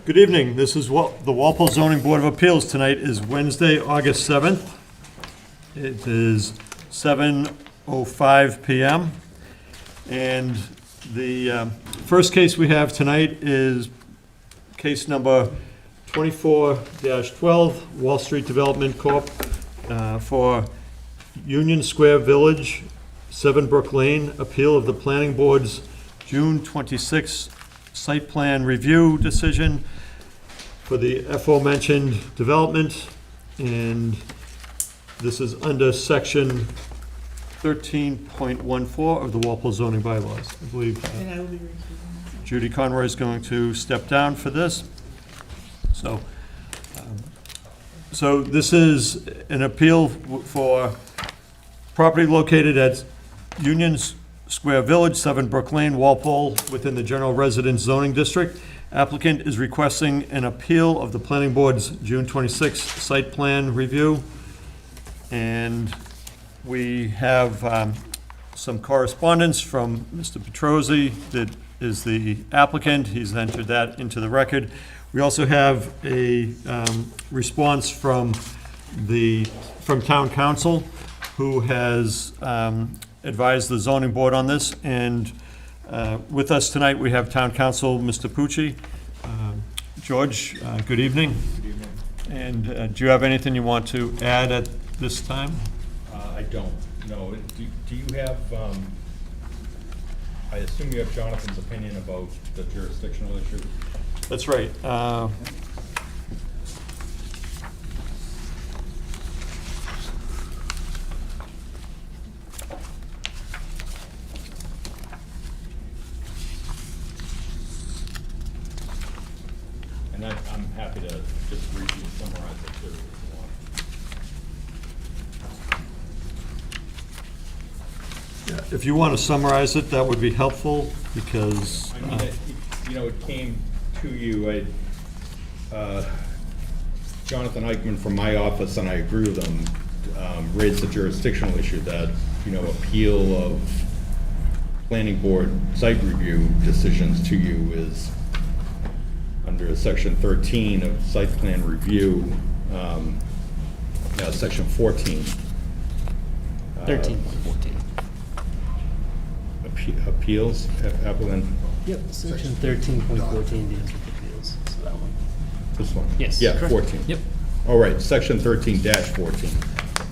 Good evening. This is the Walpole Zoning Board of Appeals. Tonight is Wednesday, August 7th. It is 7:05 p.m. And the first case we have tonight is case number 24-12, Wall Street Development Corp. For Union Square Village, 7 Brook Lane, appeal of the Planning Board's June 26 site plan review decision for the aforementioned development, and this is under section 13.14 of the Walpole zoning bylaws. I believe And I will be recusing Judy Conroy is going to step down for this. So this is an appeal for property located at Union Square Village, 7 Brook Lane, Walpole, within the general residence zoning district. Applicant is requesting an appeal of the planning board's June 26 site plan review. And we have some correspondence from Mr. Petrosi that is the applicant. He's entered that into the record. We also have a response from town council, who has advised the zoning board on this. And with us tonight, we have town council, Mr. Pucci. George, good evening. Good evening. And do you have anything you want to add at this time? I don't, no. Do you have, I assume you have Jonathan's opinion about the jurisdictional issue? That's right. And I'm happy to just briefly summarize it too, if you want. If you want to summarize it, that would be helpful, because, I mean, it came to you, Jonathan Eichman from my office, and I agree with him, raised the jurisdictional issue that, appeal of planning board site review decisions to you is under section 13 of site plan review, section 14. 13.14. Appeals, applicant, Yep, section 13.14 deals with appeals, so that one. this one? Yes, Yeah, correct. 14. Yep. All right, section 13-14.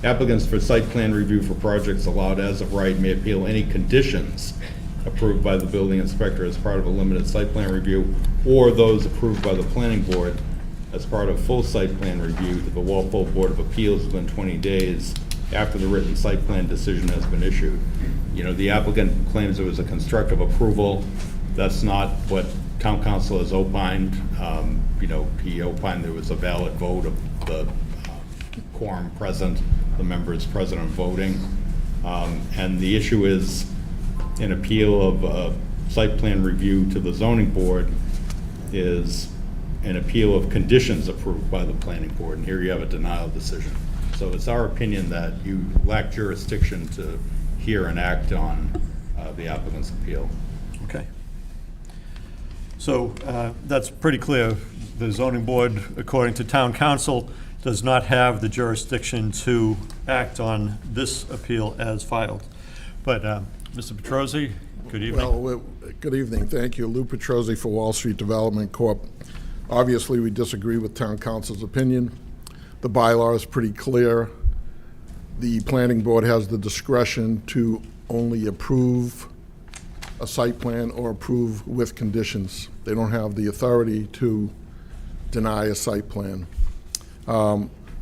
Applicants for site plan review for projects allowed as of right may appeal any conditions approved by the building inspector as part of a limited site plan review, or those approved by the planning board as part of full site plan review to the Walpole Board of Appeals within 20 days after the written site plan decision has been issued. The applicant claims it was a constructive approval. That's not what town council has opined. He opined there was a valid vote of the quorum present, the members present and voting. And the issue is an appeal of a site plan review to the zoning board is an appeal of conditions approved by the planning board. And here you have a denial decision. So it's our opinion that you lack jurisdiction to hear and act on the applicant's appeal. okay. So that's pretty clear. The zoning board, according to town council, does not have the jurisdiction to act on this appeal as filed. But Mr. Petrosi, good evening. Well, good evening. Thank you. Lou Petrosi for Wall Street Development Corp. Obviously, we disagree with town council's opinion. The bylaw is pretty clear. The planning board has the discretion to only approve a site plan or approve with conditions. They don't have the authority to deny a site plan.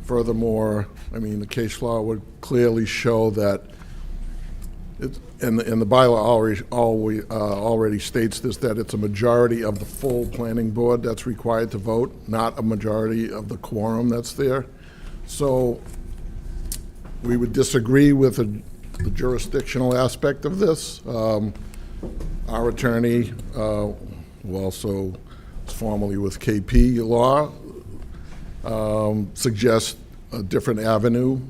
Furthermore, the case law would clearly show that and the bylaw already states this, that it's a majority of the full planning board that's required to vote, not a majority of the quorum that's there. So we would disagree with the jurisdictional aspect of this. Our attorney, who also is formerly with KP Law, suggests a different avenue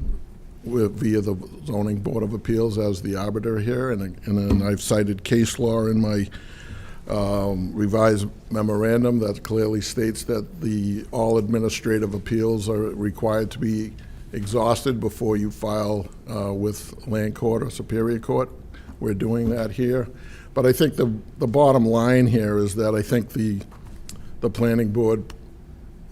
via the Zoning Board of Appeals as the arbiter here, and then I've cited case law in my revised memorandum that clearly states that all administrative appeals are required to be exhausted before you file with Land Court or Superior Court. We're doing that here. But I think the bottom line here is that I think the planning board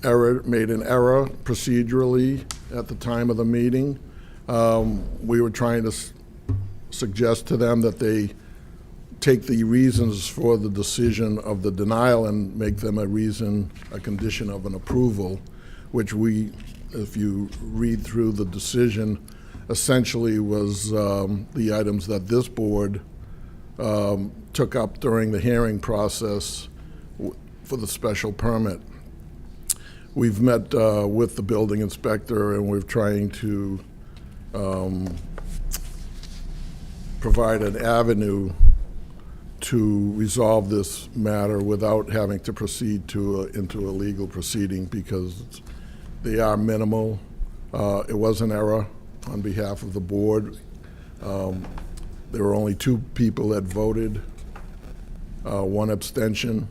made an error procedurally at the time of the meeting. We were trying to suggest to them that they take the reasons for the decision of the denial and make them a condition of an approval, which if you read through the decision, essentially was the items that this board took up during the hearing process for the special permit. We've met with the building inspector, and we're trying to provide an avenue to resolve this matter without having to proceed into a legal proceeding, because they are minimal. It was an error on behalf of the board. There were only 2 people that voted, 1 abstention.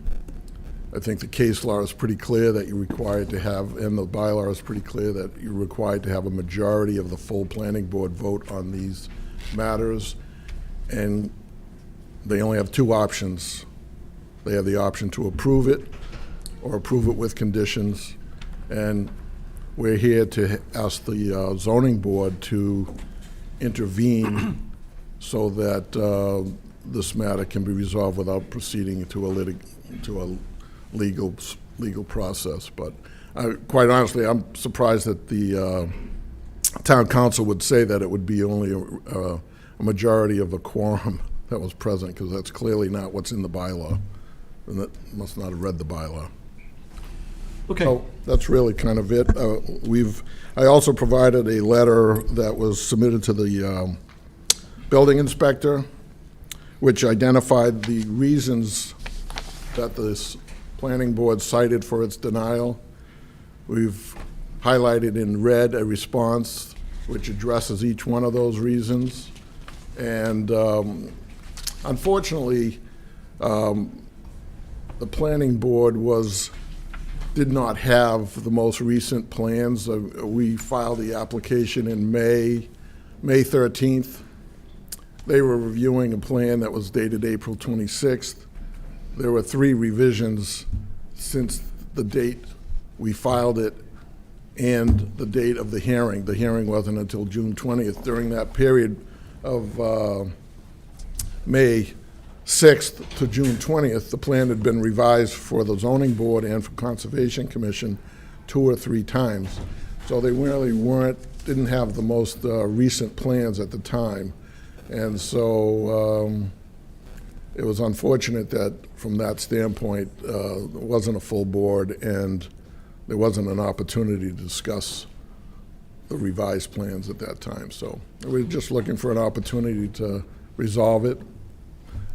I think the case law is pretty clear that you're required to have, and the bylaw is pretty clear that you're required to have a majority of the full planning board vote on these matters. And they only have 2 options. They have the option to approve it or approve it with conditions. And we're here to ask the zoning board to intervene so that this matter can be resolved without proceeding to a legal process. But quite honestly, I'm surprised that the town council would say that it would be only a majority of the quorum that was present, because that's clearly not what's in the bylaw, and that must not have read the bylaw. Okay. So that's really kind of it. I also provided a letter that was submitted to the building inspector, which identified the reasons that this planning board cited for its denial. We've highlighted in red a response which addresses each one of those reasons. And unfortunately, the planning board did not have the most recent plans. We filed the application in May 13th. They were reviewing a plan that was dated April 26th. There were 3 revisions since the date we filed it and the date of the hearing. The hearing wasn't until June 20th. During that period of May 6th to June 20th, the plan had been revised for the zoning board and for Conservation Commission 2 or 3 times. So they really didn't have the most recent plans at the time. And so it was unfortunate that from that standpoint, it wasn't a full board and there wasn't an opportunity to discuss the revised plans at that time. So we're just looking for an opportunity to resolve it.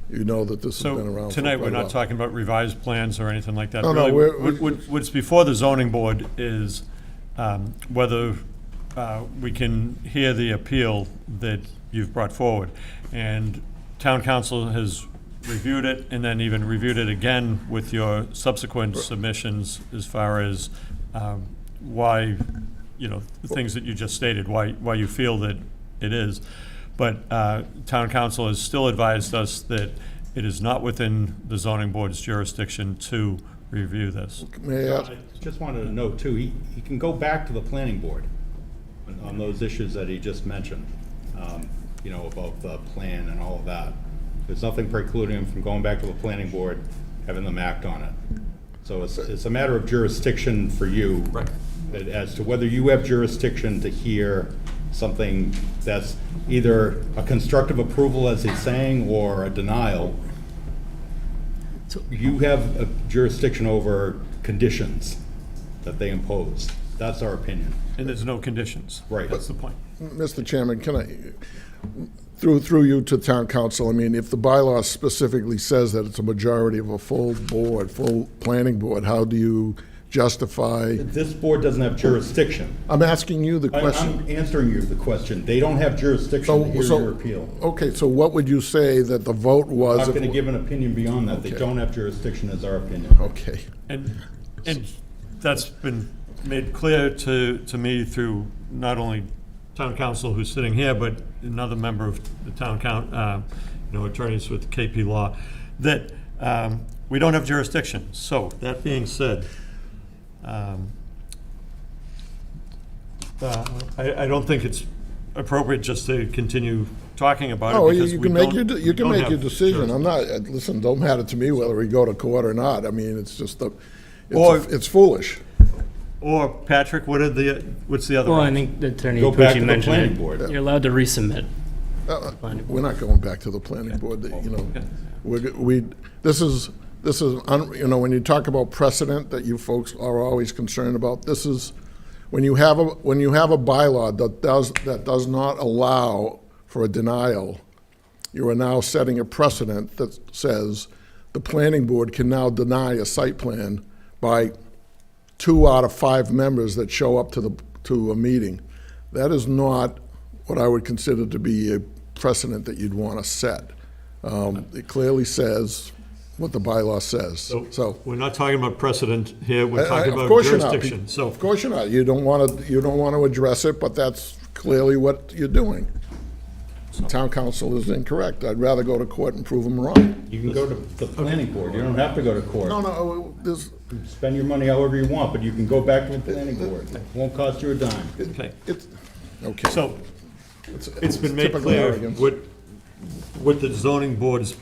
You know that this has been around for Tonight, quite we're a not while. talking about revised plans or anything like that. No, no, Really, what's before the zoning board is whether we can hear the appeal that you've brought forward. And town council has reviewed it and then even reviewed it again with your subsequent submissions as far as why, the things that you just stated, why you feel that it is. But town council has still advised us that it is not within the zoning board's jurisdiction to review this. May I ask? I just wanted to note too, he can go back to the planning board on those issues that he just mentioned, about the plan and all of that. There's nothing precluding him from going back to the planning board, having them act on it. So it's a matter of jurisdiction for you. Right. As to whether you have jurisdiction to hear something that's either a constructive approval, as he's saying, or a denial. You have a jurisdiction over conditions that they impose. That's our opinion. And there's no conditions. Right. That's the point. Mr. Chairman, can I, through you to town council, I mean, if the bylaw specifically says that it's a majority of a full board, full planning board, how do you justify? This board doesn't have jurisdiction. I'm asking you the question. I'm answering you the question. They don't have jurisdiction to hear your appeal. Okay, so what would you say that the vote I'm was? not if- going to give an opinion beyond that. They Okay. don't have jurisdiction is our opinion. Okay. And that's been made clear to me through not only town council who's sitting here, but another member of the town attorneys with KP Law, that we don't have jurisdiction. So, that being said, I don't think it's appropriate just to continue talking about it. Oh, because you we can make don't- your, we you can don't make have your decision. I'm jurisdiction. not, listen, don't matter to me whether we go to court or not. I mean, it's just, Or- it's foolish. Or, Patrick, what's the other Well, I option? think the Attorney Go back Pucci to the mentioned planning it. board. You're allowed to resubmit. We're not going back to the planning board, this is, when you talk about precedent that you folks are always concerned about, this is, when you have a bylaw that does not allow for a denial, you are now setting a precedent that says the planning board can now deny a site plan by 2 out of 5 members that show up to a meeting. That is not what I would consider to be a precedent that you'd want to set. It clearly says what the bylaw says, so. We're not talking about precedent here, we're talking Of about course you're not. jurisdiction, so. Of course you're not. You don't want to address it, but that's clearly what you're doing. Town council is incorrect. I'd rather go to court and prove them wrong. You can go to the planning board. You don't have to go to court. No, there's, Spend your money however you want, but you can go back to the planning board. It won't cost you a dime. Okay, it's, okay. so, it's been made typical clear arrogance. what the zoning board's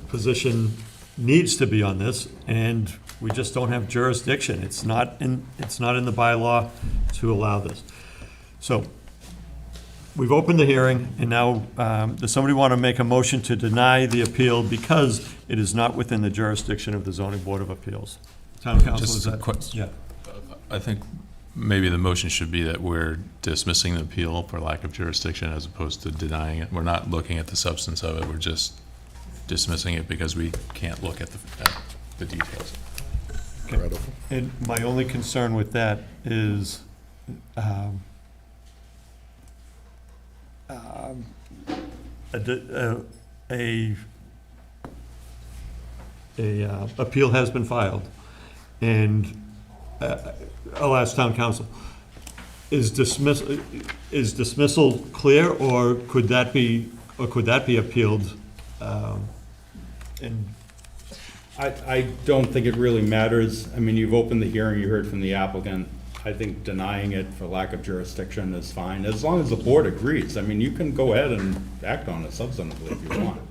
position needs to be on this, and we just don't have jurisdiction. It's not in the bylaw to allow this. So, we've opened the hearing, and now, does somebody want to make a motion to deny the appeal because it is not within the jurisdiction of the zoning board of appeals? Town council, Just is a that? quick- Yeah. I think maybe the motion should be that we're dismissing the appeal for lack of jurisdiction as opposed to denying it. We're not looking at the substance of it, we're just dismissing it because we can't look at the details. Incredible. And my only concern with that is, a appeal has been filed, and I'll ask town council, is dismissal clear, or could that be appealed? And I don't think it really matters. I mean, you've opened the hearing, you heard from the applicant. I think denying it for lack of jurisdiction is fine, as long as the board agrees. I mean, you can go ahead and act on it substantively if you want.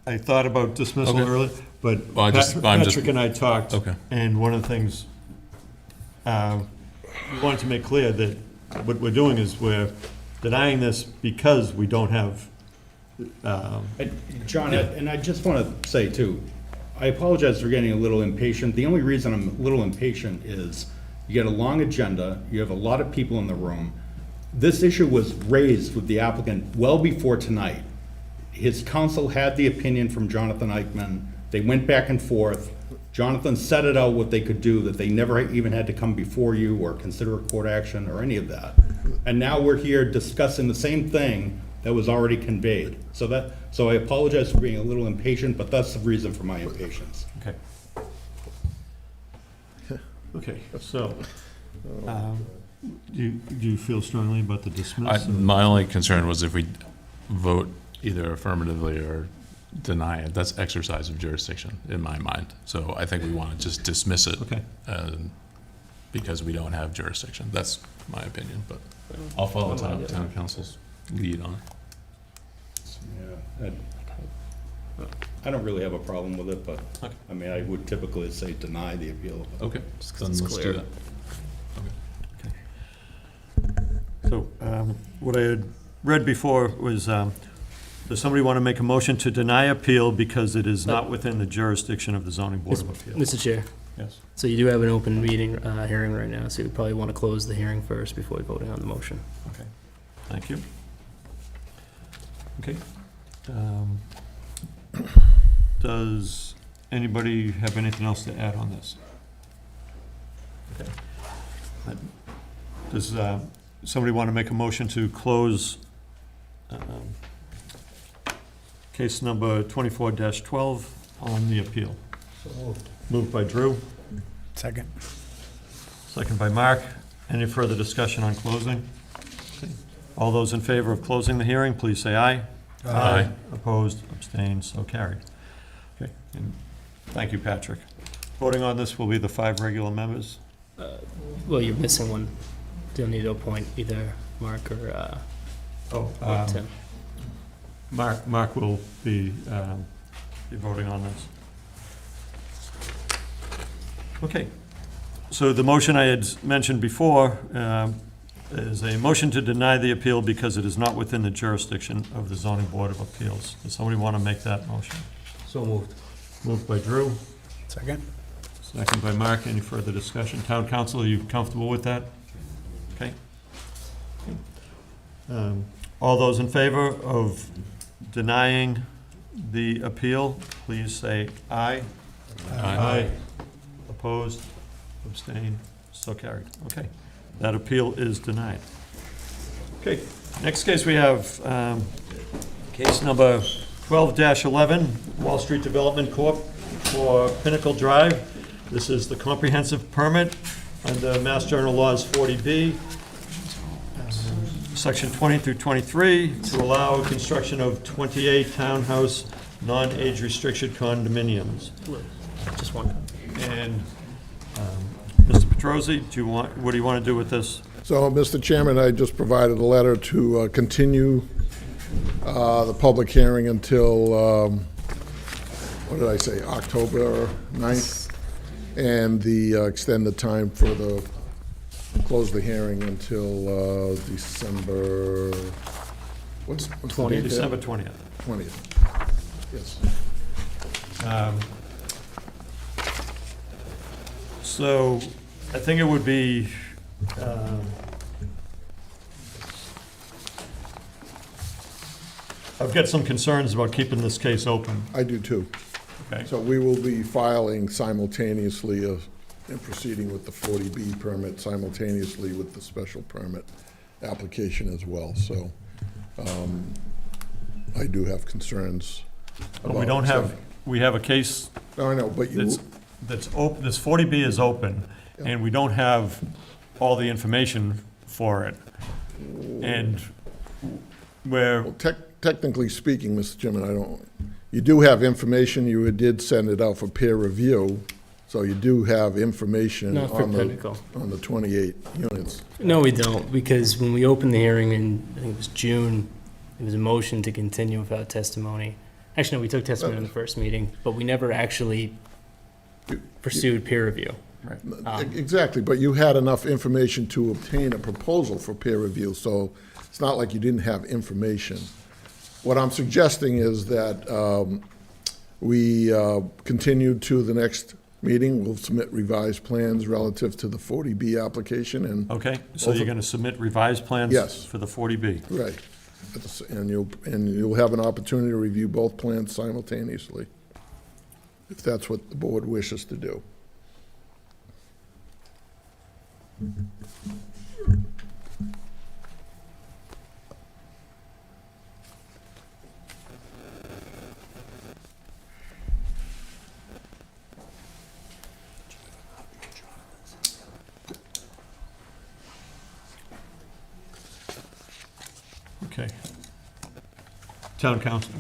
I thought about dismissal Okay. earlier, but Well, I'm just- Patrick and I talked. Okay. And one of the things we wanted to make clear that what we're doing is we're denying this because we don't have, John, and I just want to say too, I apologize for getting a little impatient. The only reason I'm a little impatient is you get a long agenda, you have a lot of people in the room. This issue was raised with the applicant well before tonight. His counsel had the opinion from Jonathan Eichman. They went back and forth. Jonathan set it out what they could do, that they never even had to come before you or consider a court action or any of that. And now we're here discussing the same thing that was already conveyed. So I apologize for being a little impatient, but that's the reason for my impatience. okay. Okay, so, do you feel strongly about the dismiss? My only concern was if we vote either affirmatively or deny it, that's exercise of jurisdiction in my mind. So I think we want to just dismiss it. Okay. Because we don't have jurisdiction. That's my opinion, but I'll follow town council's lead on it. Yeah, I don't really have a problem with it, but, Okay. I mean, I would typically say deny the appeal. Okay, then let's do that. So, what I had read before was, does somebody want to make a motion to deny appeal because it is not within the jurisdiction of the zoning board of appeals? Mr. Chair, Yes. so you do have an open meeting, hearing right now, so you probably want to close the hearing first before voting on the motion. Okay, thank you. Okay. Does anybody have anything else to add on this? Okay. Does somebody want to make a motion to close case number 24-12 on the appeal? Moved by Drew, Second. second by Mark. Any further discussion on closing? Okay. All those in favor of closing the hearing, please say aye. Aye. Opposed, abstained, so carried. Okay, and thank you, Patrick. Voting on this will be the 5 regular members. Well, you're missing one. You'll need to appoint either Mark or Tim. Mark will be voting on this. Okay, so the motion I had mentioned before is a motion to deny the appeal because it is not within the jurisdiction of the zoning board of appeals. Does somebody want to make that motion? So moved. Moved by Drew, Second. second by Mark. Any further discussion? Town council, are you comfortable with that? Okay. All those in favor of denying the appeal, please say aye. Aye. Opposed, abstained, so carried. Okay, that appeal is denied. Okay, next case we have case number 12-11, Wall Street Development Corp. for Pinnacle Drive. This is the comprehensive permit under Mass General Laws 40B, Section 20 through 23, to allow construction of 28 townhouse, non-age restricted condominiums. Just one. And Mr. Petrosi, what do you want to do with this? So, Mr. Chairman, I just provided a letter to continue the public hearing until, what did I say, October 9th? And the extended time for the, close the hearing until December, what's the 20th. date? December 20th. 20th, yes. So I think it would be, I've got some concerns about keeping this case open. I do too. Okay. So we will be filing simultaneously and proceeding with the 40B permit simultaneously with the special permit application as well. So I do have concerns. But we about don't have, extending. we have a case No, I know, but you, that's open, this 40B is open, and we don't have all the information for it. And where, well, technically speaking, Mr. Chairman, you do have information, you did send it out for peer review, so you do have information Not for on Pinnacle. the 28 units. No, we don't, because when we opened the hearing in, I think it was June, it was a motion to continue without testimony. Actually, no, we took testimony in the first meeting, but we never actually pursued peer review. Exactly, but you had enough information to obtain a proposal for peer review, so it's not like you didn't have information. What I'm suggesting is that we continue to the next meeting. We'll submit revised plans relative to the 40B application and, okay, so you're going to submit revised plans? Yes. For the 40B? right, and you'll have an opportunity to review both plans simultaneously, if that's what the board wishes to do. Okay. Town council.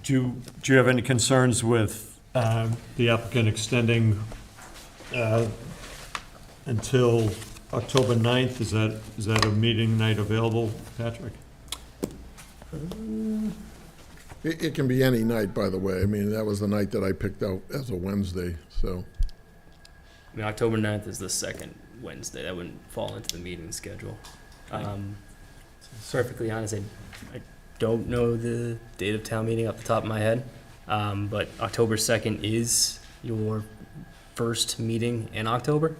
Do you have any concerns with the applicant extending until October 9th? Is that a meeting night available, Patrick? It can be any night, by the way. I mean, that was the night that I picked out as a Wednesday, so. I mean, October 9th is the second Wednesday. That wouldn't fall into the meeting schedule. Perfectly honest, I don't know the date of town meeting off the top of my head, but October 2nd is your first meeting in October.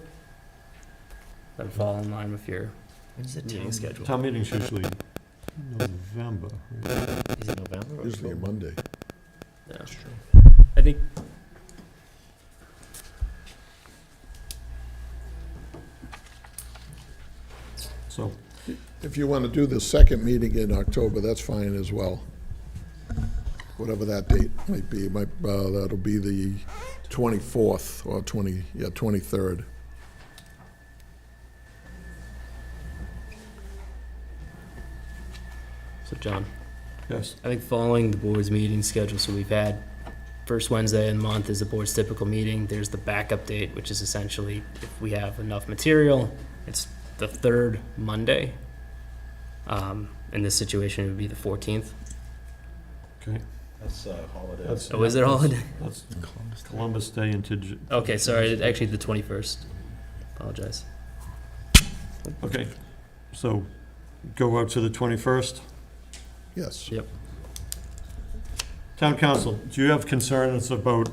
That would fall in line with your meeting schedule. Town meeting's usually November. Right? Is it November? Usually a Monday. Yeah. I think, So, If you want to do the second meeting in October, that's fine as well. Whatever that date might be, that'll be the 24th or 23rd. so John, yes, I think following the board's meeting schedule, so we've had first Wednesday in the month is the board's typical meeting. There's the backup date, which is essentially if we have enough material, it's the third Monday. In this situation, it would be the 14th. okay. That's holiday. That's- Oh, is it a holiday? That's Columbus Day into, Okay, sorry, actually the 21st. Apologize. okay, so go out to the 21st. Yes. Yep. Town council, do you have concerns about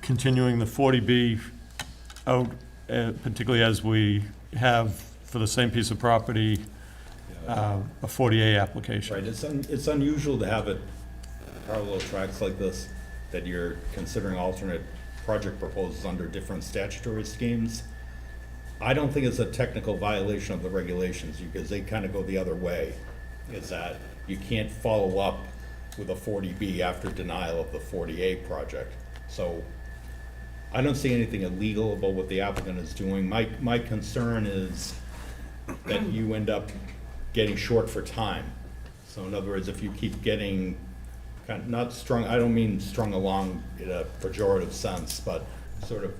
continuing the 40B out, particularly as we have for the same piece of property, a 40A application? Right, it's unusual to have it parallel tracks like this, that you're considering alternate project proposals under different statutory schemes. I don't think it's a technical violation of the regulations, because they kind of go the other way, is that you can't follow up with a 40B after denial of the 40A project. So I don't see anything illegal about what the applicant is doing. My concern is that you end up getting short for time. So in other words, if you keep getting kind of not strung, I don't mean strung along in a pejorative sense, but sort of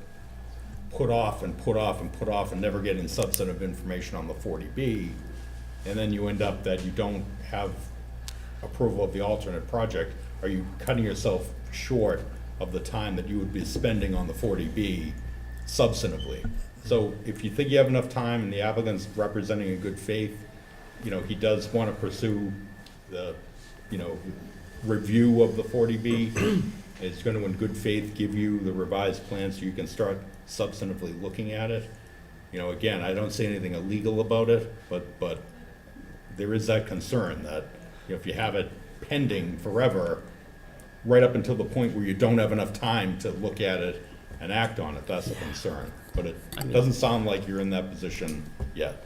put off and put off and put off and never getting substantive information on the 40B, and then you end up that you don't have approval of the alternate project, are you cutting yourself short of the time that you would be spending on the 40B substantively? So if you think you have enough time and the applicant's representing in good faith, you know, he does want to pursue the, you know, review of the 40B, it's going to, in good faith, give you the revised plan so you can start substantively looking at it. You know, again, I don't see anything illegal about it, but there is that concern that, you know, if you have it pending forever, right up until the point where you don't have enough time to look at it and act on it, that's a concern. But it doesn't sound like you're in that position yet.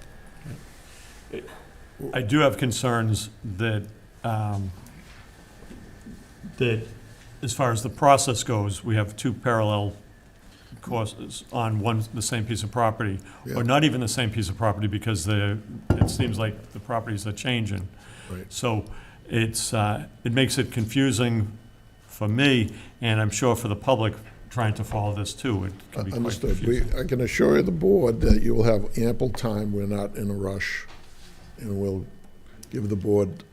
I do have concerns that, that as far as the process goes, we have two parallel courses on the same piece of property, Yeah. or not even the same piece of property, because it seems like the properties are changing. Right. So it makes it confusing for me, and I'm sure for the public trying to follow this too. It can be quite Understood. confusing. I can assure the board that you will have ample time. We're not in a rush. And we'll give the board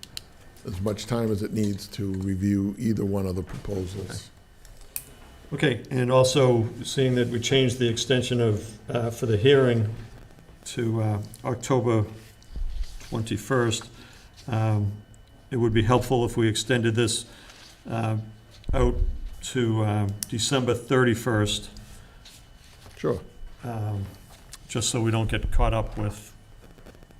as much time as it needs to review either one of the proposals. Okay, and also, seeing that we changed the extension of, for the hearing to October 21st, it would be helpful if we extended this out to December 31st, Sure. just so we don't get caught up with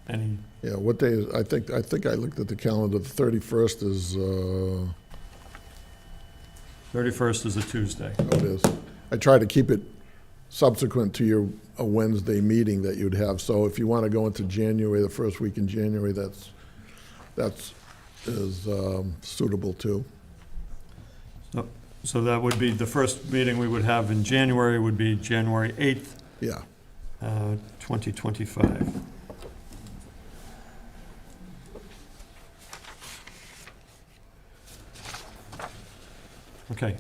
any, Yeah, what day is, I think I looked at the calendar, the 31st is, 31st is a Tuesday. oh, it is. I try to keep it subsequent to a Wednesday meeting that you'd have, so if you want to go into January, the first week in January, that's suitable too. So that would be, the first meeting we would have in January would be January 8th, Yeah, 2025. Okay.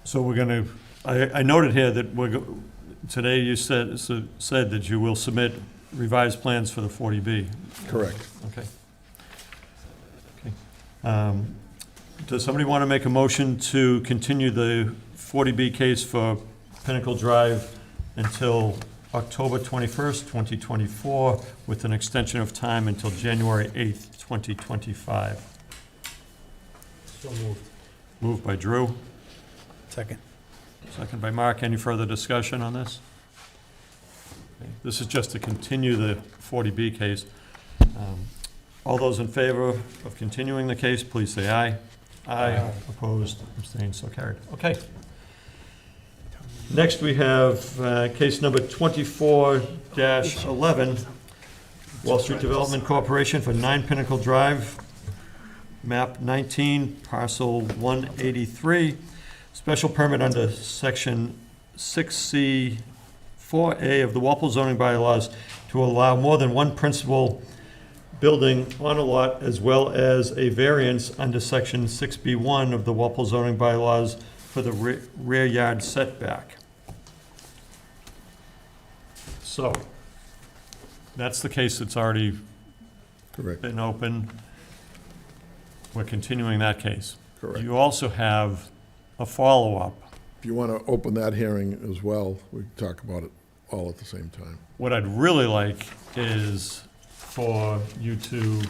So we're going to, I noted here that today you said that you will submit revised plans for the 40B. correct. Okay. Okay. Does somebody want to make a motion to continue the 40B case for Pinnacle Drive until October 21st, 2024, with an extension of time until January 8th, 2025? So moved. Moved by Drew, Second. second by Mark. Any further discussion on this? Okay. This is just to continue the 40B case. All those in favor of continuing the case, please say aye. Aye. Opposed, abstained, so carried. Okay. Next, we have case number 24-11, Wall Street Development Corporation for 9 Pinnacle Drive, map 19, parcel 183. Special permit under section 6C 4A of the Walpole zoning bylaws to allow more than one principal building on a lot, as well as a variance under section 6B1 of the Walpole zoning bylaws for the rear yard setback. So, that's the case that's already Correct, been open. We're continuing that case. correct. You also have a follow-up. If you want to open that hearing as well, we can talk about it all at the same time. What I'd really like is for you to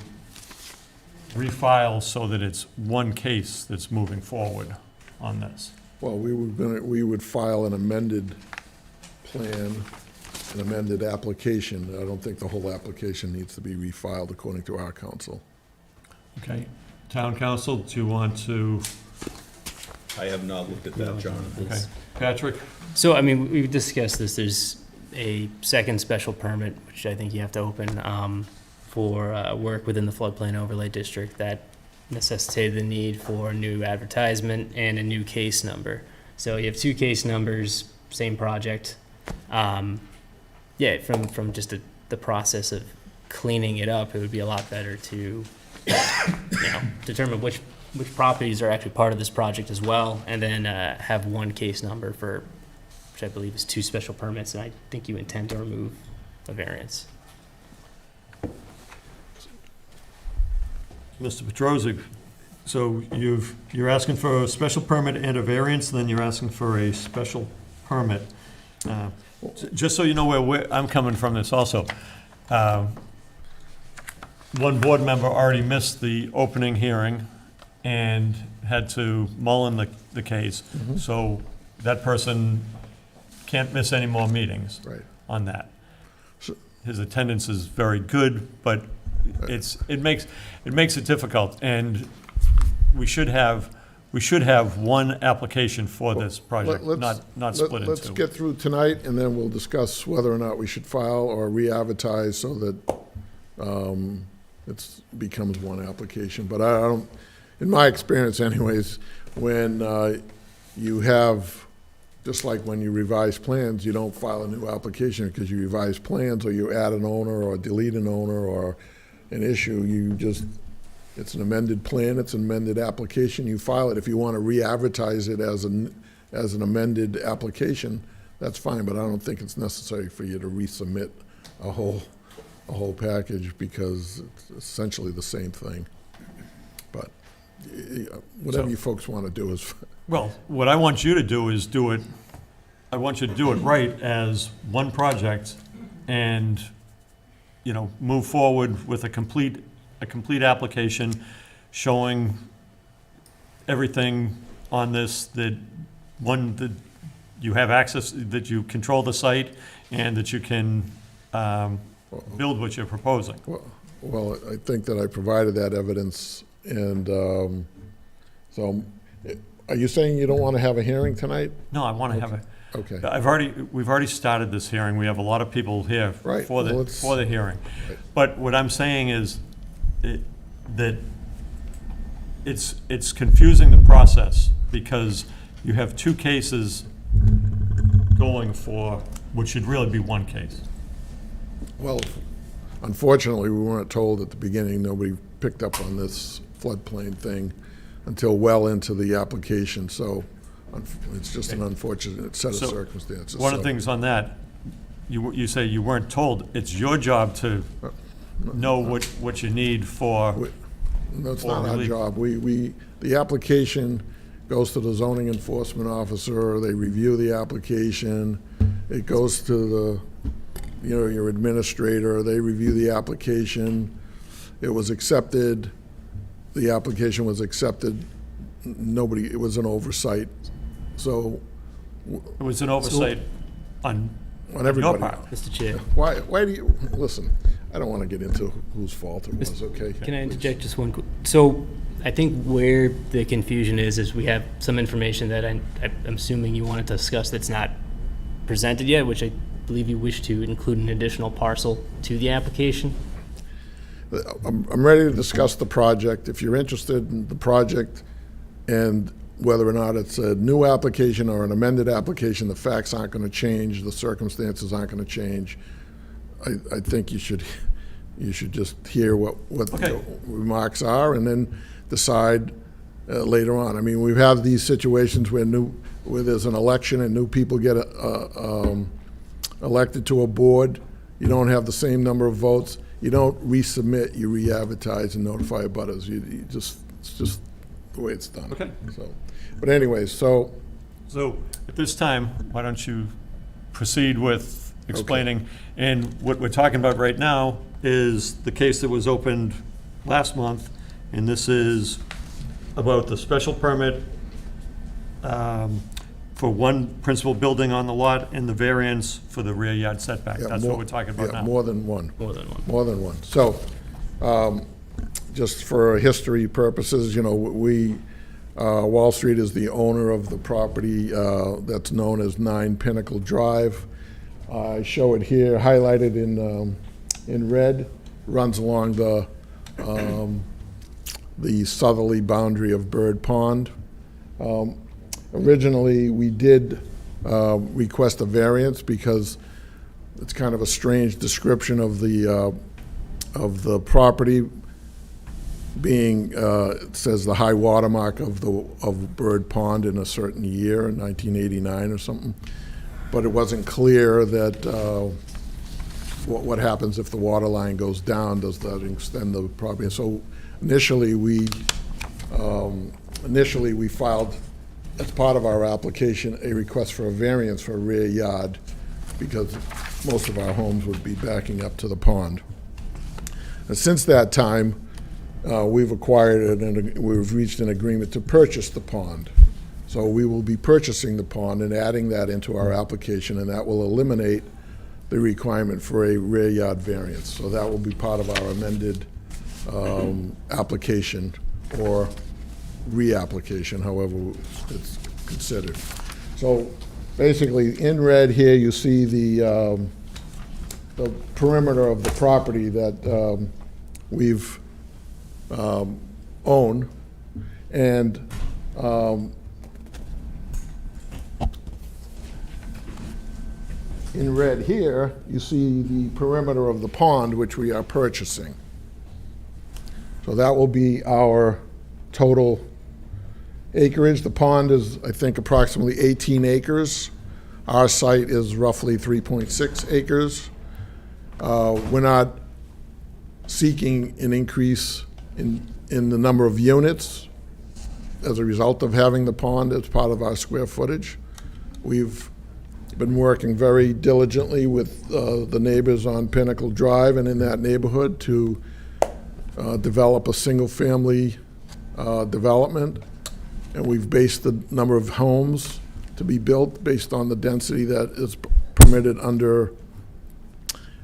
refile so that it's one case that's moving forward on this. Well, we would file an amended plan, an amended application. I don't think the whole application needs to be refiled according to our counsel. Okay. Town council, do you want to, I have not looked at that, John. okay. Patrick? So, I mean, we've discussed this, there's a second special permit, which I think you have to open, for work within the floodplain overlay district that necessitated the need for a new advertisement and a new case number. So you have 2 case numbers, same project. Yeah, from just the process of cleaning it up, it would be a lot better to, determine which properties are actually part of this project as well, and then have one case number for, which I believe is 2 special permits, and I think you intend to remove a variance. Mr. Petrosi, so you're asking for a special permit and a variance, and then you're asking for a special permit. Just so you know where I'm coming from this also. One board member already missed the opening hearing and had to mull in the case. So that person can't miss any more meetings Right. on that. So- His attendance is very good, but it makes it difficult, and we should have one application for this project, not split in Let's two. get through tonight, and then we'll discuss whether or not we should file or re-advertise so that it becomes one application. But I don't, in my experience anyways, when you have, just like when you revise plans, you don't file a new application because you revise plans, or you add an owner, or delete an owner, or an issue. It's an amended plan, it's an amended application, you file it. If you want to re-advertise it as an amended application, that's fine, but I don't think it's necessary for you to resubmit a whole package, because it's essentially the same thing. But whatever So- you folks want to do is, Well, what I want you to do is I want you to do it right as one project, and, move forward with a complete application showing everything on this, that you have access, that you control the site, and that you can build what you're proposing. well, I think that I provided that evidence, and so, are you saying you don't want to have a hearing tonight? No, I want to have Okay. we've already started this hearing. We have a lot of people here Right, for well, the it's- hearing. Right. But what I'm saying is that it's confusing the process, because you have 2 cases going for what should really be one case. Well, unfortunately, we weren't told at the beginning. Nobody picked up on this floodplain thing until well into the application, so it's just an unfortunate set of So, circumstances. One of the So, things on that, you say you weren't told. It's your job to know what you need for, That's or not our relief. job. The application goes to the zoning enforcement officer, they review the application, it goes to your administrator, they review the application, it was accepted, the application was accepted, it was an oversight, so, it was an oversight on on your everybody. part. Mr. Chair. Why do you, listen, I don't want to get into whose fault it was, okay? Can I interject just one quick? So I think where the confusion is we have some information that I'm assuming you want to discuss that's not presented yet, which I believe you wish to include an additional parcel to the application. I'm ready to discuss the project. If you're interested in the project and whether or not it's a new application or an amended application, the facts aren't going to change, the circumstances aren't going to change. I think you should just hear what Okay. the remarks are and then decide later on. I mean, we have these situations where there's an election and new people get elected to a board. You don't have the same number of votes. You don't resubmit, you re-advertise and notify abutters. It's just the way it's done. Okay. So, but anyways, so So at this time, why don't you proceed with explaining? And what we're talking about right now is the case that was opened last month, and this is about the special permit for one principal building on the lot and the variance for the rear yard setback. yeah, That's what we're talking about yeah, now. more than one. More than one. More than one. So, just for history purposes, Wall Street is the owner of the property that's known as 9 Pinnacle Drive. I show it here, highlighted in red, runs along the southerly boundary of Bird Pond. Originally, we did request a variance because it's kind of a strange description of the property being, it says the high water mark of Bird Pond in a certain year, in 1989 or something. But it wasn't clear that what happens if the water line goes down, does that extend the property? So initially we filed, as part of our application, a request for a variance for a rear yard because most of our homes would be backing up to the pond. And since that time, we've reached an agreement to purchase the pond. So we will be purchasing the pond and adding that into our application, and that will eliminate the requirement for a rear yard variance. So that will be part of our amended application or reapplication, however it's considered. So basically, in red here, you see the perimeter of the property that we've own, and in red here, you see the perimeter of the pond, which we are purchasing. So that will be our total acreage. The pond is, I think, approximately 18 acres. Our site is roughly 3.6 acres. We're not seeking an increase in the number of units as a result of having the pond as part of our square footage. We've been working very diligently with the neighbors on Pinnacle Drive and in that neighborhood to develop a single-family development. And we've based the number of homes to be built based on the density that is permitted under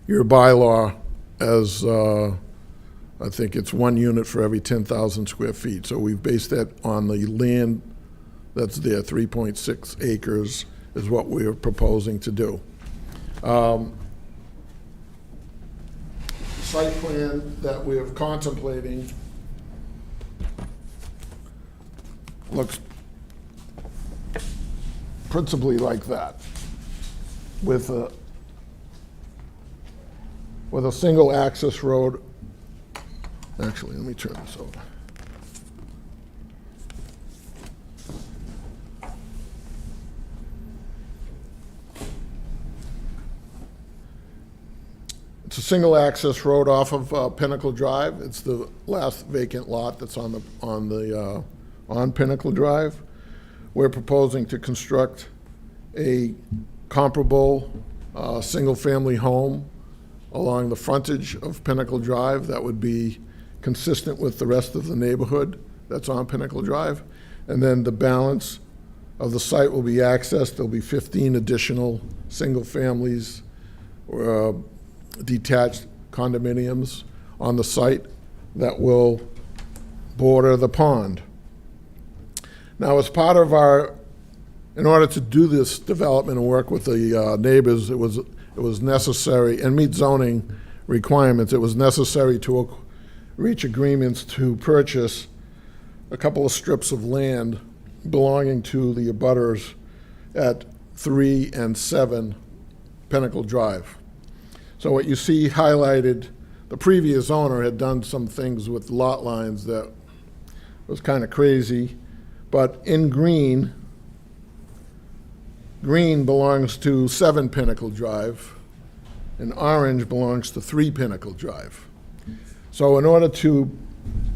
your bylaw as, I think it's 1 unit for every 10,000 square feet. So we've based that on the land that's there, 3.6 acres is what we're proposing to do. Site plan that we're contemplating looks principally like that, with a single access road. Actually, let me turn this over. It's a single access road off of Pinnacle Drive. It's the last vacant lot that's on Pinnacle Drive. We're proposing to construct a comparable single-family home along the frontage of Pinnacle Drive that would be consistent with the rest of the neighborhood that's on Pinnacle Drive. And then the balance of the site will be accessed. There'll be 15 additional single families, detached condominiums on the site that will border the pond. Now, as part of in order to do this development and work with the neighbors, it was necessary, and meet zoning requirements, it was necessary to reach agreements to purchase a couple of strips of land belonging to the abutters at 3 and 7 Pinnacle Drive. So what you see highlighted, the previous owner had done some things with lot lines that was kind of crazy, but in green belongs to 7 Pinnacle Drive, and orange belongs to 3 Pinnacle Drive. So in order to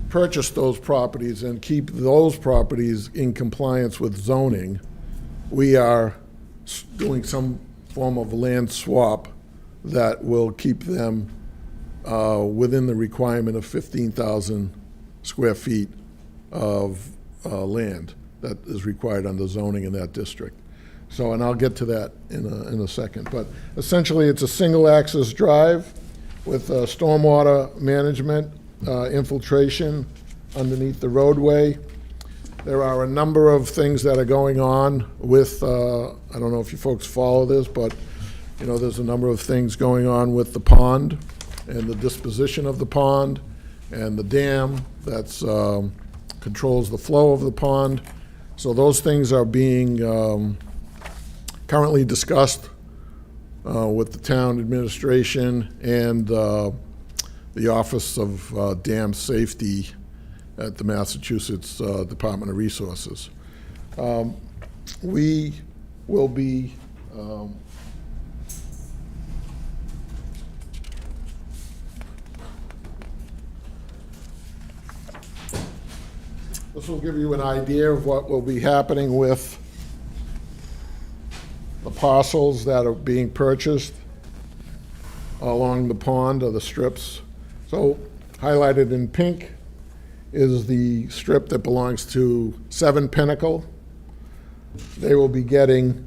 purchase those properties and keep those properties in compliance with zoning, we are doing some form of land swap that will keep them within the requirement of 15,000 square feet of land that is required under zoning in that district. So, and I'll get to that in a second. But essentially, it's a single-access drive with stormwater management, infiltration underneath the roadway. There are a number of things that are going on with, I don't know if you folks follow this, but, you know, there's a number of things going on with the pond and the disposition of the pond and the dam that's controls the flow of the pond. So those things are being currently discussed with the town administration and the Office of Dam Safety at the Massachusetts Department of Resources. We will be this will give you an idea of what will be happening with the parcels that are being purchased along the pond or the strips. So highlighted in pink is the strip that belongs to 7 Pinnacle. They will be getting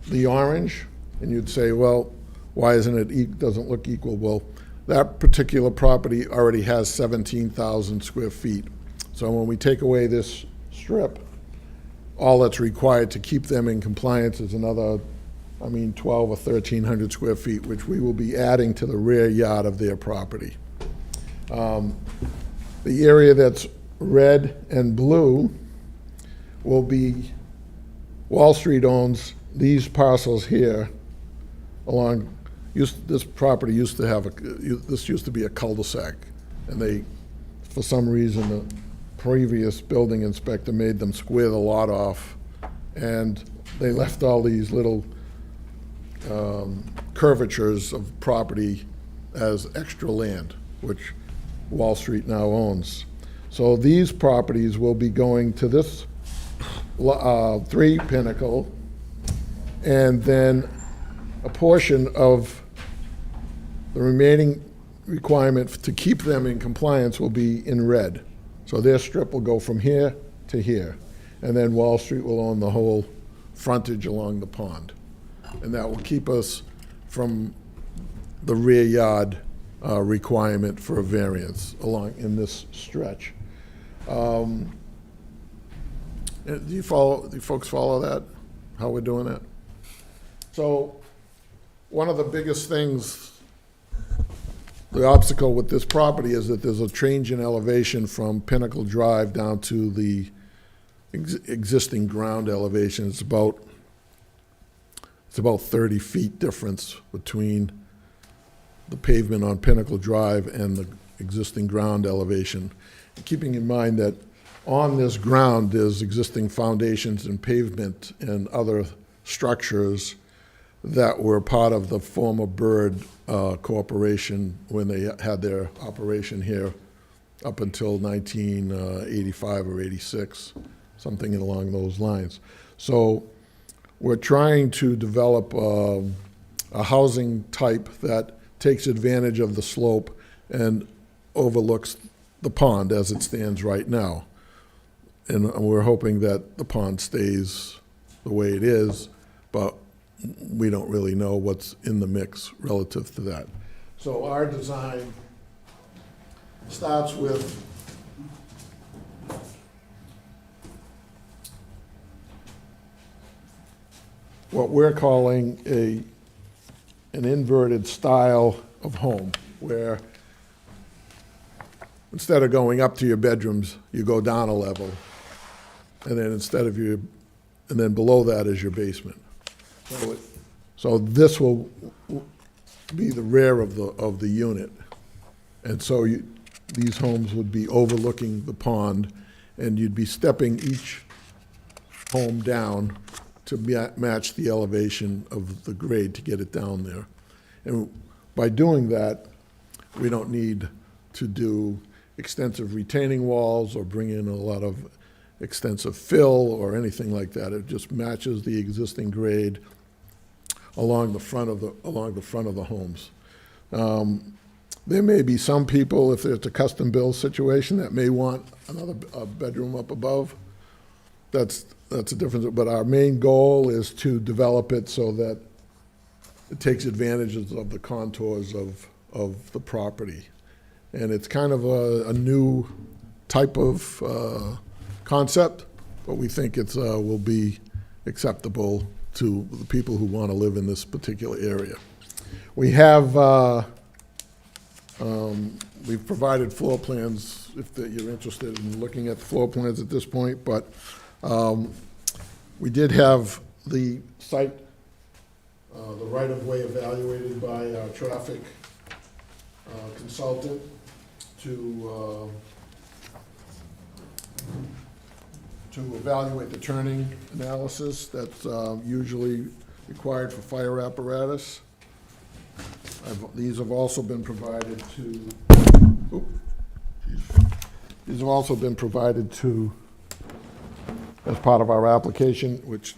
the orange, and you'd say, well, why isn't it, doesn't look equal? Well, that particular property already has 17,000 square feet. So when we take away this strip, all that's required to keep them in compliance is another, 12 or 1,300 square feet, which we will be adding to the rear yard of their property. The area that's red and blue will be, Wall Street owns these parcels here along, this property used to have this used to be a cul-de-sac, and they, for some reason, the previous building inspector made them square the lot off, and they left all these little curvatures of property as extra land, which Wall Street now owns. So these properties will be going to this 3 Pinnacle, and then a portion of the remaining requirement to keep them in compliance will be in red. So their strip will go from here to here, and then Wall Street will own the whole frontage along the pond. And that will keep us from the rear yard requirement for a variance along in this stretch. Do you folks follow that, how we're doing that? So one of the biggest things, the obstacle with this property is that there's a change in elevation from Pinnacle Drive down to the existing ground elevation. It's about 30 feet difference between the pavement on Pinnacle Drive and the existing ground elevation. Keeping in mind that on this ground, there's existing foundations and pavement and other structures that were part of the former Bird Corporation when they had their operation here up until 1985 or 86, something along those lines. So we're trying to develop a housing type that takes advantage of the slope and overlooks the pond as it stands right now. And we're hoping that the pond stays the way it is, but we don't really know what's in the mix relative to that. So our design starts with what we're calling an inverted style of home, where instead of going up to your bedrooms, you go down a level, and then and then below that is your basement. So this will be the rear of the unit. And so these homes would be overlooking the pond, and you'd be stepping each home down to match the elevation of the grade to get it down there. And by doing that, we don't need to do extensive retaining walls or bring in a lot of extensive fill or anything like that. It just matches the existing grade along the front of the homes. There may be some people, if it's a custom-built situation, that may want a bedroom up above. That's a difference, but our main goal is to develop it so that it takes advantages of the contours of the property. And it's kind of a new type of concept, but we think it will be acceptable to the people who want to live in this particular area. We have, we've provided floor plans if you're interested in looking at the floor plans at this point, but we did have the site, the right-of-way evaluated by our traffic consultant to evaluate the turning analysis that's usually required for fire apparatus. These have also been provided to, these have also been provided to, as part of our application, which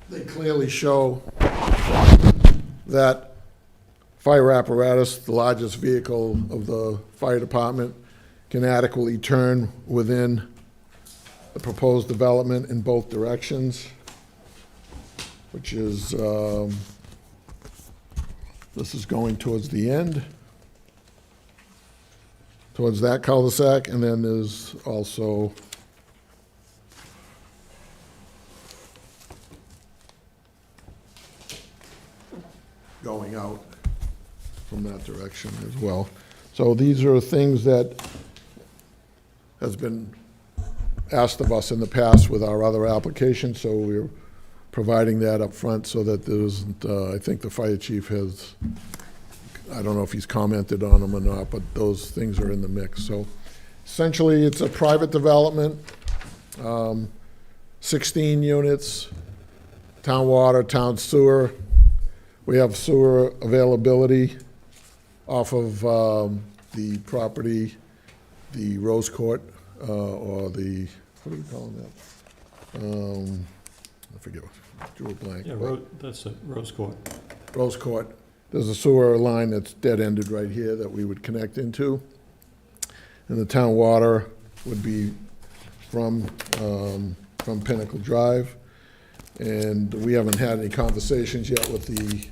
they clearly show that fire apparatus, the largest vehicle of the fire department, can adequately turn within the proposed development in both directions, which is, this is going towards the end, towards that cul-de-sac, and then there's also going out from that direction as well. So these are things that has been asked of us in the past with our other applications, so we're providing that up front so that there isn't, I think the fire chief has, I don't know if he's commented on them or not, but those things are in the mix. So essentially, it's a private development, 16 units, town water, town sewer. We have sewer availability off of the property, the Rose Court, or the, what do we call that? I forget, drew a blank. Yeah, that's it, Rose Court. Rose Court. There's a sewer line that's dead-ended right here that we would connect into. And the town water would be from Pinnacle Drive. And we haven't had any conversations yet with the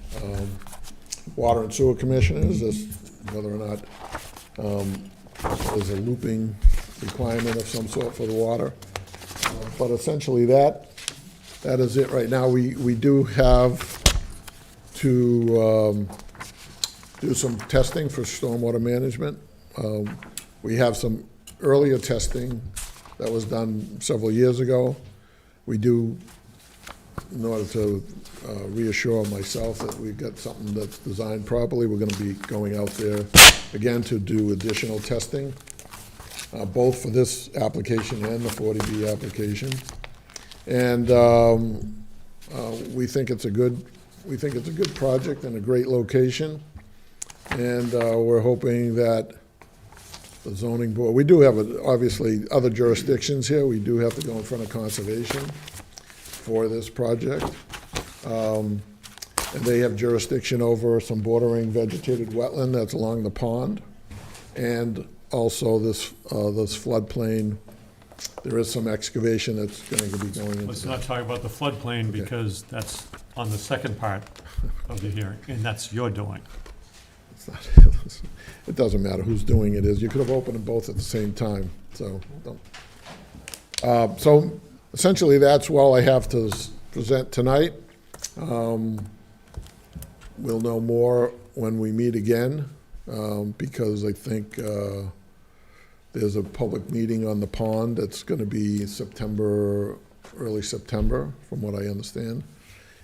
water and sewer commissioners as whether or not there's a looping requirement of some sort for the water. But essentially that is it right now. We do have to do some testing for stormwater management. We have some earlier testing that was done several years ago. We do, in order to reassure myself that we've got something that's designed properly, we're gonna be going out there again to do additional testing, both for this application and the 40B application. And we think it's a good project and a great location. And we're hoping that the zoning board, we do have, obviously, other jurisdictions here. We do have to go in front of conservation for this project. And they have jurisdiction over some bordering vegetated wetland that's along the pond. And also this floodplain, there is some excavation that's going to be going into Let's that. not talk about the floodplain because that's on the second part. of the hearing, and that's your doing. It's not, it doesn't matter whose doing it is. You could have opened them both at the same time, so. So essentially, that's all I have to present tonight. We'll know more when we meet again, because I think there's a public meeting on the pond that's going to be September, early September, from what I understand.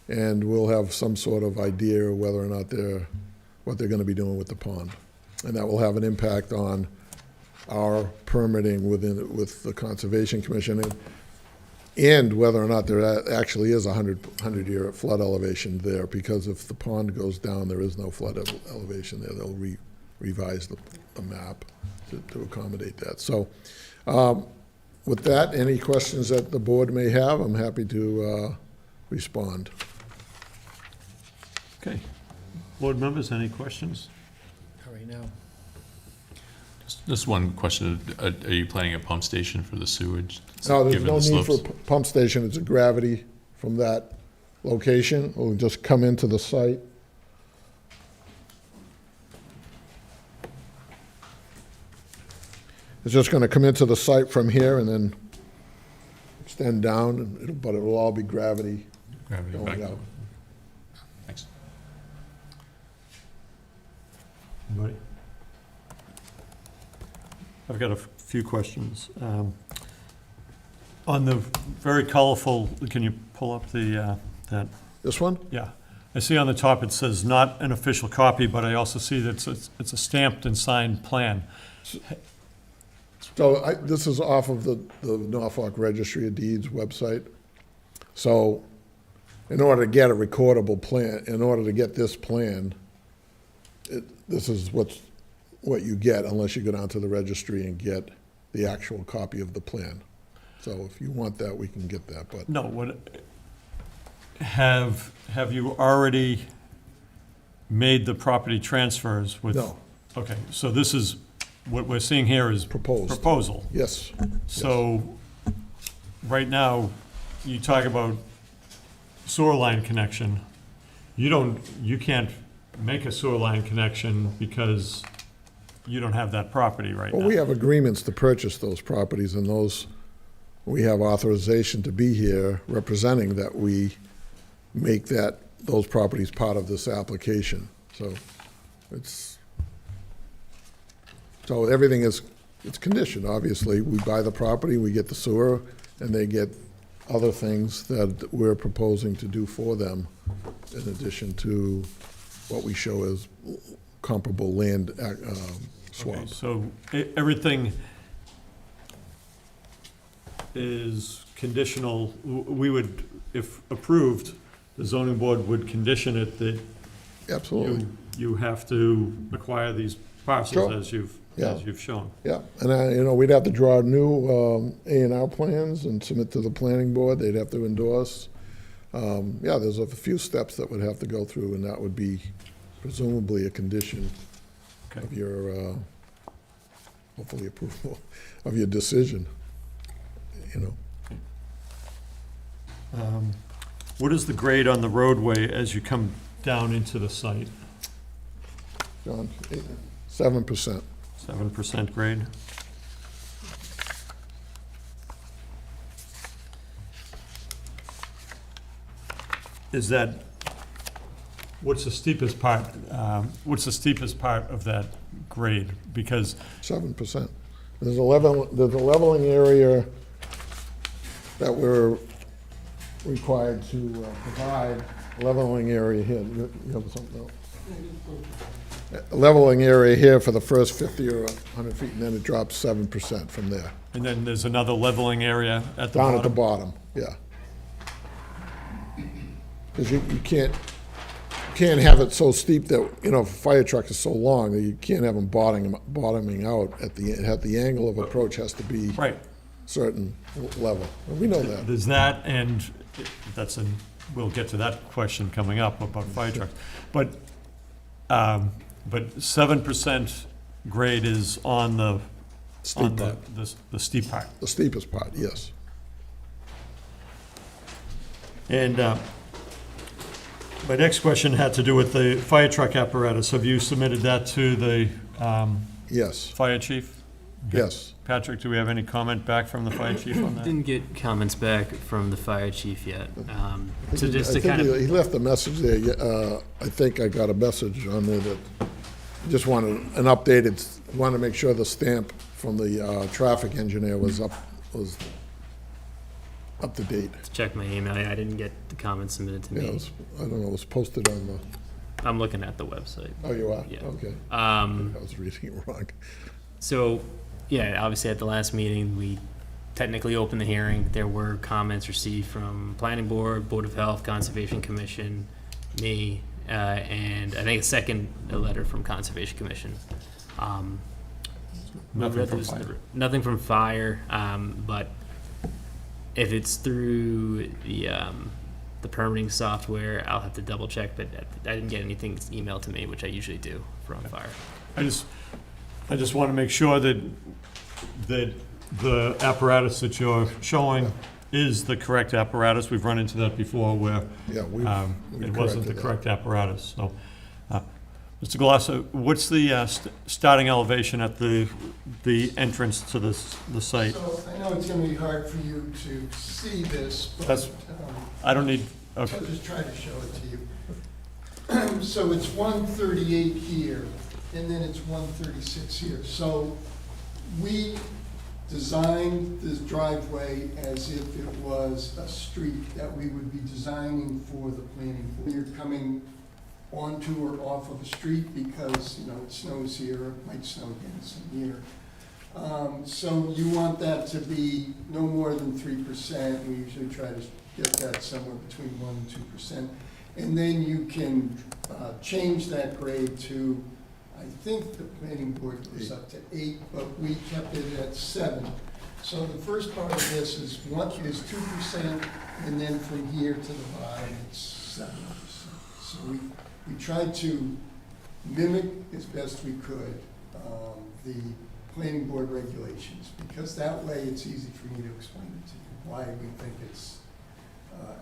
And we'll have some sort of idea whether or not what they're going to be doing with the pond. And that will have an impact on our permitting with the Conservation Commission, and whether or not there actually is a 100-year flood elevation there, because if the pond goes down, there is no flood elevation there. They'll revise the map to accommodate that. So with that, any questions that the board may have, I'm happy to respond. Okay. Board members, any questions? All right, now. Just one question. Are you planning a pump station for the sewage? No, there's given no the need for a slopes? pump station. It's a gravity from that location. It'll just come into the site. It's just going to come into the site from here and then extend down, but it'll all be gravity Gravity going back. out. Thanks. Anybody? I've got a few questions. On the very colorful, can you pull up that? This one? Yeah. I see on the top it says not an official copy, but I also see that it's a stamped and signed plan. So this is off of the Norfolk Registry of Deeds website. So in order to get a recordable plan, in order to get this plan, this is what you get unless you go down to the registry and get the actual copy of the plan. So if you want that, we can get that, but No, have you already made the property transfers with? no, Okay, so this is, what we're seeing here is proposed. proposal. Yes, So, right now, you talk about sewer line connection. You can't make a sewer line connection because you don't have that property right well, now. we have agreements to purchase those properties, and we have authorization to be here representing that we make those properties part of this application. So everything it's conditioned, obviously. We buy the property, we get the sewer, and they get other things that we're proposing to do for them in addition to what we show as comparable land swap. Okay, so everything is conditional. We would, if approved, the zoning board would condition it that Absolutely, you have to acquire these parcels Sure. as Yeah. you've shown. yeah. And we'd have to draw new A&R plans and submit to the planning board. They'd have to endorse. Yeah, there's a few steps that would have to go through, and that would be presumably a condition Okay. of your, hopefully approval of your decision, What is the grade on the roadway as you come down into the site? John, 7%. 7% grade? Is that, what's the steepest part of that grade? Because, 7%. There's a leveling area that we're required to provide, leveling area here. You have something else? A leveling area here for the first 50 or 100 feet, and then it drops 7% from there. and then there's another leveling area at the Down bottom? at the bottom, yeah. Because you can't have it so steep that, if a fire truck is so long, that you can't have them bottoming out at the angle of approach has to be Right. certain level. And we know that. There's that, and we'll get to that question coming up about fire trucks. But 7% grade is on the Steep part. the steep part. The steepest part, yes. And My next question had to do with the fire truck apparatus. Have you submitted that to the Yes, fire chief? yes. Patrick, do we have any comment back from the fire chief on that? Didn't get comments back from the fire chief yet. So I just to think kind of, he left a message there. I think I got a message on there that just wanted an updated, wanted to make sure the stamp from the traffic engineer was up to date. to check my email, I didn't get the comments submitted to Yeah, it me. was, I don't know, it was posted on the, I'm looking at the website. oh, you are? Yeah. Okay. I was reading it wrong. So, yeah, obviously at the last meeting, we technically opened the hearing. There were comments received from Planning Board, Board of Health, Conservation Commission, me, and I think a letter from Conservation Commission. Nothing from fire. Nothing from fire, but if it's through the permitting software, I'll have to double check, but I didn't get anything emailed to me, which I usually do from fire. I just want to make sure that the apparatus that you're showing is the correct apparatus. We've run into that before where Yeah, we it wasn't the corrected that. correct apparatus. So, Mr. Galasso, what's the starting elevation at the entrance to the site? So I know it's gonna be hard for you to see this, but That's- I don't need, okay. I'll just try to show it to you. So it's 138 here, and then it's 136 here. So we designed this driveway as if it was a street that we would be designing for the planning board. You're coming onto or off of a street because, you know, it snows here, it might snow again some year. So you want that to be no more than 3%. We usually try to get that somewhere between 1% and 2%. And then you can change that grade to, I think the planning board goes up to 8, but we kept it at 7. So the first part of this is 2%, and then from here to the bottom, it's 7%. So we tried to mimic as best we could the planning board regulations, because that way it's easy for me to explain it to you, why we think it's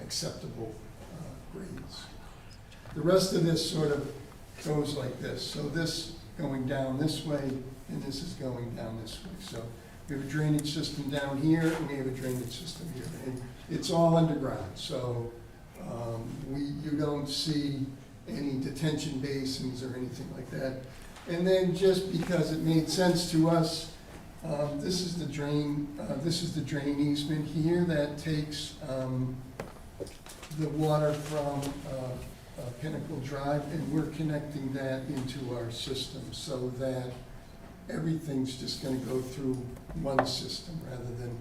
acceptable grades. The rest of this sort of goes like this. So this going down this way, and this is going down this way. So we have a drainage system down here, and we have a drainage system here. And it's all underground, so you don't see any detention basins or anything like that. And then just because it made sense to us, this is the drain easement here that takes the water from Pinnacle Drive, and we're connecting that into our system so that everything's just gonna go through one system rather than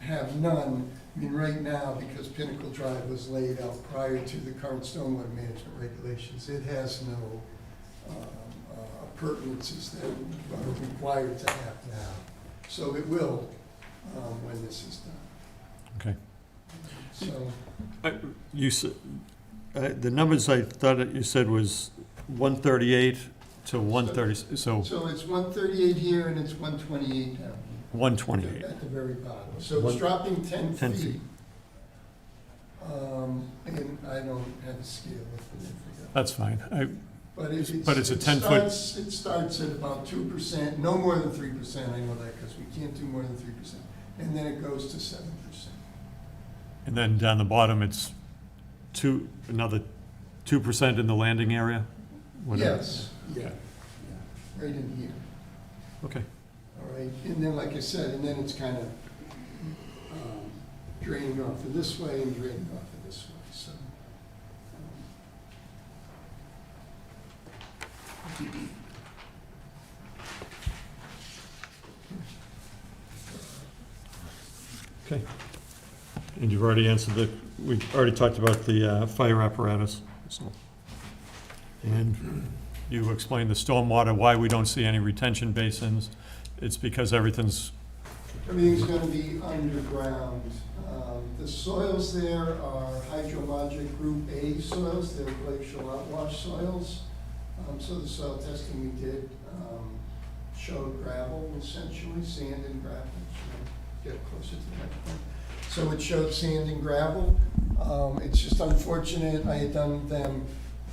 have none. I mean, right now, because Pinnacle Drive was laid out prior to the current stormwater management regulations, it has no appurtenances that are required to have now. So it will when this is done. Okay. So, You said, the numbers I thought that you said was 138 to 130, so so it's 138 here and it's 128 down 128. here at the very bottom. So it's dropping 10 10 feet. feet. And I don't have a scale for that. That's fine. But it's a 10-foot. It starts at about 2%, no more than 3%, I know that, because we can't do more than 3%. And then it goes to 7%. And then down the bottom, it's another 2% in the landing area? Whatever. Yes, yeah, right in here, Okay. all right? And then, like I said, and then it's kind of draining off of this way and draining off of this way, so. Okay. And you've already answered we've already talked about the fire apparatus, so. And you explained the stormwater, why we don't see any retention basins. It's because everything's, Everything's gonna be underground. The soils there are hydrologic group A soils, they're glacial outwash soils. So the soil testing we did showed gravel, essentially, sand and gravel. get closer to the microphone. So it showed sand and gravel. It's just unfortunate, I had done them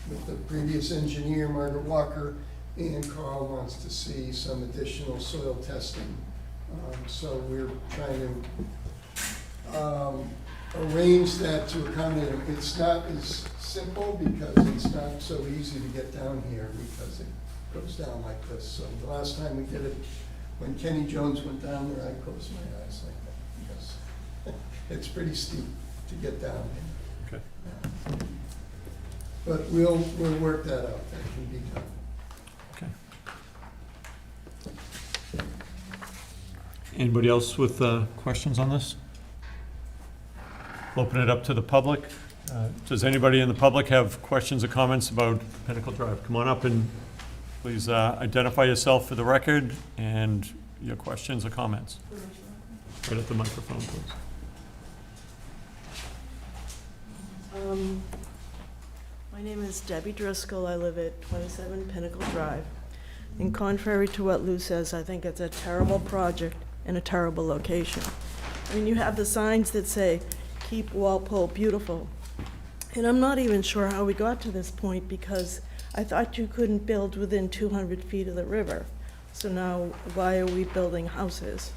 with the previous engineer, Margaret Walker, and Carl wants to see some additional soil testing. So we're trying to arrange that to accommodate them. It's not as simple because it's not so easy to get down here because it goes down like this. So the last time we did it, when Kenny Jones went down there, I closed my eyes like that because it's pretty steep to get down here. Okay. But we'll work that out, that can be done. Okay. Anybody else with questions on this? Open it up to the public. Does anybody in the public have questions or comments about Pinnacle Drive? Come on up and please identify yourself for the record and your questions or comments. Right at the microphone, please. My name is Debbie Driscoll. I live at 27 Pinnacle Drive. And contrary to what Lou says, I think it's a terrible project and a terrible location. I mean, you have the signs that say, "Keep Walpole beautiful." And I'm not even sure how we got to this point because I thought you couldn't build within 200 feet of the river. So now, why are we building houses?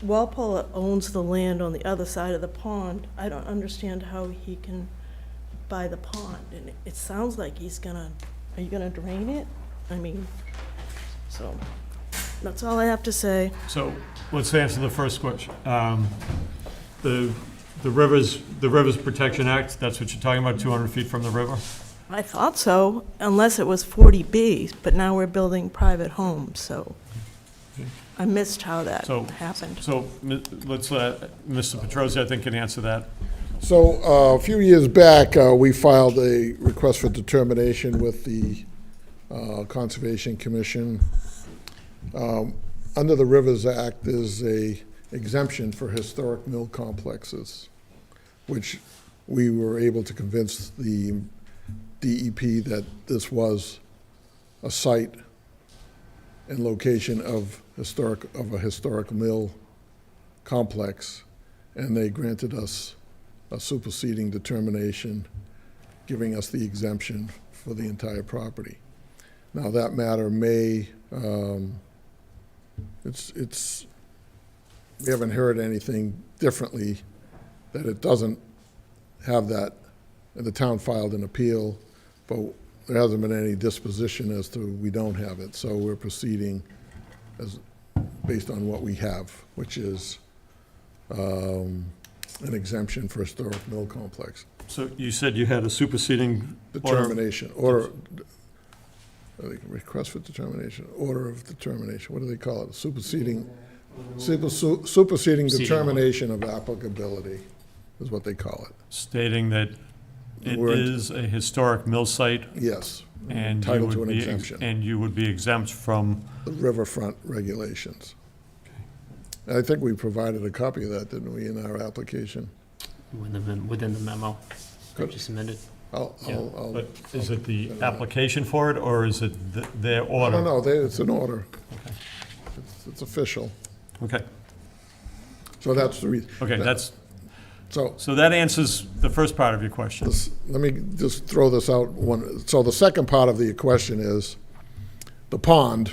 Walpole owns the land on the other side of the pond. I don't understand how he can buy the pond. And it sounds like are you gonna drain it? I mean, so, that's all I have to say. So let's answer the first question. The Rivers Protection Act, that's what you're talking about, 200 feet from the river? I thought so, unless it was 40B, but now we're building private homes, so I missed how that So- happened. So let's, Mr. Petrosi, I think, can answer that. So a few years back, we filed a request for determination with the Conservation Commission. Under the Rivers Act, there's a exemption for historic mill complexes, which we were able to convince the DEP that this was a site and location of a historic mill complex, and they granted us a superseding determination, giving us the exemption for the entire property. Now, that matter may, we haven't heard anything differently, that it doesn't have that, and the town filed an appeal, but there hasn't been any disposition as to we don't have it, so we're proceeding based on what we have, which is an exemption for historic mill complex. So you said you had a superseding order? Determination, request for determination, order of determination, what do they call it? Superseding determination of applicability is what they call it. Stating that it We're- is a historic mill site Yes, and you entitled to would an be, exemption. and you would be exempt from, The riverfront regulations. And I think we provided a copy of that, didn't we, in our application? Within the memo that Good. you submitted. I'll, but is it the application for it, or is it their I order? don't know, it's an order. It's official. Okay, So that's the reason. okay, So so that answers the first part of your question. let me just throw this out one. So the second part of the question is the pond.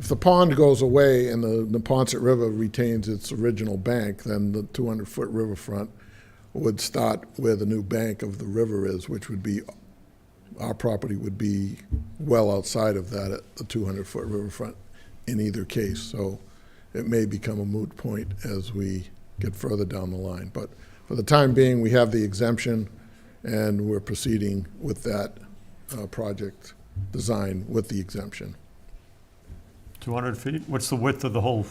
If the pond goes away and the Neponset River retains its original bank, then the 200-foot riverfront would start where the new bank of the river is, which would be, our property would be well outside of that at the 200-foot riverfront in either case. So it may become a moot point as we get further down the line. But for the time being, we have the exemption, and we're proceeding with that project design with the exemption. 200 feet? What's the width of the whole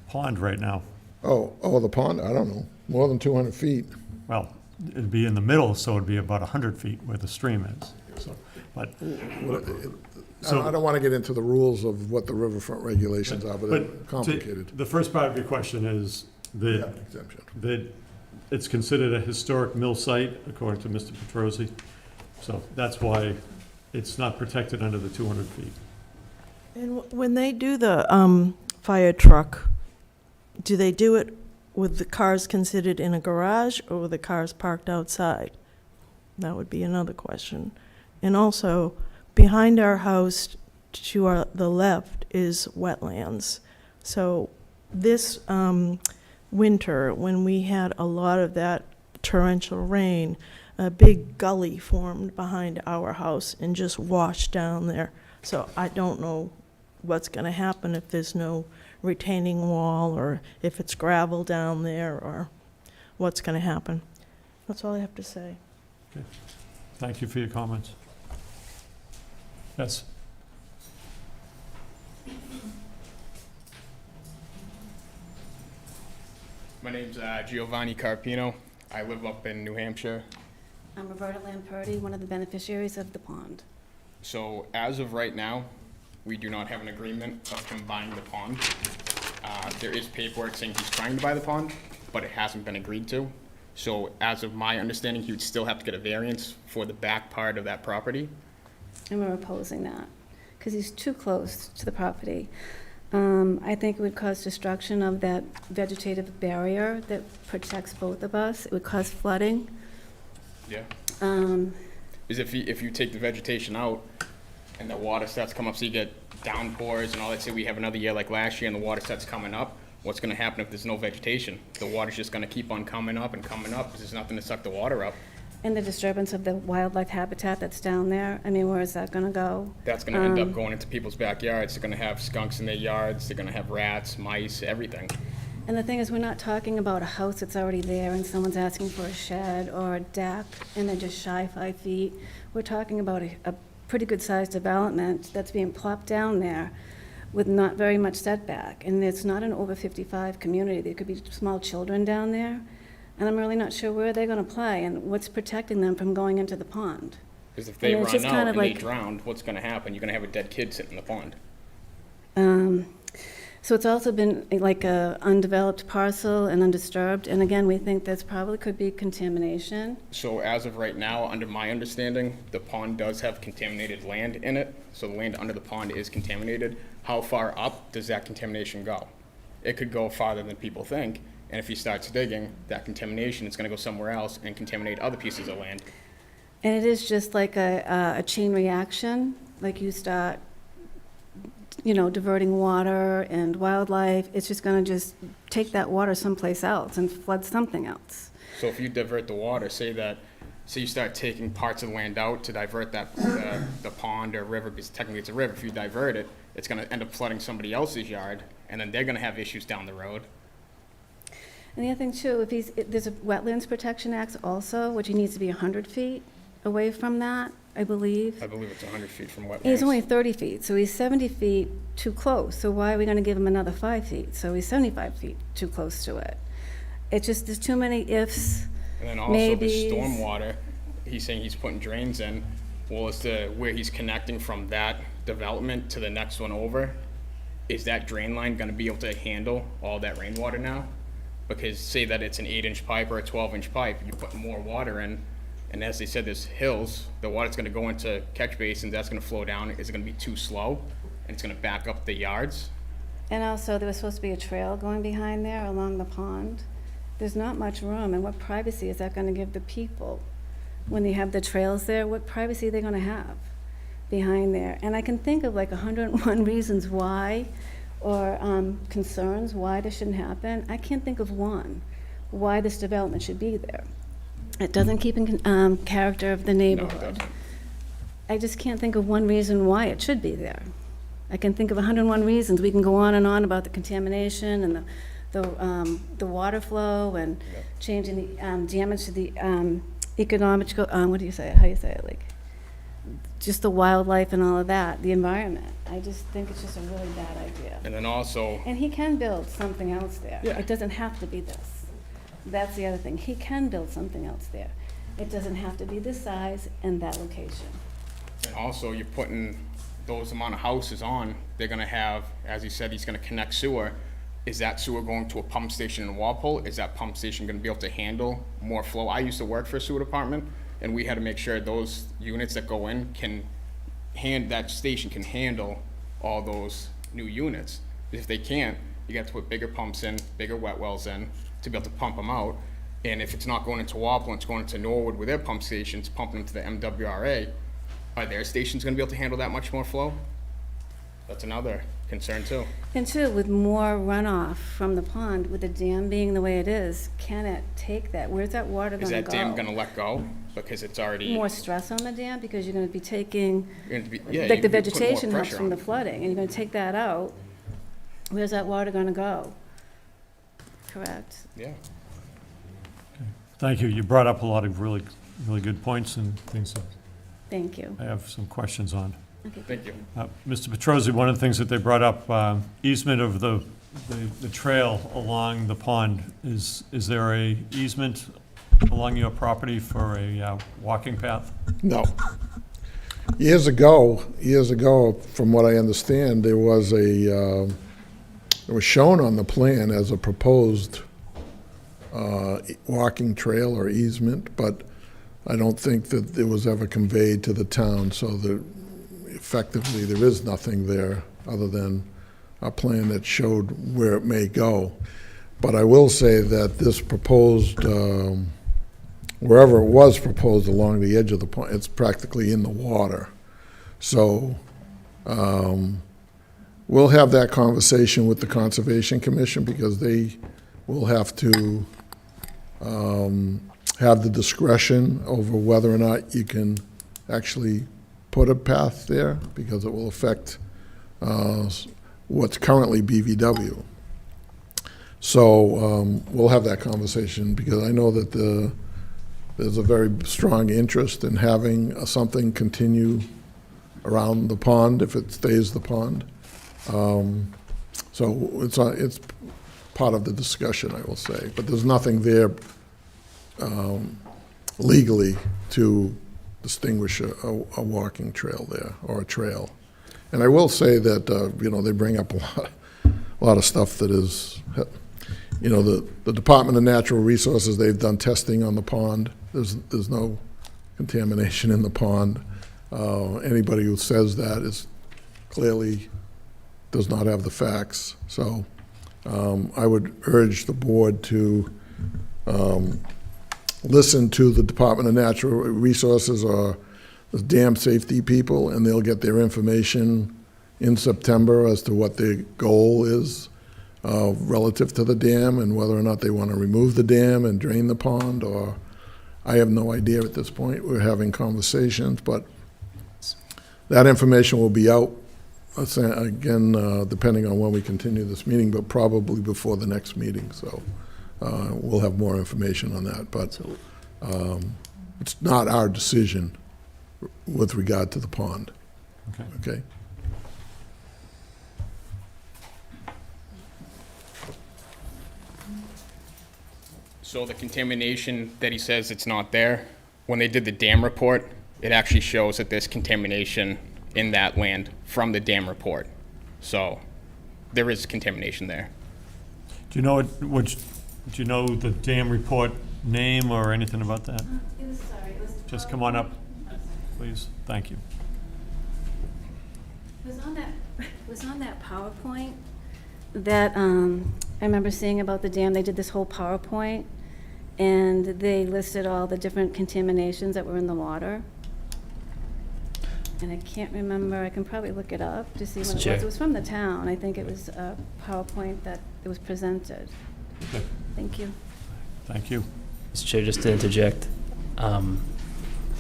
pond right now? Oh, the pond, I don't know, more than 200 feet. Well, it'd be in the middle, so it'd be about 100 feet where the stream is. So, but, I don't want to get into the rules of what the riverfront regulations are, but they're but complicated. the first part of your question is Yeah, that, exemption. that it's considered a historic mill site, according to Mr. Petrosi. So that's why it's not protected under the 200 feet. And when they do the fire truck do they do it with the cars considered in a garage or with the cars parked outside? That would be another question. And also, behind our house to the left is wetlands. So this winter, when we had a lot of that torrential rain, a big gully formed behind our house and just washed down there. So I don't know what's going to happen if there's no retaining wall, or if it's gravel down there, or what's going to happen. That's all I have to say. Thank you for your comments. Yes? My name's Giovanni Carpino. I live up in New Hampshire. I'm Roberta Lamperti, one of the beneficiaries of the pond. So as of right now, we do not have an agreement of him buying the pond. There is paperwork saying he's trying to buy the pond, but it hasn't been agreed to. So as of my understanding, he would still have to get a variance for the back part of that property. And we're opposing that because he's too close to the property. I think it would cause destruction of that vegetative barrier that protects both of us. It would cause flooding. Yeah. Um, Is if you take the vegetation out and the water starts coming up, so you get downpours and all that, say we have another year like last year and the water starts coming up, what's gonna happen if there's no vegetation? The water's just gonna keep on coming up and coming up, because there's nothing to suck the water up. And the disturbance of the wildlife habitat that's down there, I mean, where is that gonna go? That's gonna end up going into people's backyards. They're gonna have skunks in their yards, they're gonna have rats, mice, everything. And the thing is, we're not talking about a house that's already there and someone's asking for a shed or a deck and they're just shy 5 feet. We're talking about a pretty good-sized development that's being plopped down there with not very much setback. And it's not an over 55 community. There could be small children down there. And I'm really not sure where they're gonna play and what's protecting them from going into the pond. Because if they I mean, it's run just out kind of and they like- drown, what's gonna happen? You're gonna have a dead kid sitting in the pond. So it's also been like a undeveloped parcel and undisturbed. And again, we think there's probably could be contamination. So as of right now, under my understanding, the pond does have contaminated land in it. So the land under the pond is contaminated. How far up does that contamination go? It could go farther than people think. And if he starts digging, that contamination is gonna go somewhere else and contaminate other pieces of land. And it is just like a chain reaction, like you start, diverting water and wildlife. It's just gonna just take that water someplace else and flood something else. So if you divert the water, say you start taking parts of the land out to divert that, the pond or river, because technically it's a river, if you divert it, it's gonna end up flooding somebody else's yard, and then they're gonna have issues down the road. And the other thing too, there's a Wetlands Protection Act also, which he needs to be 100 feet away from that, I believe. I believe it's 100 feet from wetlands. He's only 30 feet, so he's 70 feet too close. So why are we gonna give him another 5 feet? So he's 75 feet too close to it. It's just, there's too many ifs. And then also the Maybes. stormwater, he's saying he's putting drains in. Well, as to where he's connecting from that development to the next one over, is that drain line gonna be able to handle all that rainwater now? Because say that it's an 8-inch pipe or a 12-inch pipe, you put more water in, and as they said, there's hills, the water's gonna go into catch basins, that's gonna flow down. Is it gonna be too slow? And it's gonna back up the yards? And also, there was supposed to be a trail going behind there along the pond. There's not much room, and what privacy is that gonna give the people? When they have the trails there, what privacy are they gonna have behind there? And I can think of like 101 reasons why, or concerns why this shouldn't happen. I can't think of one, why this development should be there. It doesn't keep in character of the neighborhood. doesn't. I just can't think of one reason why it should be there. I can think of 101 reasons. We can go on and on about the contamination and the water flow and changing the damage to the economic, what do you say, how do you say it, like, just the wildlife and all of that, the environment. I just think it's just a really bad idea. And then also, And he can build something else there. Yeah. It doesn't have to be this. That's the other thing. He can build something else there. It doesn't have to be this size and that location. and also you're putting those amount of houses on, they're gonna have, as he said, he's gonna connect sewer. Is that sewer going to a pump station in Walpole? Is that pump station gonna be able to handle more flow? I used to work for a sewer department, and we had to make sure those units that go in that station can handle all those new units. If they can't, You got to put bigger pumps in, bigger wet wells in, to be able to pump them out. And if it's not going into Walpole, it's going into Norwood with their pump stations, pumping them to the MWRA, are their stations gonna be able to handle that much more flow? That's another concern too. And two, with more runoff from the pond, with the dam being the way it is, can it take that? Where's that water Is gonna that go? dam gonna let go? Because it's already, More stress on the dam, because you're gonna be taking, you're gonna be, yeah, like the you're putting more vegetation helps pressure from on the it. flooding, and you're gonna take that out. Where's that water gonna go? Correct. Yeah. Thank you. You brought up a lot of really, really good points and things that Thank you. I have some questions on. Okay. Thank you. Mr. Petrosi, one of the things that they brought up, easement of the trail along the pond. Is there a easement along your property for a walking path? No. Years ago, from what I understand, there was it was shown on the plan as a proposed walking trail or easement, but I don't think that it was ever conveyed to the town, so that effectively there is nothing there other than a plan that showed where it may go. But I will say that this proposed, wherever it was proposed along the edge of the pond, it's practically in the water. So we'll have that conversation with the Conservation Commission, because they will have to have the discretion over whether or not you can actually put a path there, because it will affect what's currently BVW. So we'll have that conversation, because I know that there's a very strong interest in having something continue around the pond if it stays the pond. So it's part of the discussion, I will say. But there's nothing there legally to distinguish a walking trail there, or a trail. And I will say that, they bring up a lot of stuff that is, the Department of Natural Resources, they've done testing on the pond. There's no contamination in the pond. Anybody who says that is clearly does not have the facts. So I would urge the board to listen to the Department of Natural Resources or the dam safety people, and they'll get their information in September as to what their goal is relative to the dam, and whether or not they want to remove the dam and drain the pond, or I have no idea at this point. We're having conversations, but that information will be out, again, depending on when we continue this meeting, but probably before the next meeting. So we'll have more information on that. But it's not our decision with regard to the pond. Okay? So the contamination that he says it's not there, when they did the dam report, it actually shows that there's contamination in that land from the dam report. So there is contamination there. Do you know do you know the dam report name or anything about that? Just come on up, please. Thank you. It was on that PowerPoint that I remember seeing about the dam. They did this whole PowerPoint, and they listed all the different contaminations that were in the water. And I can't remember, I can probably look it up to see what it was. Chair. It was from the town. I think it was a PowerPoint that it was presented. Okay. Thank you. Thank you. Mr. Chair, just to interject,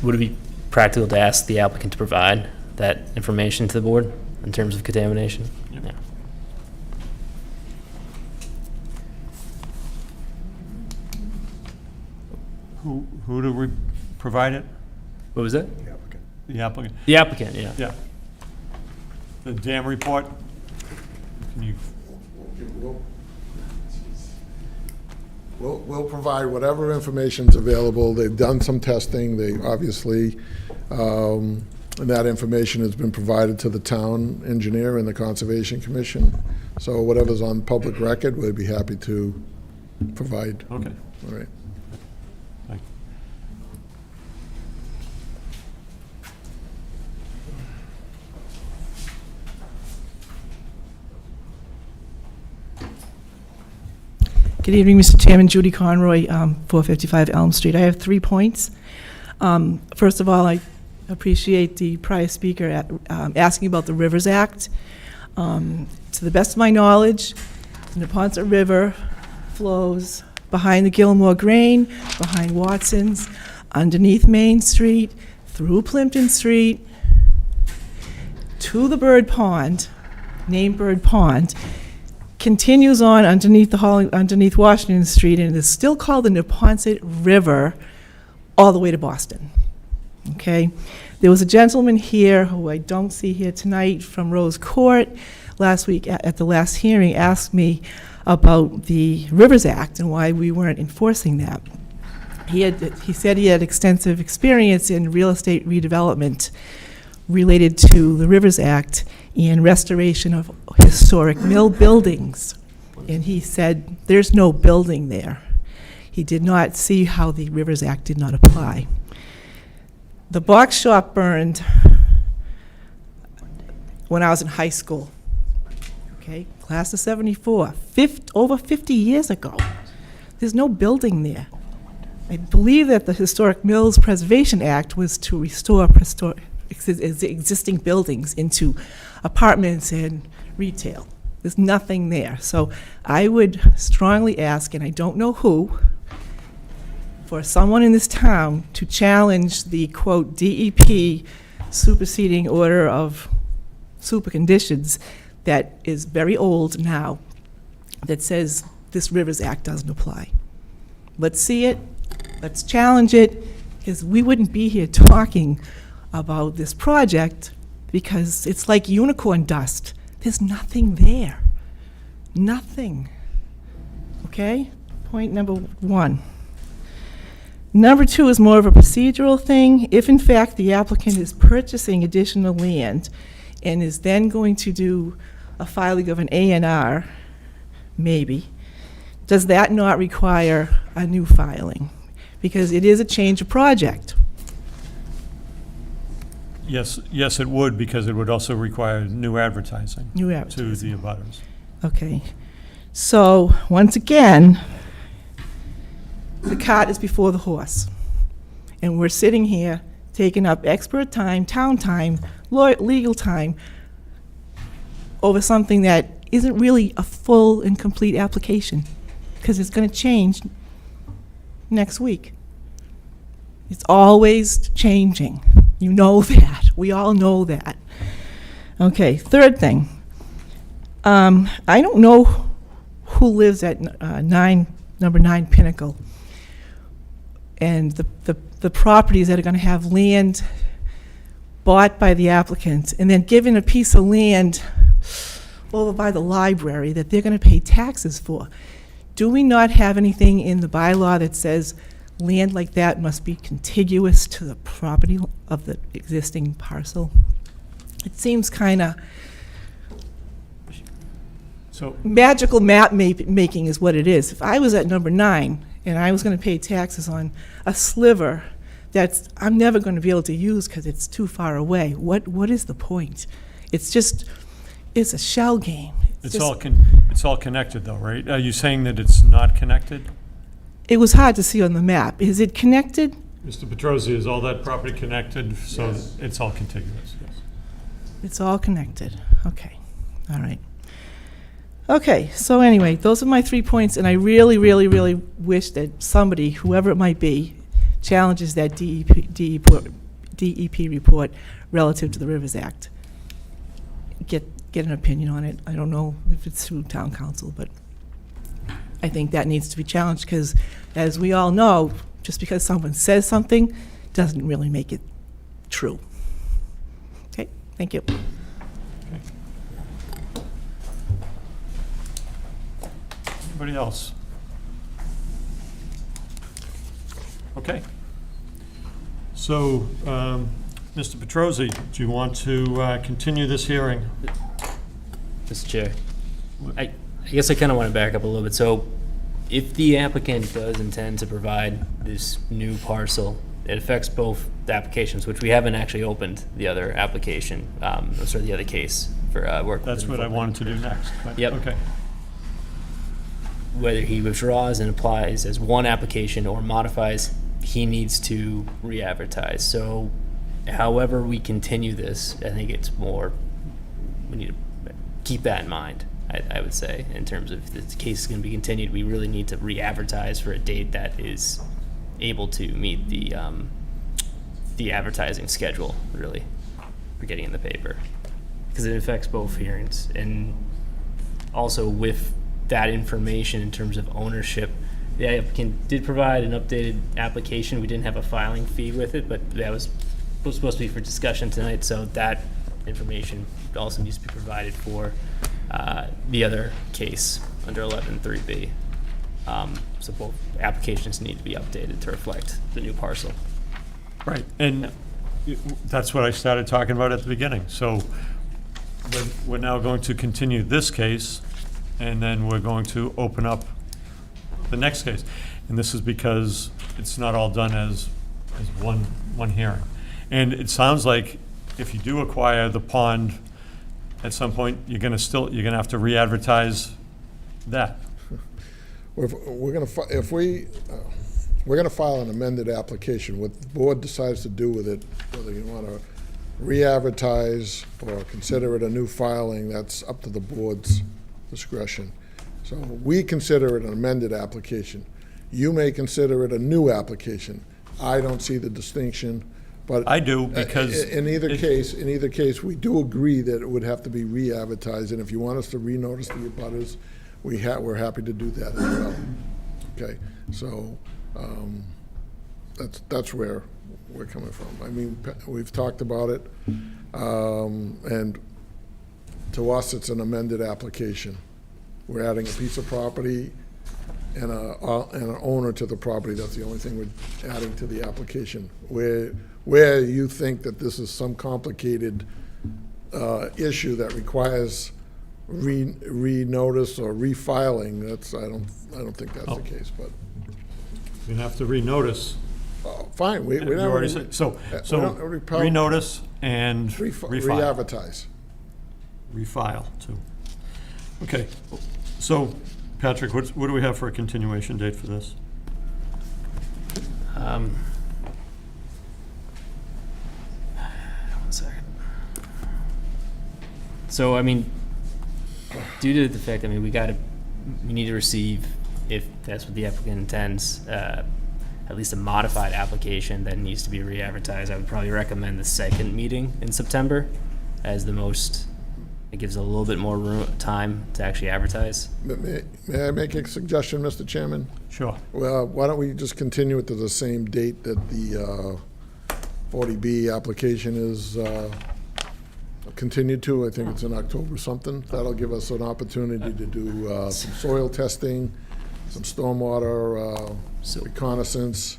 would it be practical to ask the applicant to provide that information to the board in terms of contamination? Yep. Yeah. Who do we provide it? What was that? The applicant? The applicant, yeah. Yeah. The dam report? Can you, We'll provide whatever information's available. They've done some testing. They obviously, and that information has been provided to the town engineer and the Conservation Commission. So whatever's on public record, we'd be happy to provide. okay. All right. Thank you. Good evening, Mr. Chairman. Judy Conroy, 455 Elm Street. I have 3 points. First of all, I appreciate the prior speaker asking about the Rivers Act. To the best of my knowledge, the Neponset River flows behind the Gilmore Grain, behind Watson's, underneath Main Street, through Plimpton Street, to the Bird Pond, named Bird Pond, continues on underneath underneath Washington Street, and is still called the Neponset River, all the way to Boston. Okay? There was a gentleman here, who I don't see here tonight, from Rose Court, last week at the last hearing, asked me about the Rivers Act and why we weren't enforcing that. He said he had extensive experience in real estate redevelopment related to the Rivers Act and restoration of historic mill buildings. And he said there's no building there. He did not see how the Rivers Act did not apply. The box shop burned when I was in high school. Okay, class of 74, over 50 years ago. There's no building there. I believe that the Historic Mills Preservation Act was to restore existing buildings into apartments and retail. There's nothing there. So I would strongly ask, and I don't know who, for someone in this town to challenge the, quote, DEP superseding order of super conditions that is very old now, that says this Rivers Act doesn't apply. Let's see it, let's challenge it, because we wouldn't be here talking about this project, because it's like unicorn dust. There's nothing there. Nothing. Okay? Point number 1. Number 2 is more of a procedural thing. If in fact the applicant is purchasing additional land and is then going to do a filing of an A&R, maybe, does that not require a new filing? Because it is a change of project. Yes, it would, because it would also require new advertising. New To advertising. the abutters. Okay. So, once again, the cart is before the horse. And we're sitting here taking up expert time, town time, legal time over something that isn't really a full and complete application, because it's going to change next week. It's always changing. You know that. We all know that. Okay, third thing. I don't know who lives at number 9 Pinnacle, and the properties that are going to have land bought by the applicant and then given a piece of land over by the library that they're going to pay taxes for. Do we not have anything in the bylaw that says land like that must be contiguous to the property of the existing parcel? It seems kind of So, magical map making is what it is. If I was at number 9 and I was going to pay taxes on a sliver that's I'm never going to be able to use because it's too far away, what is the point? It's a shell game. it's all connected though, right? Are you saying that it's not connected? It was hard to see on the map. Is it connected? Mr. Petrosi, is all that property connected? So it's all contiguous, yes. It's all connected. Okay. All right. Okay, so anyway, those are my 3 points, and I really, really, really wish that somebody, whoever it might be, challenges that DEP report relative to the Rivers Act. Get an opinion on it. I don't know if it's through town council, but I think that needs to be challenged, because as we all know, just because someone says something doesn't really make it true. Okay, thank you. Anybody else? Okay. So, Mr. Petrosi, do you want to continue this hearing? Mr. Chair, I guess I kind of want to back up a little bit. So if the applicant does intend to provide this new parcel, it affects both the applications, which we haven't actually opened the other application, the other case for work. That's what I wanted to do next. but- Yep. Okay. whether he withdraws and applies as one application or modifies, he needs to re-advertise. So however we continue this, I think it's more, we need to keep that in mind, I would say, in terms of if the case is going to be continued, we really need to re-advertise for a date that is able to meet the advertising schedule, really, for getting in the paper. Because it affects both hearings. And also with that information in terms of ownership, the applicant did provide an updated application. We didn't have a filing fee with it, but that was supposed to be for discussion tonight, so that information also needs to be provided for the other case under 11.3B. So both applications need to be updated to reflect the new parcel. Right, and that's what I started talking about at the beginning. So we're now going to continue this case, and then we're going to open up the next case. And this is because it's not all done as one hearing. And it sounds like if you do acquire the pond, at some point, you're gonna have to re-advertise that. We're gonna file an amended application. What the board decides to do with it, whether you want to re-advertise or consider it a new filing, that's up to the board's discretion. So we consider it an amended application. You may consider it a new application. I don't see the distinction, but I do, because in either case, we do agree that it would have to be re-advertised, and if you want us to renotice the abutters, we're happy to do that as well. Okay, so that's where we're coming from. I mean, we've talked about it, and to us, it's an amended application. We're adding a piece of property and an owner to the property. That's the only thing we're adding to the application. Where you think that this is some complicated issue that requires re-notice or refiling, I don't think that's the case, but. you're gonna have to renotice. Fine, we You never. already said, so renotice and refile. Re-advertise. Refile, too. Okay, so, Patrick, what do we have for a continuation date for this? One second. So, I mean, due to the fact, I mean, we need to receive, if that's what the applicant intends, at least a modified application that needs to be re-advertised. I would probably recommend the second meeting in September as the most, it gives a little bit more time to actually advertise. May I make a suggestion, Mr. Chairman? Sure. Well, why don't we just continue it to the same date that the 40B application is continued to? I think it's in October something. That'll give us an opportunity to do some soil testing, some stormwater reconnaissance,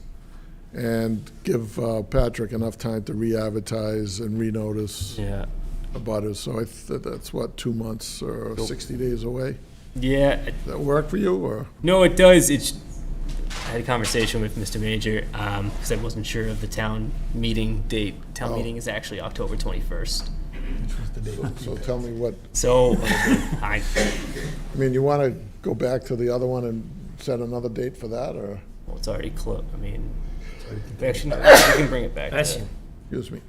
and give Patrick enough time to re-advertise and renotice Yeah. abutters. So that's what, 2 months or 60 days away? Yeah. Does that work for you, or? No, it does. I had a conversation with Mr. Major because I wasn't sure of the town meeting date. Town meeting is actually October 21st. So tell me what, So, I mean, you want to go back to the other one and set another date for that, or? well, it's already closed. I mean, actually, no, we can bring it back. Excuse me.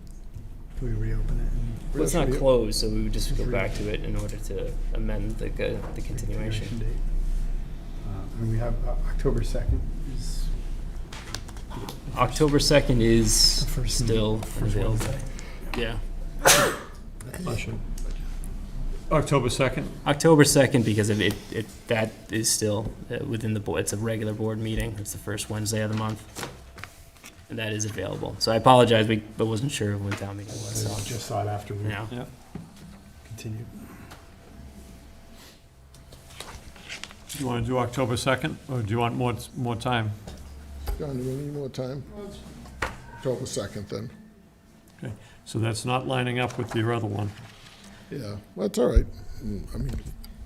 Can we reopen it? Well, it's not closed, so we would just go back to it in order to amend the continuation. Date. And we have October 2nd is October 2nd is First still available. Wednesday. Yeah. October 2nd? October 2nd, because of it that is still within the board. It's a regular board meeting. It's the first Wednesday of the month. And that is available. So I apologize, but wasn't sure when town meeting was. I So, just saw it after we yeah. continued. Do you want to do October 2nd, or do you want more time? John, do we need more time? October 2nd, then. Okay, so that's not lining up with your other one. Yeah, well, that's all right. I mean,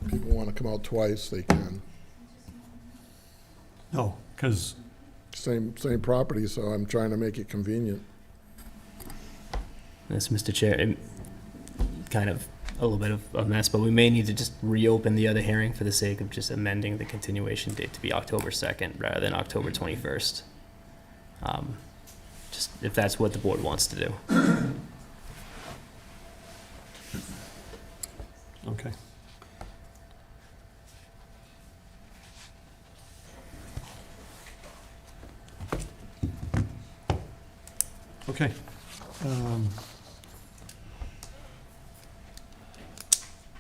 if people want to come out twice, they can. No, because Same property, so I'm trying to make it convenient. Yes, Mr. Chair, kind of a little bit of a mess, but we may need to just reopen the other hearing for the sake of just amending the continuation date to be October 2nd rather than October 21st. Just if that's what the board wants to do. Okay. Okay.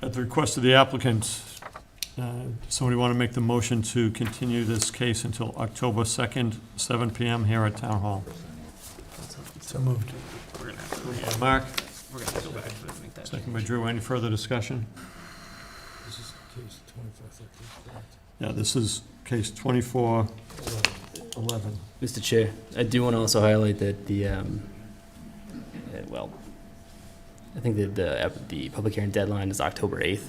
At the request of the applicant, somebody want to make the motion to continue this case until October 2nd, 7 PM here at Town Hall? So moved. Mark, We're gonna go back and make that second by Drew. Any further discussion? This is case 2413, correct? Yeah, this is case 2411. Mr. Chair, I do want to also highlight that the, well, I think that the public hearing deadline is October 8th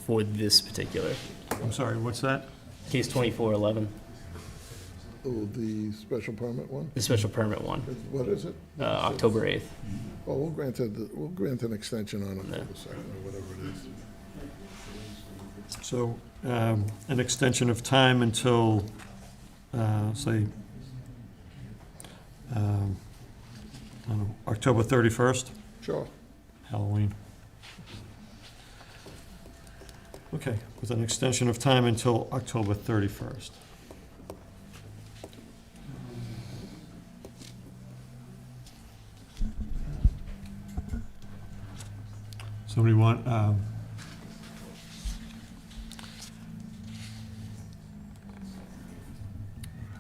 for this particular I'm sorry, what's that? case 2411, Oh, the special permit one? the special permit one, What is it? October 8th. Well, we'll grant an extension on October 2nd or whatever it is. So, an extension of time until, say, I don't know, October 31st, Sure. Halloween. Okay, with an extension of time until October 31st. Somebody want,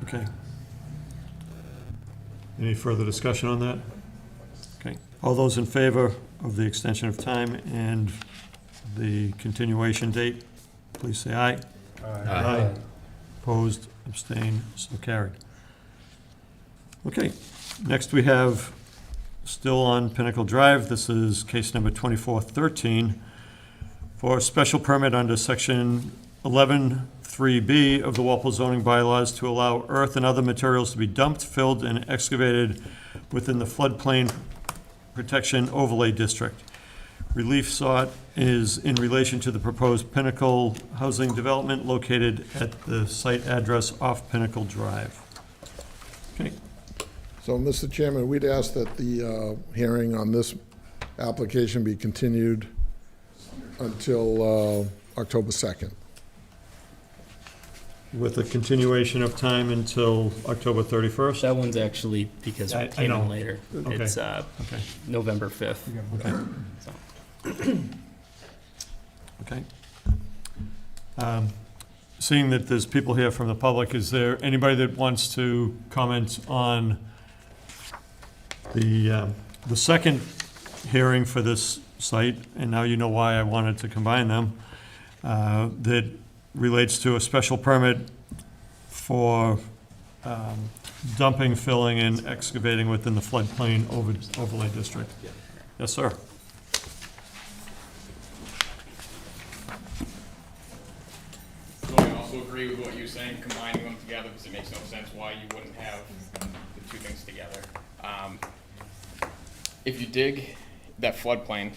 okay. Any further discussion on that? Okay. All those in favor of the extension of time and the continuation date, please say aye. Aye. Opposed, abstained, so carried. Okay, next we have, still on Pinnacle Drive, this is case number 2413 for a special permit under section 11(3)B of the Walpole zoning bylaws to allow earth and other materials to be dumped, filled, and excavated within the floodplain protection overlay district. Relief sought is in relation to the proposed Pinnacle housing development located at the site address off Pinnacle Drive. Okay, So, Mr. Chairman, we'd ask that the hearing on this application be continued until October 2nd. with a continuation of time until October 31st? That one's actually, because I it came know. in later, Okay. it's Okay, November 5th. okay. So. Okay. Seeing that there's people here from the public, is there anybody that wants to comment on the second hearing for this site, and now you know why I wanted to combine them, that relates to a special permit for dumping, filling, and excavating within the floodplain overlay district? Yes, sir. So I also agree with what you're saying, combining them together, because it makes no sense why you wouldn't have the two things together. If you dig that floodplain,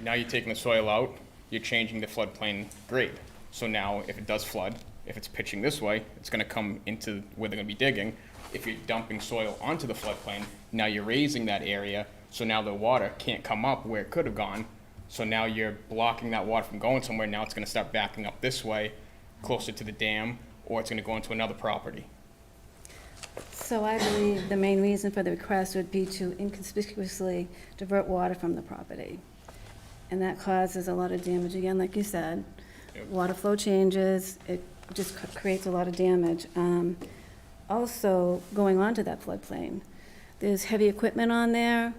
now you're taking the soil out, you're changing the floodplain grade. So now, if it does flood, if it's pitching this way, it's gonna come into where they're gonna be digging. If you're dumping soil onto the floodplain, now you're raising that area, so now the water can't come up where it could have gone. So now you're blocking that water from going somewhere, now it's gonna start backing up this way, closer to the dam, or it's gonna go into another property. So I believe the main reason for the request would be to inconspicuously divert water from the property. And that causes a lot of damage, again, like you said. Yep. Water flow changes, it just creates a lot of damage. Also, going on to that floodplain, there's heavy equipment on there,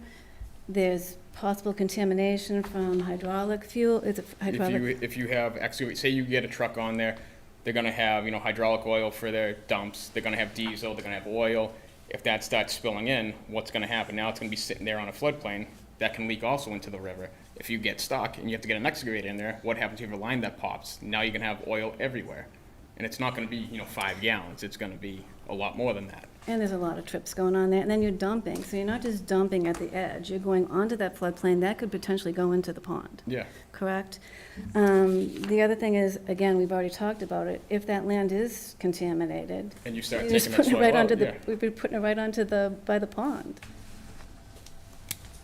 there's possible contamination from hydraulic fuel, is it hydraulic? If you have excavate, say you get a truck on there, they're gonna have, hydraulic oil for their dumps, they're gonna have diesel, they're gonna have oil. If that starts spilling in, what's gonna happen? Now it's gonna be sitting there on a floodplain, that can leak also into the river. If you get stuck and you have to get an excavator in there, what happens if you have a line that pops? Now you're gonna have oil everywhere. And it's not gonna be, 5 gallons, it's gonna be a lot more than that. And there's a lot of trips going on there, and then you're dumping, so you're not just dumping at the edge, you're going onto that floodplain, that could potentially go into the pond, Yeah, correct? The other thing is, again, we've already talked about it, if that land is contaminated, and you start you're just taking that putting it soil right out, onto the, yeah. we'd be putting it right onto the, by the pond.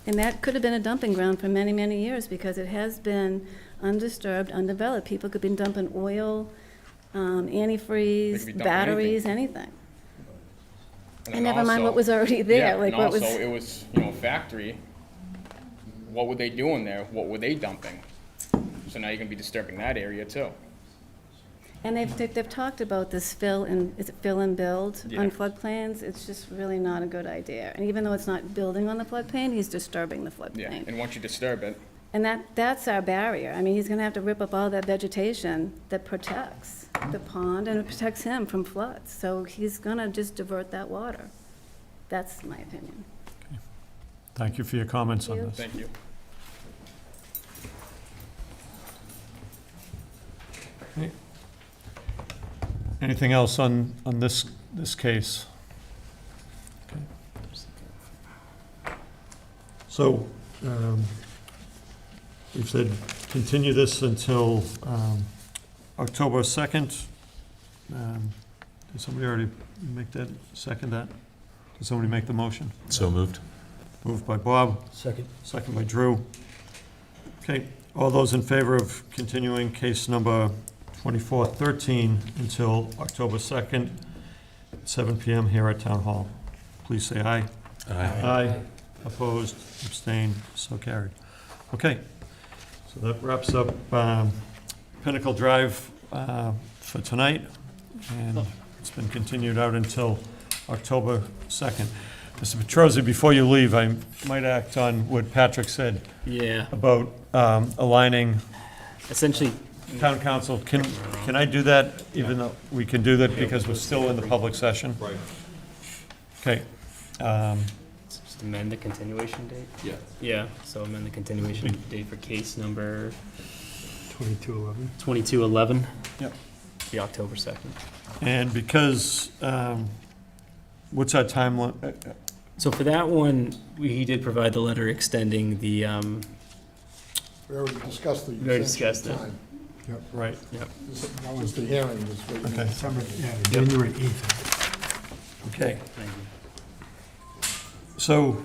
And that could have been a dumping ground for many, many years, because it has been undisturbed, undeveloped. People could be dumping oil, They could be antifreeze, dumping batteries, anything. then And never mind also- what was already there, Yeah, like and what was. also, it was, you know, factory. What were they doing there? What were they dumping? So now you're gonna be disturbing that area too. And they've talked about this fill and, is it fill and build Yeah. on floodplains? It's just really not a good idea. And even though it's not building on the floodplain, he's disturbing the Yeah, floodplain. and once you disturb it, And that's our barrier. I mean, he's gonna have to rip up all that vegetation that protects the pond and it protects him from floods. So he's gonna just divert that water. That's my opinion. Thank you for your comments on Thank you. this. thank you. Anything else on this case? Okay. So, we've said continue this until October 2nd. Did somebody already make that, second that? Did somebody make the motion? So moved. Moved by Bob, Second. second by Drew. Okay, all those in favor of continuing case number 2413 until October 2nd, at 7 PM here at Town Hall, please say aye. Aye. Opposed, abstained, so carried. Okay, so that wraps up Pinnacle Drive for tonight, and it's been continued out until October 2nd. Mr. Petrosi, before you leave, I might act on what Patrick said Yeah, about aligning essentially, town council. Can I do that, even though we can do that because we're still in the public session? Right. Okay. just amend the continuation date? Yeah. Yeah, so amend the continuation date for case number 2211. 2211. Yep. The October 2nd. And because, what's our time So for that one, he did provide the letter extending the, We already discussed the We already extension discussed it. time. right? That Just the hearing is what you Okay. December, yeah, January 8th. Okay, thank you. so,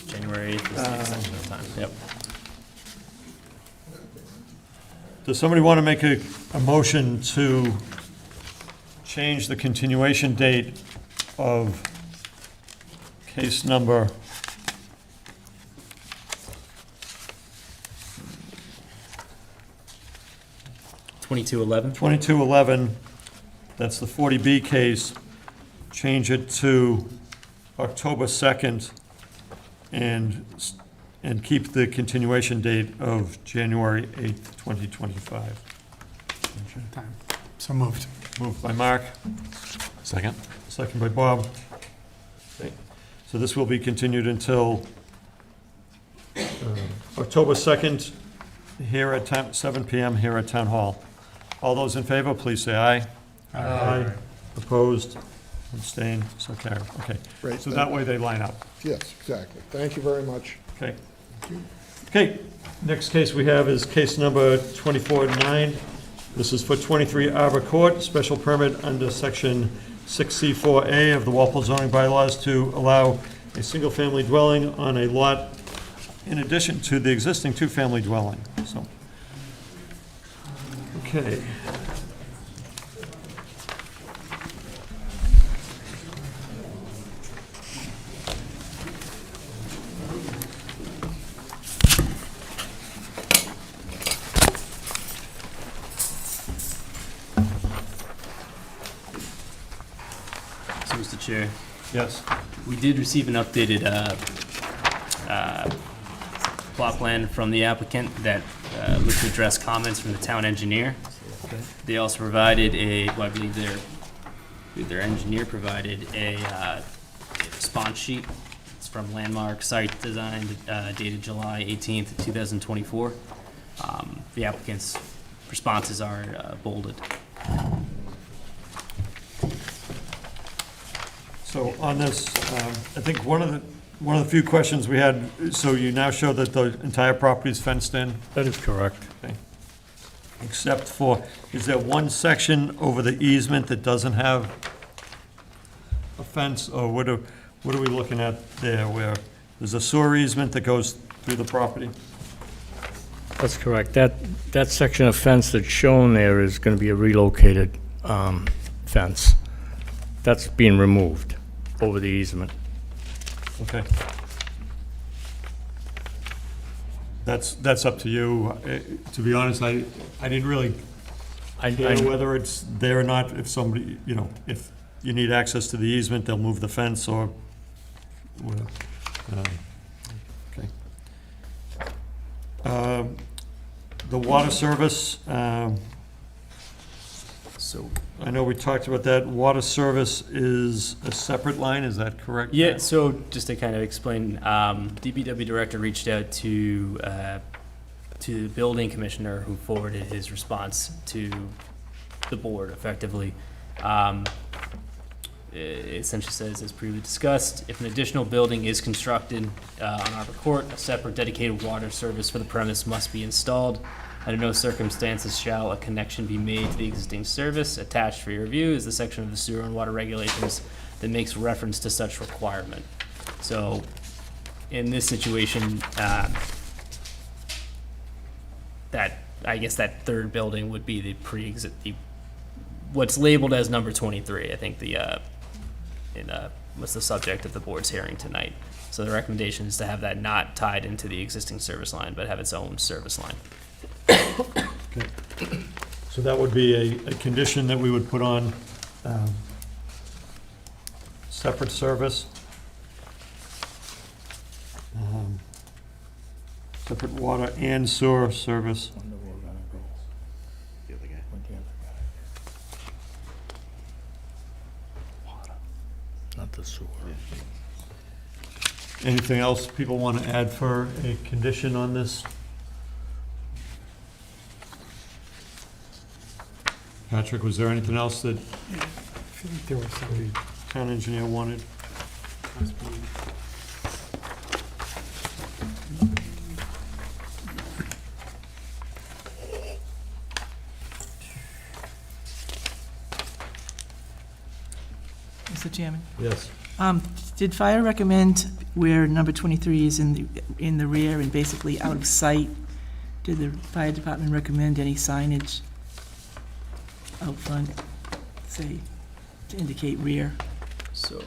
January 8th is the extension of time. Yep. does somebody want to make a motion to change the continuation date of case number 2211. 2211, that's the 40B case, change it to October 2nd, and keep the continuation date of January 8th, 2025. Time. So moved. Moved by Mark, Second? second by Bob. Okay. So this will be continued until October 2nd, here at 7 PM here at Town Hall. All those in favor, please say aye. Aye. Opposed, abstained, so carried. Okay, Great. so that way they line up. Yes, exactly. Thank you very much. Okay. Okay, next case we have is case number 24-9. This is for 23 Arbor Court, special permit under section 6C4A of the Walpole zoning bylaws to allow a single-family dwelling on a lot in addition to the existing two-family dwelling, so. Okay. So, Mr. Chair, Yes. we did receive an updated plot plan from the applicant that looked to address comments from the town engineer. They also provided well, I believe their engineer provided a response sheet. It's from Landmark Site Design, dated July 18th, 2024. The applicant's responses are bolded. So on this, I think one of the few questions we had, so you now show that the entire property is fenced in? That is correct. Okay. Except for, is there one section over the easement that doesn't have a fence, or what are we looking at there, where there's a sewer easement that goes through the property? That's correct. That section of fence that's shown there is going to be a relocated fence. That's being removed over the easement. Okay. That's up to you. To be honest, I didn't really care whether it's there or not. If somebody, if you need access to the easement, they'll move the fence or whatever. Okay. The water service, So, I know we talked about that. Water service is a separate line, is that correct? yeah, so just to kind of explain, DPW director reached out to the building commissioner, who forwarded his response to the board effectively. It essentially says, as previously discussed, if an additional building is constructed on Arbor Court, a separate dedicated water service for the premise must be installed. Under no circumstances shall a connection be made to the existing service. Attached for your review is the section of the sewer and water regulations that makes reference to such requirement. So, in this situation, that, I guess that third building would be the what's labeled as number 23, I think was the subject of the board's hearing tonight. So the recommendation is to have that not tied into the existing service line, but have its own service line. Okay. So that would be a condition that we would put on separate service. Separate water and sewer service. Not the sewer. Anything else people want to add for a condition on this? Patrick, was there anything else that I feel like there was somebody. town engineer wanted? Mr. Chairman. Yes. Did fire recommend where number 23 is in the rear and basically out of sight? Did the fire department recommend any signage out front, say, to indicate rear? So,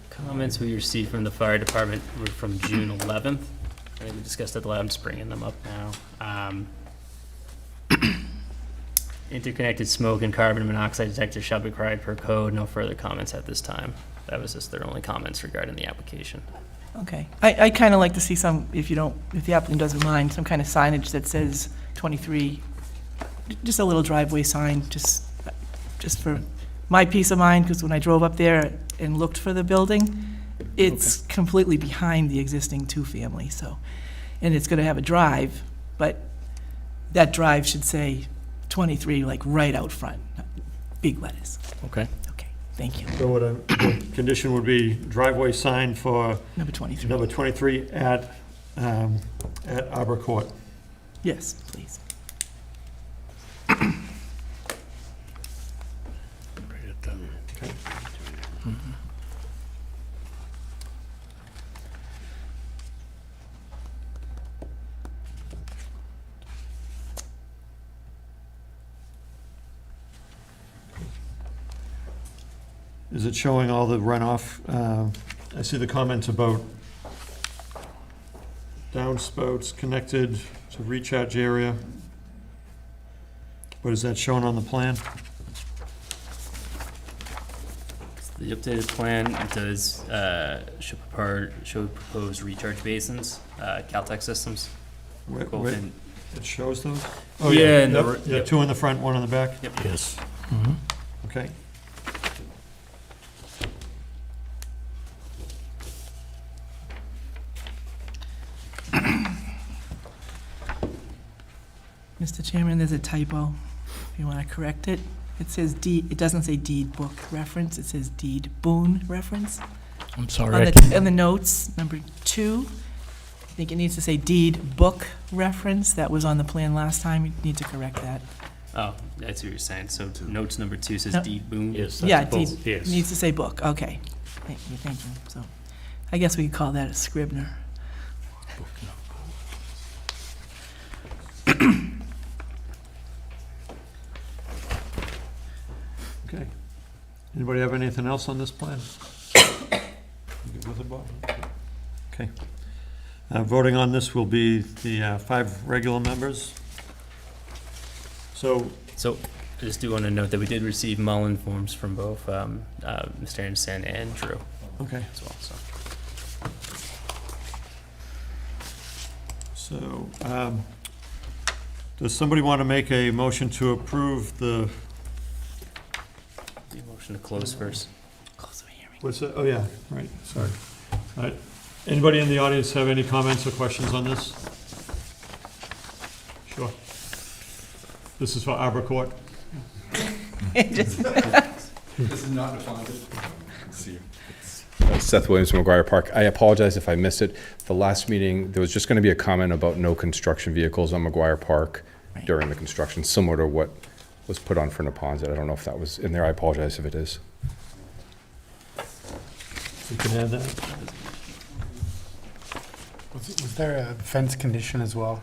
comments we received from the fire department were from June 11th. I think we discussed it, I'm just bringing them up now. Interconnected smoke and carbon monoxide detector shall be required per code. No further comments at this time. That was just their only comments regarding the application. Okay. I kind of like to see some, if the applicant doesn't mind, some kind of signage that says 23, just a little driveway sign, just for my peace of mind, because when I drove up there and looked for the building, it's completely behind the existing two-family, so, and it's gonna have a drive, but that drive should say 23, like, right out front, big letters. Okay. Okay, thank you. So what a condition would be driveway sign for Number 23. number 23 at Arbor Court. Yes, please. Is it showing all the runoff? I see the comments about downspouts connected to recharge area. But is that shown on the plan? The updated plan, it does show proposed recharge basins, Caltech systems. Both Wait, in- it shows those? Oh, Yeah, in the Yep, r- yeah, yep. two in the front, one in the back? Yep. Yes. Okay. Mr. Chairman, there's a typo, if you want to correct it. It says deed, it doesn't say deed book reference, it says deed boon reference. I'm sorry. On I the, can't- in the notes, number 2, I think it needs to say deed book reference. That was on the plan last time. You need to correct that. Oh, that's what you're saying. So notes number 2 says No. deed boon. Yes, Yeah, that's both, deed, yes. needs to say book, okay. Thank you. So, I guess we could call that a Scribner. Okay. Anybody have anything else on this plan? You good with it, Bob? Okay. Voting on this will be the 5 regular members. So, So I just do want to note that we did receive Mullen forms from both Mr. Anderson and Drew okay. as well. So, does somebody want to make a motion to approve the, The motion to close first. Close the hearing. what's it, oh yeah, right, sorry. All right. Anybody in the audience have any comments or questions on this? Sure. This is for Arbor Court. Seth Williams from McGuire Park. I apologize if I missed it. The last meeting, there was just going to be a comment about no construction vehicles on McGuire Park Right. during the construction, similar to what was put on for Neponset. I don't know if that was in there. I apologize if it is. You can add that. Was there a fence condition as well?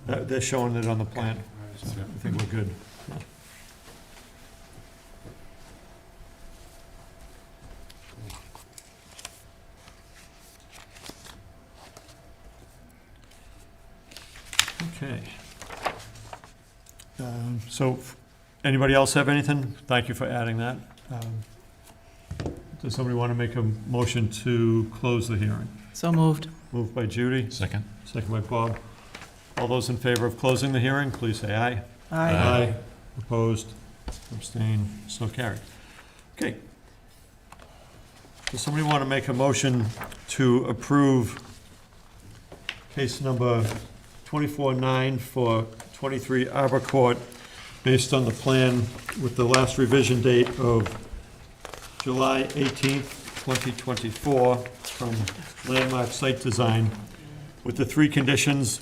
They're showing it on the plan, so I think we're good. Yeah. Okay. So, anybody else have anything? Thank you for adding that. Does somebody want to make a motion to close the hearing? So moved. Moved by Judy, Second? second by Bob. All those in favor of closing the hearing, please say aye. Aye. Opposed, abstained, so carried. Okay. Does somebody want to make a motion to approve case number 24-9 for 23 Arbor Court based on the plan with the last revision date of July 18th, 2024 from Landmark Site Design with the 3 conditions: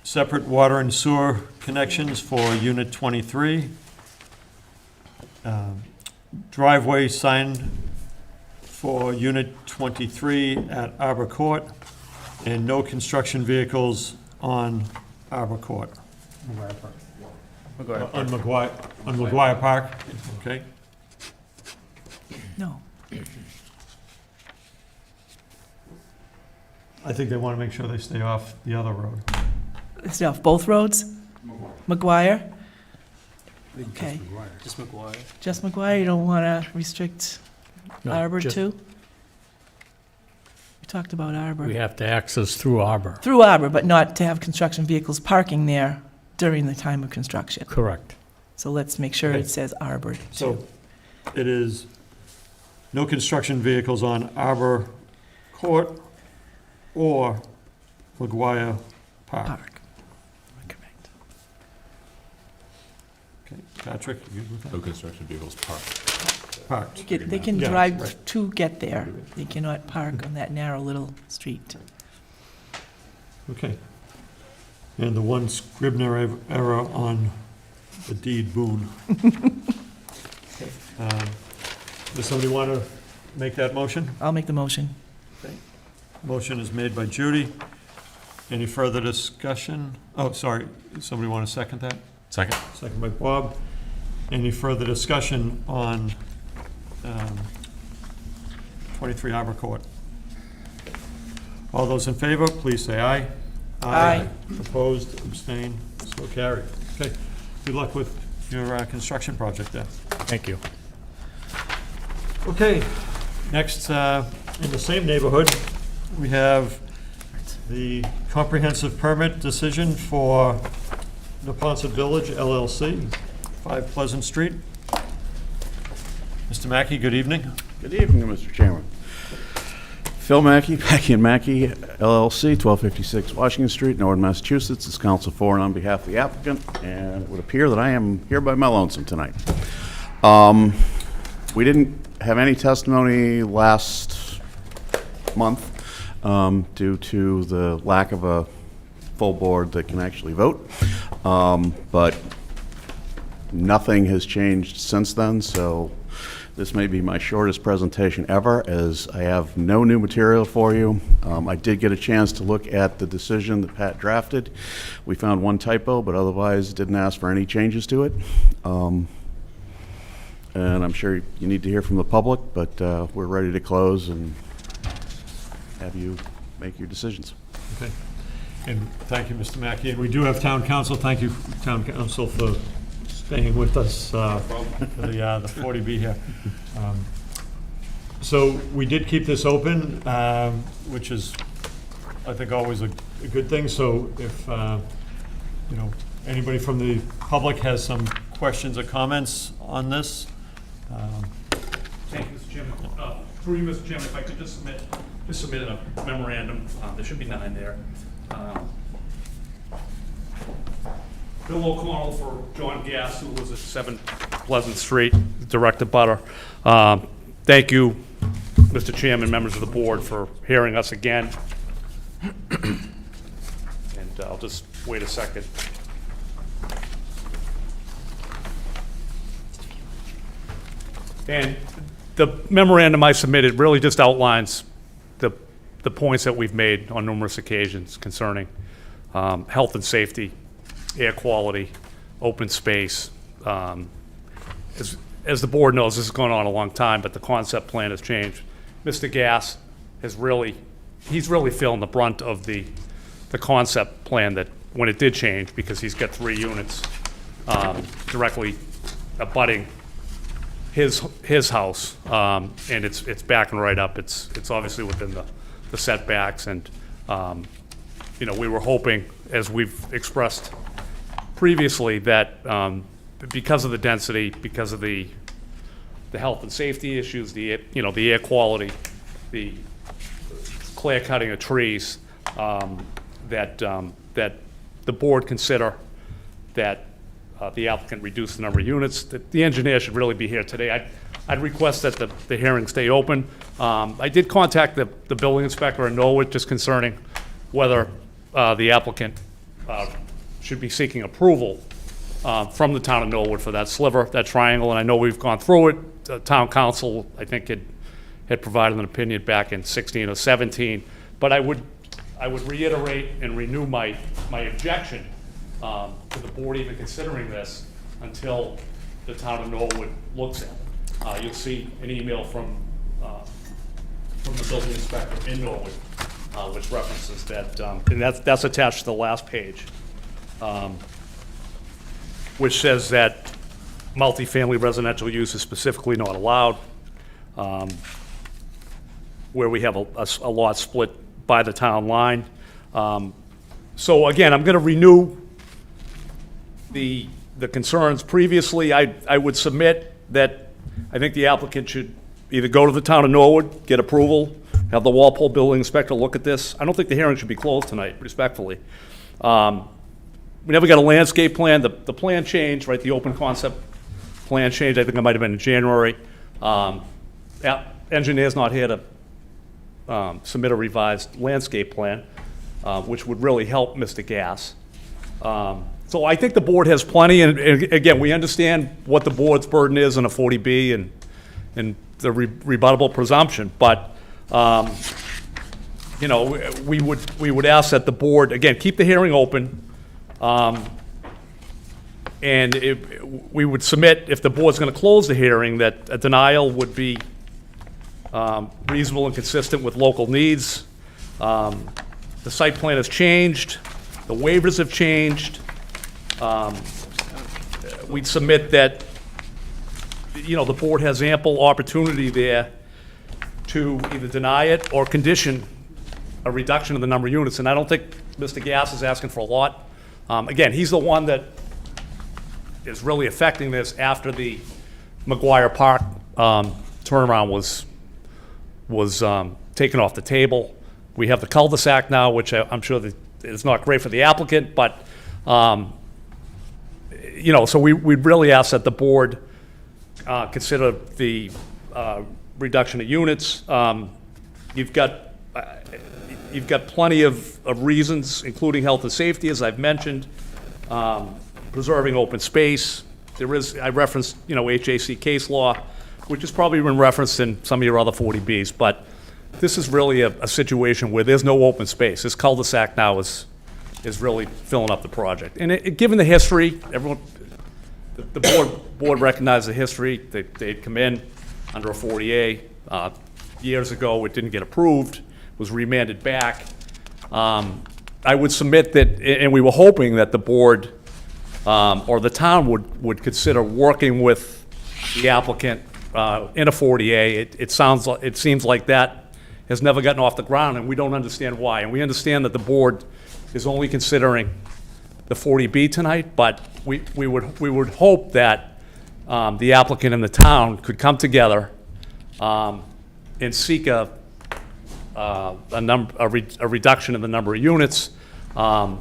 separate water and sewer connections for Unit 23, driveway sign for Unit 23 at Arbor Court, and no construction vehicles on Arbor Court. On McGuire Park, okay? No. I think they want to make sure they stay off the other road. Is it off both roads? McGuire? Okay. Just McGuire. Just McGuire, you don't want to restrict No, Arbor just- too? We talked about Arbor. We have to access through Arbor. Through Arbor, but not to have construction vehicles parking there during the time of construction. Correct. So let's make sure Okay. it says Arbor too. So it is no construction vehicles on Arbor Court or McGuire Park. Park. Correct. Okay, Patrick, you good with that? No construction vehicles parked. Parked. They can Yeah, drive right. to get there. They cannot park on that narrow little street. Okay. And the one Scribner error on the deed boon. Does somebody want to make that motion? I'll make the motion. Motion is made by Judy. Any further discussion? Oh, sorry, somebody want to second that? Second? Second by Bob. Any further discussion on 23 Arbor Court? All those in favor, please say aye. Aye. Opposed, abstained, so carried. Okay, good luck with your construction project there. Thank you. Okay, next, in the same neighborhood, we have the comprehensive permit decision for Neponset Village LLC, 5 Pleasant Street. Mr. Mackey, good evening. Good evening, Mr. Chairman. Phil Mackey, Mackey and Mackey LLC, 1256 Washington Street, Norwood, Massachusetts, is counsel for and on behalf of the applicant, and it would appear that I am here by my lonesome tonight. We didn't have any testimony last month due to the lack of a full board that can actually vote, but nothing has changed since then, so this may be my shortest presentation ever, as I have no new material for you. I did get a chance to look at the decision that Pat drafted. We found one typo, but otherwise didn't ask for any changes to it. And I'm sure you need to hear from the public, but we're ready to close and have you make your decisions. Okay. And thank you, Mr. Mackey. And we do have town council. Thank you, town council, for staying with us for the 40B here. So we did keep this open, which is, I think, always a good thing. So if anybody from the public has some questions or comments on this. Thank you, Mr. Chairman. Through you, Mr. Chairman, if I could just submit a memorandum. There should be 9 there. Bill O'Connell for John Gass, who was at 7 Pleasant Street, direct abutter. Thank you, Mr. Chairman, members of the board, for hearing us again. And I'll just wait a second. And the memorandum I submitted really just outlines the points that we've made on numerous occasions concerning health and safety, air quality, open space. As the board knows, this has gone on a long time, but the concept plan has changed. Mr. Gass he's really feeling the brunt of the concept plan that when it did change, because he's got 3 units directly abutting his house, and it's backing right up. It's obviously within the setbacks, and we were hoping, as we've expressed previously, that because of the density, because of the health and safety issues, the air quality, the clear cutting of trees, that the board consider that the applicant reduce the number of units. The engineer should really be here today. I'd request that the hearing stay open. I did contact the building inspector in Norwood just concerning whether the applicant should be seeking approval from the town of Norwood for that sliver, that triangle, and I know we've gone through it. The town council, I think, had provided an opinion back in 16 or 17, but I would reiterate and renew my objection to the board even considering this until the town of Norwood looks at it. You'll see an email from the building inspector in Norwood, which references that, and that's attached to the last page, which says that multifamily residential use is specifically not allowed, where we have a lot split by the town line. So again, I'm going to renew the concerns previously. I would submit that I think the applicant should either go to the town of Norwood, get approval, have the Walpole building inspector look at this. I don't think the hearing should be closed tonight, respectfully. We never got a landscape plan. The plan changed, right? The open concept plan changed. I think it might have been in January. Engineer's not here to submit a revised landscape plan, which would really help Mr. Gass. So I think the board has plenty, and again, we understand what the board's burden is in a 40B and the rebuttable presumption, but we would ask that the board, again, keep the hearing open, and we would submit, if the board's going to close the hearing, that a denial would be reasonable and consistent with local needs. The site plan has changed, the waivers have changed. We'd submit that, the board has ample opportunity there to either deny it or condition a reduction in the number of units, and I don't think Mr. Gass is asking for a lot. Again, he's the one that is really affecting this after the McGuire Park turnaround was taken off the table. We have the cul-de-sac now, which I'm sure that is not great for the applicant, but, you know, so we'd really ask that the board consider the reduction of units. You've got plenty of reasons, including health and safety, as I've mentioned, preserving open space. There is, I referenced, you know, HAC case law, which has probably been referenced in some of your other 40Bs, but this is really a situation where there's no open space. This cul-de-sac now is really filling up the project. And given the history, everyone, the board recognized the history. They'd come in under a 40A. Years ago, it didn't get approved, was remanded back. I would submit that, and we were hoping that the board or the town would consider working with the applicant in a 40A. It seems like that has never gotten off the ground, and we don't understand why. And we understand that the board is only considering the 40B tonight, but we would hope that the applicant and the town could come together and seek a reduction in the number of units. Again,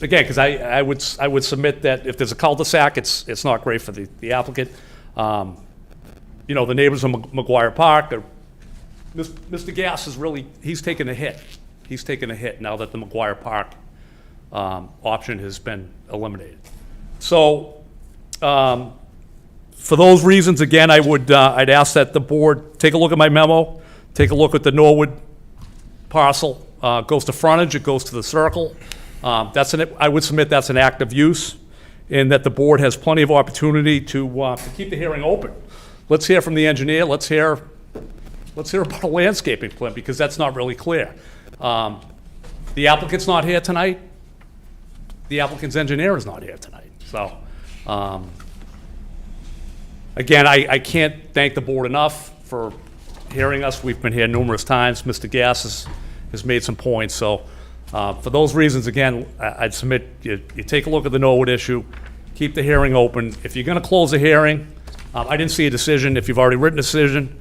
because I would submit that if there's a cul-de-sac, it's not great for the applicant. You know, the neighbors of McGuire Park, Mr. Gass is really, he's taken a hit. He's taken a hit now that the McGuire Park option has been eliminated. So, for those reasons, again, I'd ask that the board take a look at my memo, take a look at the Norwood parcel. Goes to frontage, it goes to the circle. I would submit that's an active use, and that the board has plenty of opportunity to keep the hearing open. Let's hear from the engineer. Let's hear about a landscaping plan, because that's not really clear. The applicant's not here tonight. The applicant's engineer is not here tonight. So, again, I can't thank the board enough for hearing us. We've been here numerous times. Mr. Gass has made some points. So, for those reasons, again, I'd submit you take a look at the Norwood issue, keep the hearing open. If you're going to close the hearing, I didn't see a decision. If you've already written a decision,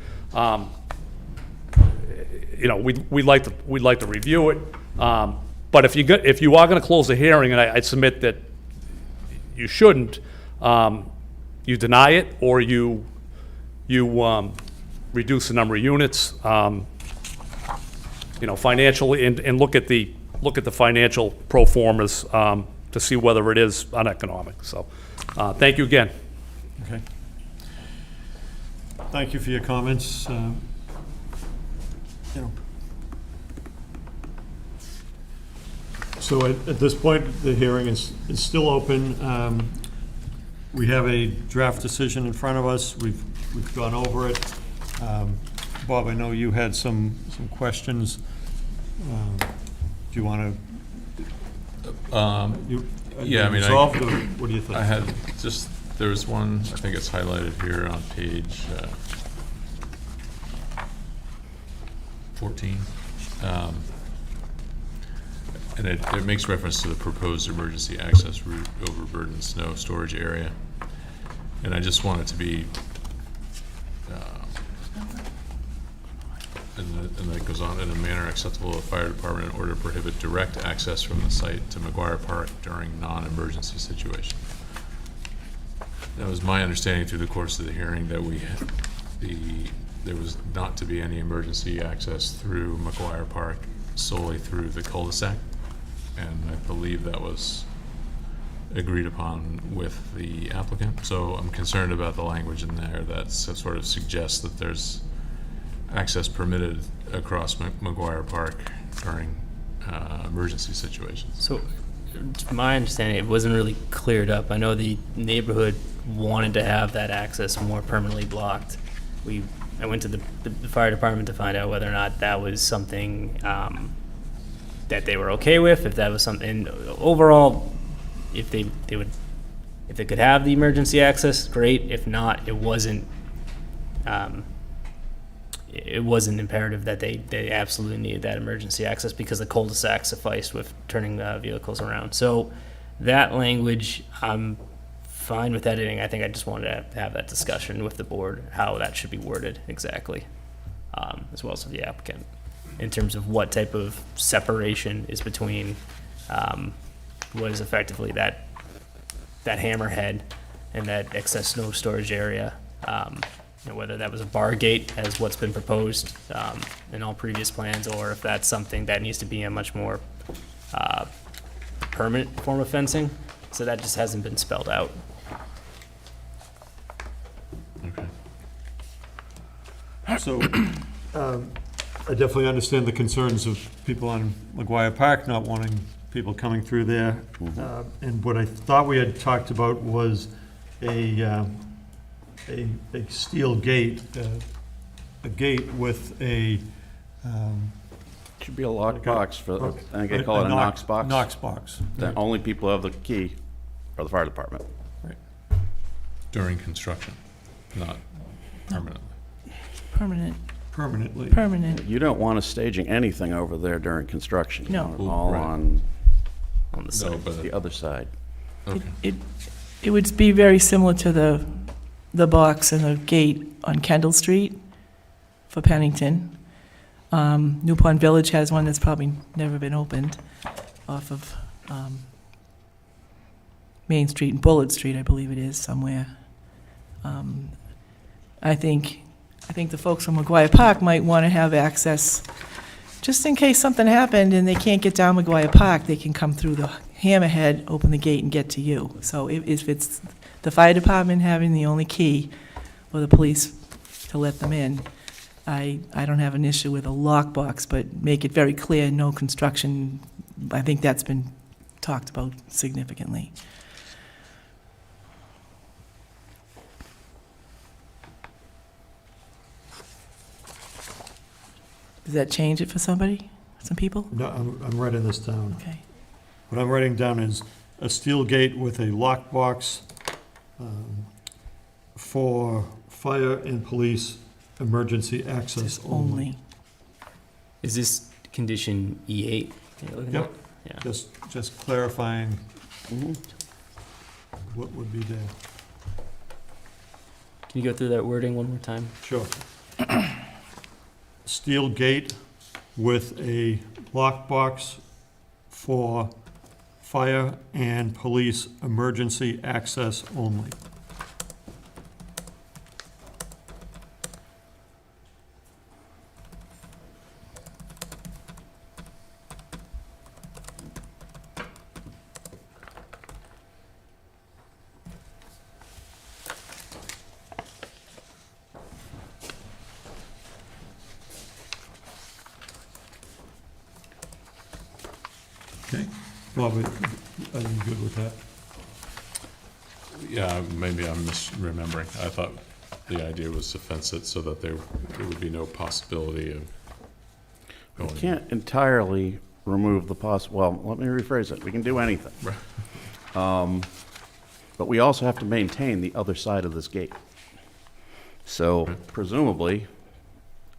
you know, we'd like to review it. But if you are going to close the hearing, and I'd submit that you shouldn't, you deny it, or you reduce the number of units. You know, financially, and look at the financial pro formas to see whether it is uneconomic. So, thank you again. Okay. Thank you for your comments. So at this point, the hearing is still open. We have a draft decision in front of us. We've gone over it. Bob, I know you had some questions. Do you want to? Yeah, I mean, resolved, or what do you think? I had there was one, I think it's highlighted here on page 14. And it makes reference to the proposed emergency access route overburdened snow storage area. And I just want it to be, and that goes on, in a manner acceptable to the fire department in order to prohibit direct access from the site to McGuire Park during non-emergency situation. That was my understanding through the course of the hearing, that there was not to be any emergency access through McGuire Park, solely through the cul-de-sac. And I believe that was agreed upon with the applicant. So I'm concerned about the language in there that sort of suggests that there's access permitted across McGuire Park during emergency situations. So, to my understanding, it wasn't really cleared up. I know the neighborhood wanted to have that access more permanently blocked. I went to the fire department to find out whether or not that was something that they were okay with, if that was something, overall, if they could have the emergency access, great. If not, it wasn't imperative that they absolutely needed that emergency access, because the cul-de-sac sufficed with turning vehicles around. So that language, I'm fine with editing. I think I just wanted to have that discussion with the board, how that should be worded exactly, as well as with the applicant. in terms of what type of separation is between what is effectively that hammerhead and that excess snow storage area. Whether that was a bar gate as what's been proposed in all previous plans, or if that's something that needs to be a much more permanent form of fencing. So that just hasn't been spelled out. Okay. So, I definitely understand the concerns of people on McGuire Park not wanting people coming through there. And what I thought we had talked about was a steel gate, a gate with a, Should be a lock box for, I think a they call it a Knox box. Knox box. The only people who have the key are the fire department. During construction, not permanently. Permanent, Permanently. permanent. You don't want us staging anything over there during construction. You No. want it all Right. on On the No, side. but, the other side. okay. It would be very similar to the box and the gate on Kendall Street for Pennington. New Pond Village has one that's probably never been opened off of Main Street and Bullitt Street, I believe it is, somewhere. I think the folks from McGuire Park might want to have access, just in case something happened and they can't get down McGuire Park, they can come through the hammerhead, open the gate, and get to you. So if it's the fire department having the only key, or the police to let them in, I don't have an issue with a lockbox, but make it very clear, no construction. I think that's been talked about significantly. Does that change it for somebody, some people? No, I'm writing this down. Okay. What I'm writing down is a steel gate with a lockbox for fire and police emergency access only. Only. Is this condition E8? that you're looking Yep. at? Yeah. Just clarifying what would be there. Can you go through that wording one more time? Sure. Steel gate with a lockbox for fire and police emergency access only. Okay, Robert, are you good with that? Yeah, maybe I'm misremembering. I thought the idea was to fence it so that there would be no possibility of We going. can't entirely remove the well, let me rephrase it. We can do anything. But we also have to maintain the other side of this gate. So presumably,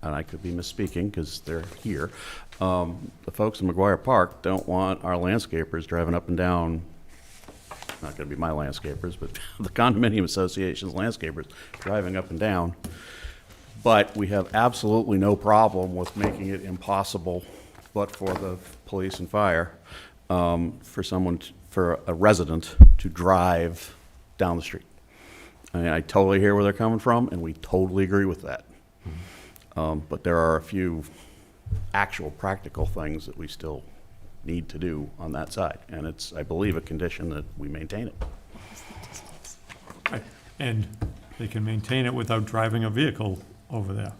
and I could be misspeaking because they're here, the folks in McGuire Park don't want our landscapers driving up and down, not going to be my landscapers, but the condominium association's landscapers driving up and down. But we have absolutely no problem with making it impossible, but for the police and fire, for a resident to drive down the street. I mean, I totally hear where they're coming from, and we totally agree with that. But there are a few actual practical things that we still need to do on that side. And it's, I believe, a condition that we maintain it. Right. And they can maintain it without driving a vehicle over there.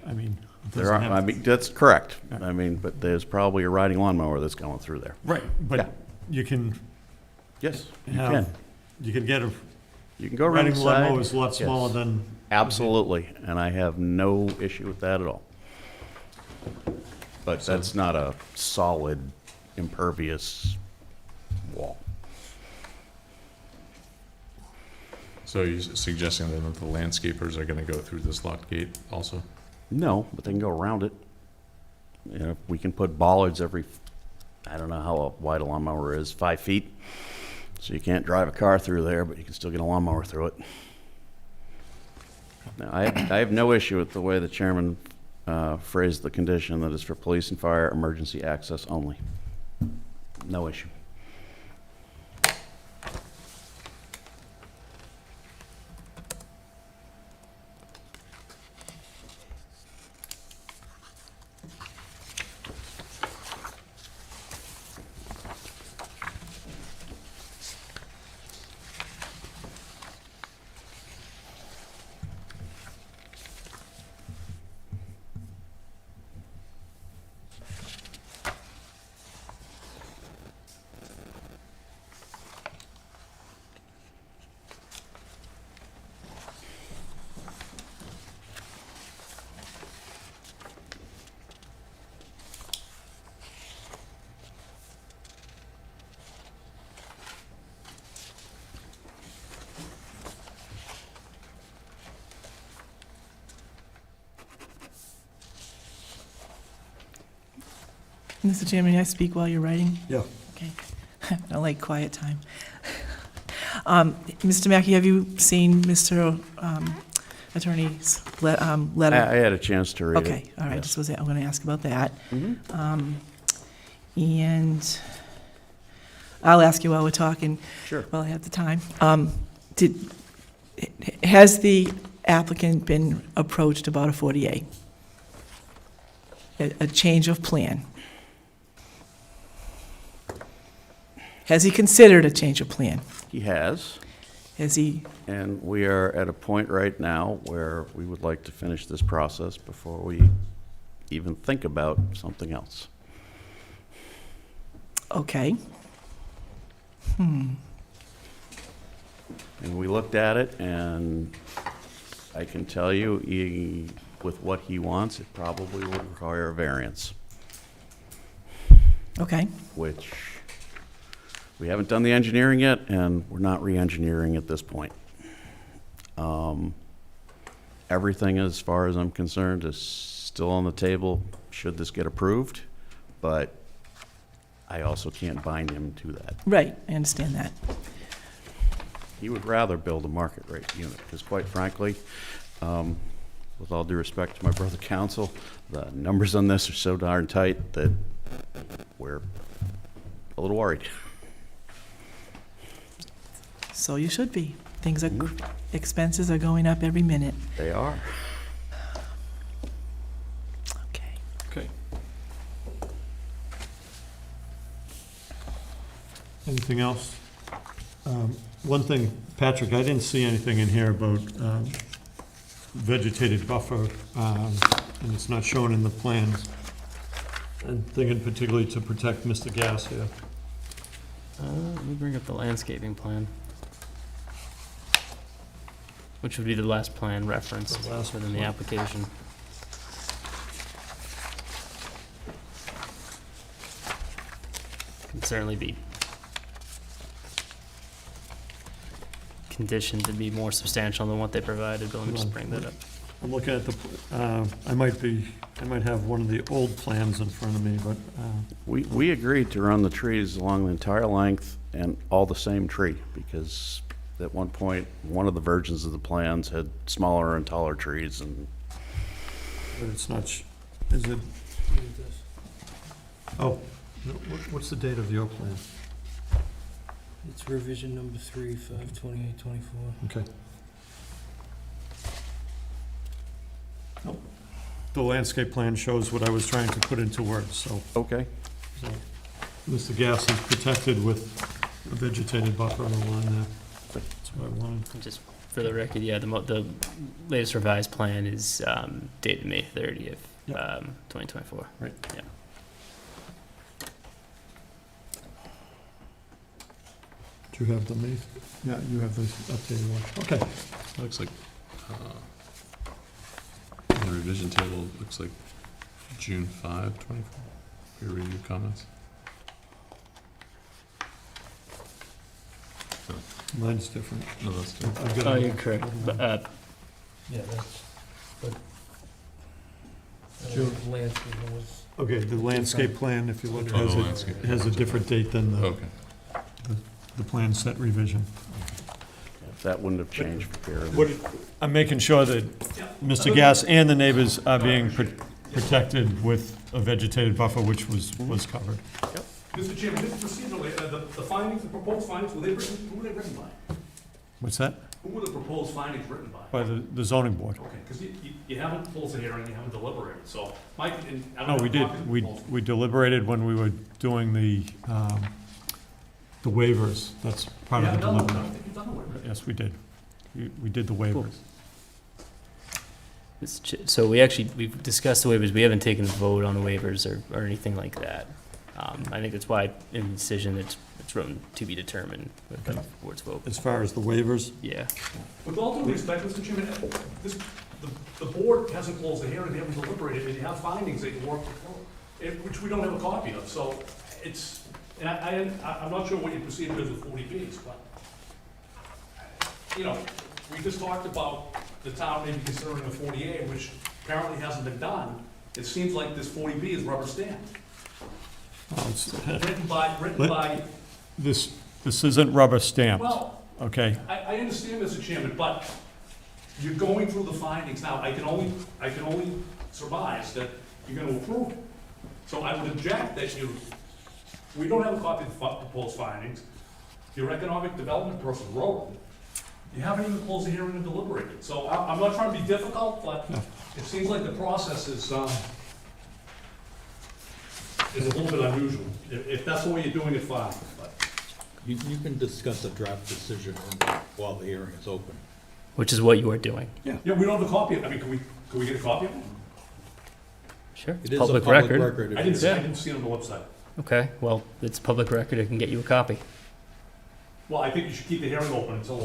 I mean, it There doesn't are, have I to- mean, that's correct. Yeah. I mean, but there's probably a riding lawnmower that's going through there. Right, Yeah. but you can Yes, you have, can. you can get a You can go around riding the side. lawnmower is a lot Yes. smaller than, Absolutely, and I have no issue with that at all. But that's not a solid, impervious wall. So you're suggesting then that the landscapers are gonna go through this locked gate also? No, but they can go around it. You know, we can put bollards every, I don't know how wide a lawnmower is, 5 feet. So you can't drive a car through there, but you can still get a lawnmower through it. Now, I have no issue with the way the chairman phrase the condition that is for police and fire emergency access only. No issue. Mr. Chairman, may I speak while you're writing? Yeah. Okay. I like quiet time. Mr. Mackey, have you seen Mr. Attorney's letter? I had a chance to read it. Okay, all right, Yes. I'm going to ask about that. Mhm. And I'll ask you while we're talking. Sure. While I have the time. Has the applicant been approached about a 40A? A change of plan? Has he considered a change of plan? He has. Has he, And we are at a point right now where we would like to finish this process before we even think about something else. okay. And we looked at it, and I can tell you, with what he wants, it probably would require a variance, Okay, which we haven't done the engineering yet, and we're not re-engineering at this point. Everything, as far as I'm concerned, is still on the table, should this get approved, but I also can't bind him to that. right, I understand that. He would rather build a market rate unit, because quite frankly, with all due respect to my brother counsel, the numbers on this are so darn tight that we're a little worried. So you should be. Things are, expenses are going up every minute. They are. Okay. Okay. Anything else? One thing, Patrick, I didn't see anything in here about vegetated buffer, and it's not shown in the plans. I'm thinking particularly to protect Mr. Gass here. Let me bring up the landscaping plan, which would be the last plan referenced The last within the plan. application. Can certainly be conditioned to be more substantial than what they provided, but let me just bring that up. I'm looking at the, I might have one of the old plans in front of me, but, We agreed to run the trees along the entire length and all the same tree, because at one point, one of the versions of the plans had smaller and taller trees, and but it's not, is it? Oh, no, what's the date of your plan? It's revision number 3, 5/28/24. Okay. The landscape plan shows what I was trying to put into words, so. okay. So, Mr. Gass is protected with a vegetated buffer along there. That's what I wanted. And just for the record, yeah, the latest revised plan is dated May 30th, 2024. Right. Yeah. Do you have the May? Yeah, you have the updated one. Okay. Looks like, the revision table looks like June 5, 24. Peer review comments. Mine's different. No, that's good. I've got Oh, a- you're correct. But, Yeah, that's, but. June. Landscaping was. Okay, the landscape plan, if you look, Oh, has the a, landscape. has a different date than Okay. the plan set revision. That wouldn't have changed for peer review. What, I'm making sure that Mr. Gass and the neighbors are being protected with a vegetated buffer, which was covered. Mr. Chairman, this procedurally, the findings, the proposed findings, who were they written by? What's that? Who were the proposed findings written by? By the zoning board. Okay, because you haven't closed the hearing, you haven't deliberated, so, Mike, and I don't No, have we a did, copy of the we proposal. we deliberated when we were doing the waivers. That's part You of the haven't done, I deliberation. don't think you've done the waiver. Yes, we did. We did the waivers. So we've discussed the waivers, we haven't taken a vote on the waivers or anything like that. I think that's why in the decision, it's written to be determined with the board's vote. As far as the waivers? Yeah. With all due respect, Mr. Chairman, the board hasn't closed the hearing, they haven't deliberated, and you have findings that you worked for, which we don't have a copy of, so it's, and I'm not sure what your procedure is with 40Bs, but, you know, we just talked about the town maybe considering a 40A, which apparently hasn't been done. It seems like this 40B is rubber stamped. Written by, This isn't rubber stamped, well, okay? I understand, Mr. Chairman, but you're going through the findings now. I can only surmise that you're gonna approve it. So I would object that we don't have a copy of the proposed findings. Your economic development person wrote them. You haven't even closed the hearing and deliberated. So I'm not trying to be difficult, but it seems like the process is a little bit unusual. If that's the way you're doing it, fine, but. You can discuss a draft decision while the hearing is open. Which is what you are doing. Yeah, we don't have a copy of it. I mean, can we get a copy of it? Sure. It is a public record. I didn't see it on the website. Okay, well, it's public record, I can get you a copy. Well, I think you should keep the hearing open until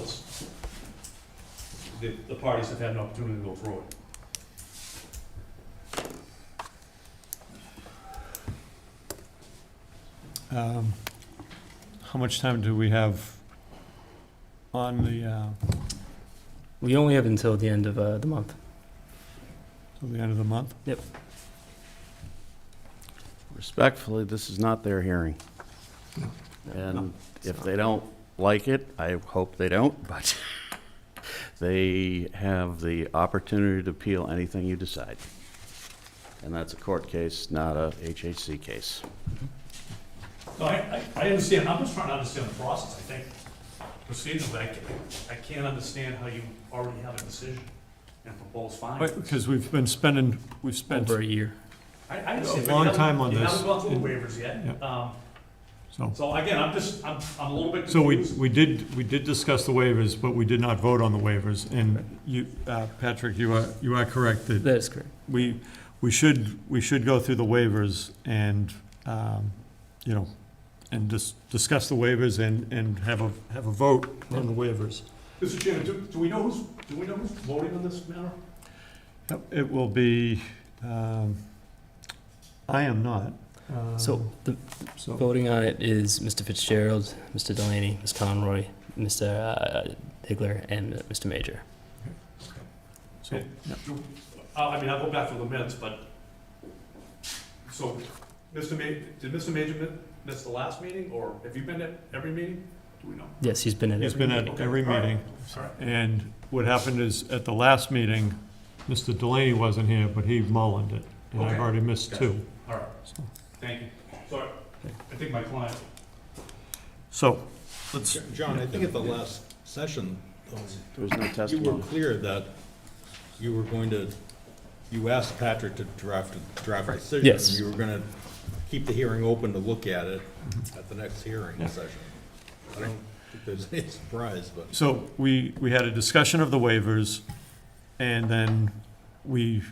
the parties have had an opportunity to go through it. How much time do we have on the, We only have until the end of the month. till the end of the month? Yep. Respectfully, this is not their hearing. And if they don't like it, I hope they don't, but they have the opportunity to appeal anything you decide. And that's a court case, not a HHC case. No, I understand. I'm just trying to understand the process. I think procedurally, I can't understand how you already have a decision and proposed findings. Because we've spent Over a year. I understand. but long you haven't- time on You this. haven't gone through the waivers yet. Yeah. So again, I'm a little bit So confused. we did discuss the waivers, but we did not vote on the waivers. And you, Patrick, you are correct that That is correct. we should go through the waivers and, you know, and discuss the waivers and have a vote on the waivers. Mr. Chairman, do we know who's voting on this matter? Yep, it will be, I am not. So the voting on it is Mr. Fitzgerald, Mr. Delaney, Ms. Conroy, Mr. Higler, and Mr. Major. So, yeah. I mean, I'll go back to the minutes, but, so, did Mr. Major miss the last meeting, or have you been at every meeting? Do we know? Yes, he's been in He's every been at meeting. every All right. meeting. All right. And what happened is, at the last meeting, Mr. Delaney wasn't here, but he mullined it. And I've Okay. already missed Gotcha. two. All right, So- thank you. Sorry, I think my client. So, let's, John, I think at the last session, There was no you were testimony. clear that you were going to, you asked Patrick to draft a decision. Yes. And you were gonna keep the hearing open to look at it at the next hearing Yeah. session. I don't think there's any surprise, but. so we had a discussion of the waivers, and then we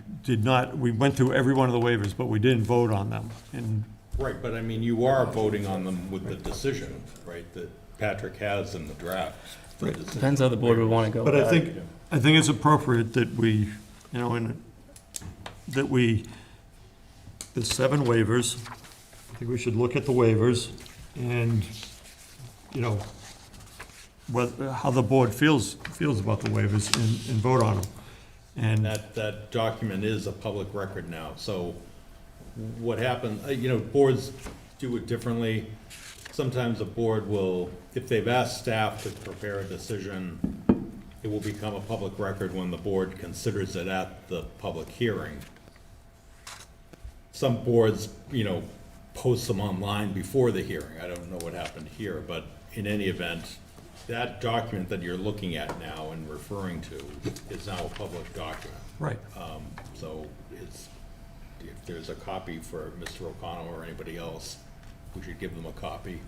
went through every one of the waivers, but we didn't vote on them. And Right, but I mean, you are voting on them with the decision, right, that Patrick has in the draft. the decision. Depends how the board would want to go. But I about it. think it's appropriate that we, you know, there's 7 waivers. I think we should look at the waivers and, you know, how the board feels about the waivers and vote on them. And And that document is a public record now, so what happened, you know, boards do it differently. Sometimes a board will, if they've asked staff to prepare a decision, it will become a public record when the board considers it at the public hearing. some boards, post them online before the hearing. I don't know what happened here, but in any event, that document that you're looking at now and referring to is now a public document. Right. So if there's a copy for Mr. O'Connell or anybody else, we should give them a copy,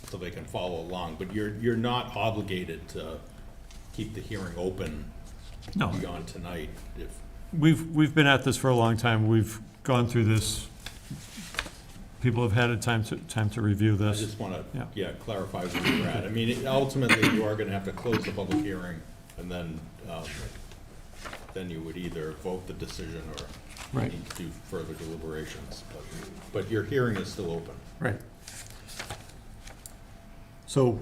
so they can follow along. But you're not obligated to keep the hearing open No. beyond tonight. If We've been at this for a long time. We've gone through this. People have had a time to review I this. just want to, Yeah. clarify where you're at. I mean, ultimately, you are going to have to close the public hearing, and then you would either vote the decision or Right. need to do further deliberations. But your hearing is still open. Right. So,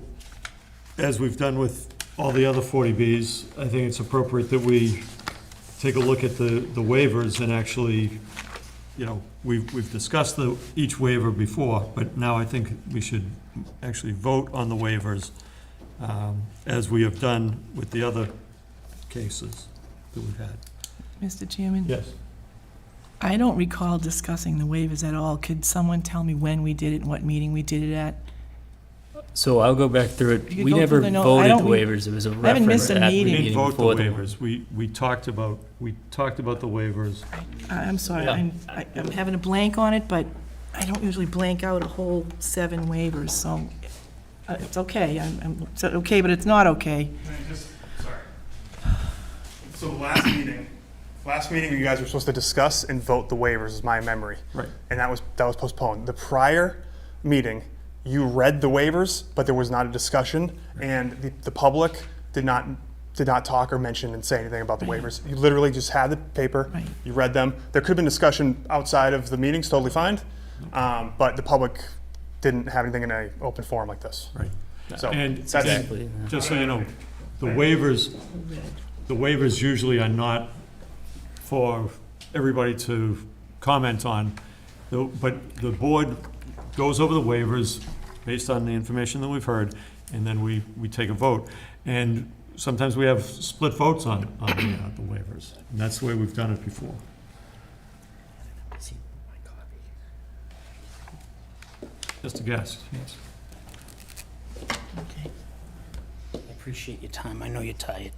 as we've done with all the other 40Bs, I think it's appropriate that we take a look at the waivers and actually, we've discussed each waiver before, but now I think we should actually vote on the waivers, as we have done with the other cases that we've had. Mr. Chairman? Yes. I don't recall discussing the waivers at all. Could someone tell me when we did it and what meeting we did it at? So I'll go back through it. You could We go never through the note. I voted the don't re- waivers. It was a I haven't reference missed a at the meeting. We meeting didn't vote the before the waivers. We talked about the waivers. I'm sorry, Yeah. I'm having a blank on it, but I don't usually blank out a whole 7 waivers, so it's okay. It's okay, but it's not okay. Sorry. So last meeting, you guys were supposed to discuss and vote the waivers, is my memory. Right. And that was postponed. The prior meeting, you read the waivers, but there was not a discussion, and the public did not talk or mention and say anything about the waivers. You literally just had the paper, Right. you read them. There could have been discussion outside of the meetings, totally fine, but the public didn't have anything in an open forum like this. Right. So And that's Exactly. just so you know, the waivers usually are not for everybody to comment on, but the board goes over the waivers based on the information that we've heard, and then we take a vote. And sometimes we have split votes on the waivers, and that's the way we've done it before. Just a guess, yes. Okay. I appreciate your time. I know you're tired.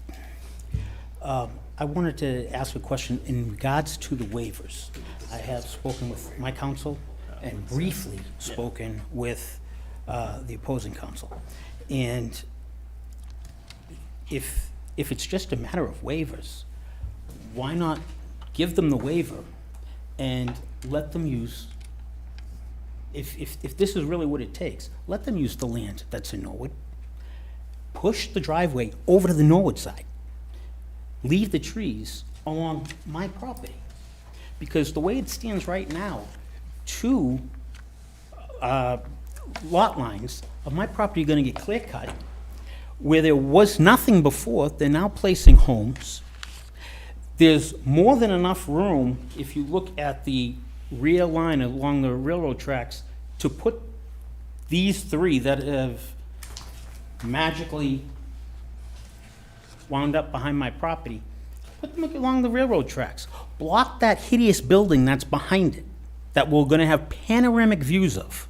I wanted to ask a question in regards to the waivers. I have spoken with my counsel and briefly spoken with the opposing counsel. And if it's just a matter of waivers, why not give them the waiver and let them use, if this is really what it takes, let them use the land that's in Norwood. Push the driveway over to the Norwood side. Leave the trees along my property. Because the way it stands right now, 2 lot lines of my property are gonna get clear cut. Where there was nothing before, they're now placing homes. There's more than enough room, if you look at the rear line along the railroad tracks, to put these 3 that have magically wound up behind my property, put them along the railroad tracks. Block that hideous building that's behind it, that we're gonna have panoramic views of.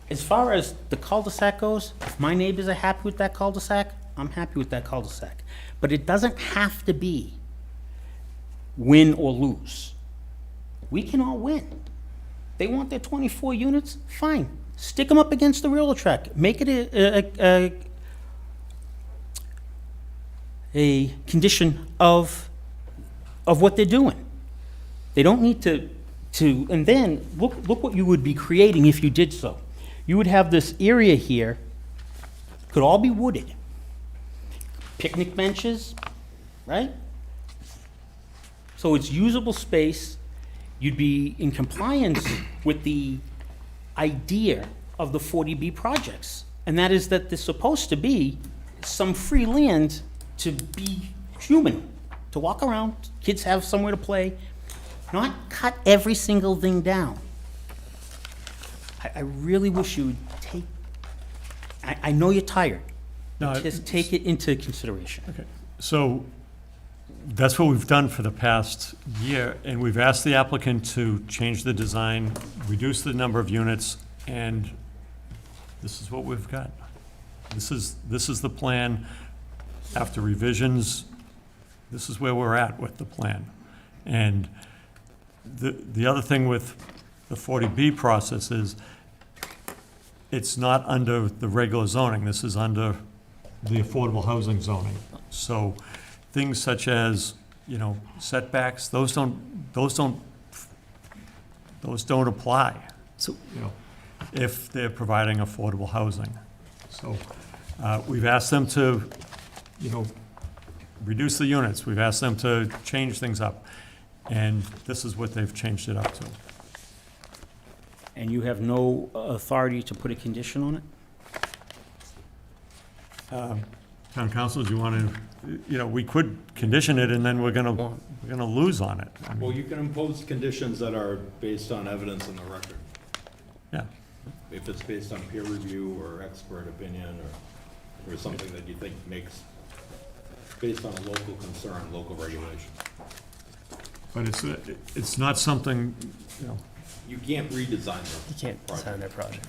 As far as the cul-de-sac goes, if my neighbors are happy with that cul-de-sac, I'm happy with that cul-de-sac. But it doesn't have to be win or lose. We can all win. They want their 24 units, fine. Stick them up against the railroad track. Make it a condition of what they're doing. They don't need to, and then look what you would be creating if you did so. You would have this area here, could all be wooded. Picnic benches, right? So it's usable space. You'd be in compliance with the idea of the 40B projects. And that is that there's supposed to be some free land to be human, to walk around, kids have somewhere to play, not cut every single thing down. I really wish you would take, I know you're tired, No, but just take it into consideration. Okay, so that's what we've done for the past year, and we've asked the applicant to change the design, reduce the number of units, and this is what we've got. This is the plan. After revisions, this is where we're at with the plan. And the other thing with the 40B process is it's not under the regular zoning. This is under the affordable housing zoning. So things such as, you know, setbacks, those don't apply. So, You know, if they're providing affordable housing. So we've asked them to, you know, reduce the units. We've asked them to change things up. And this is what they've changed it up to. And you have no authority to put a condition on it? Town council, do you want to, you know, we could condition it and then we're gonna lose on it. I mean, Well, you can impose conditions that are based on evidence in the record. Yeah. If it's based on peer review or expert opinion or something that you think makes, based on a local concern, local regulation. But it's not something, you know, You can't redesign them. you can't design their project.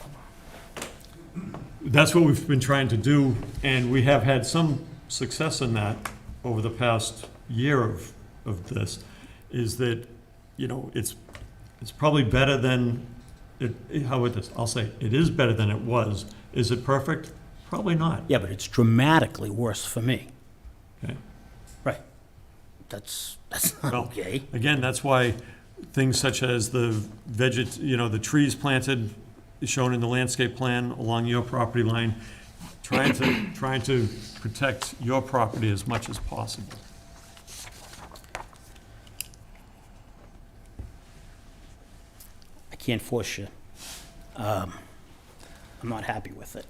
that's what we've been trying to do, and we have had some success in that over the past year of this, is that, you know, it's probably better than, how would this, I'll say, it is better than it was. Is it perfect? Probably not. Yeah, but it's dramatically worse for me. Okay. Right. That's not Well, okay. Again, that's why things such as the you know, the trees planted, shown in the landscape plan along your property line, trying to protect your property as much as possible. I can't force you. I'm not happy with it.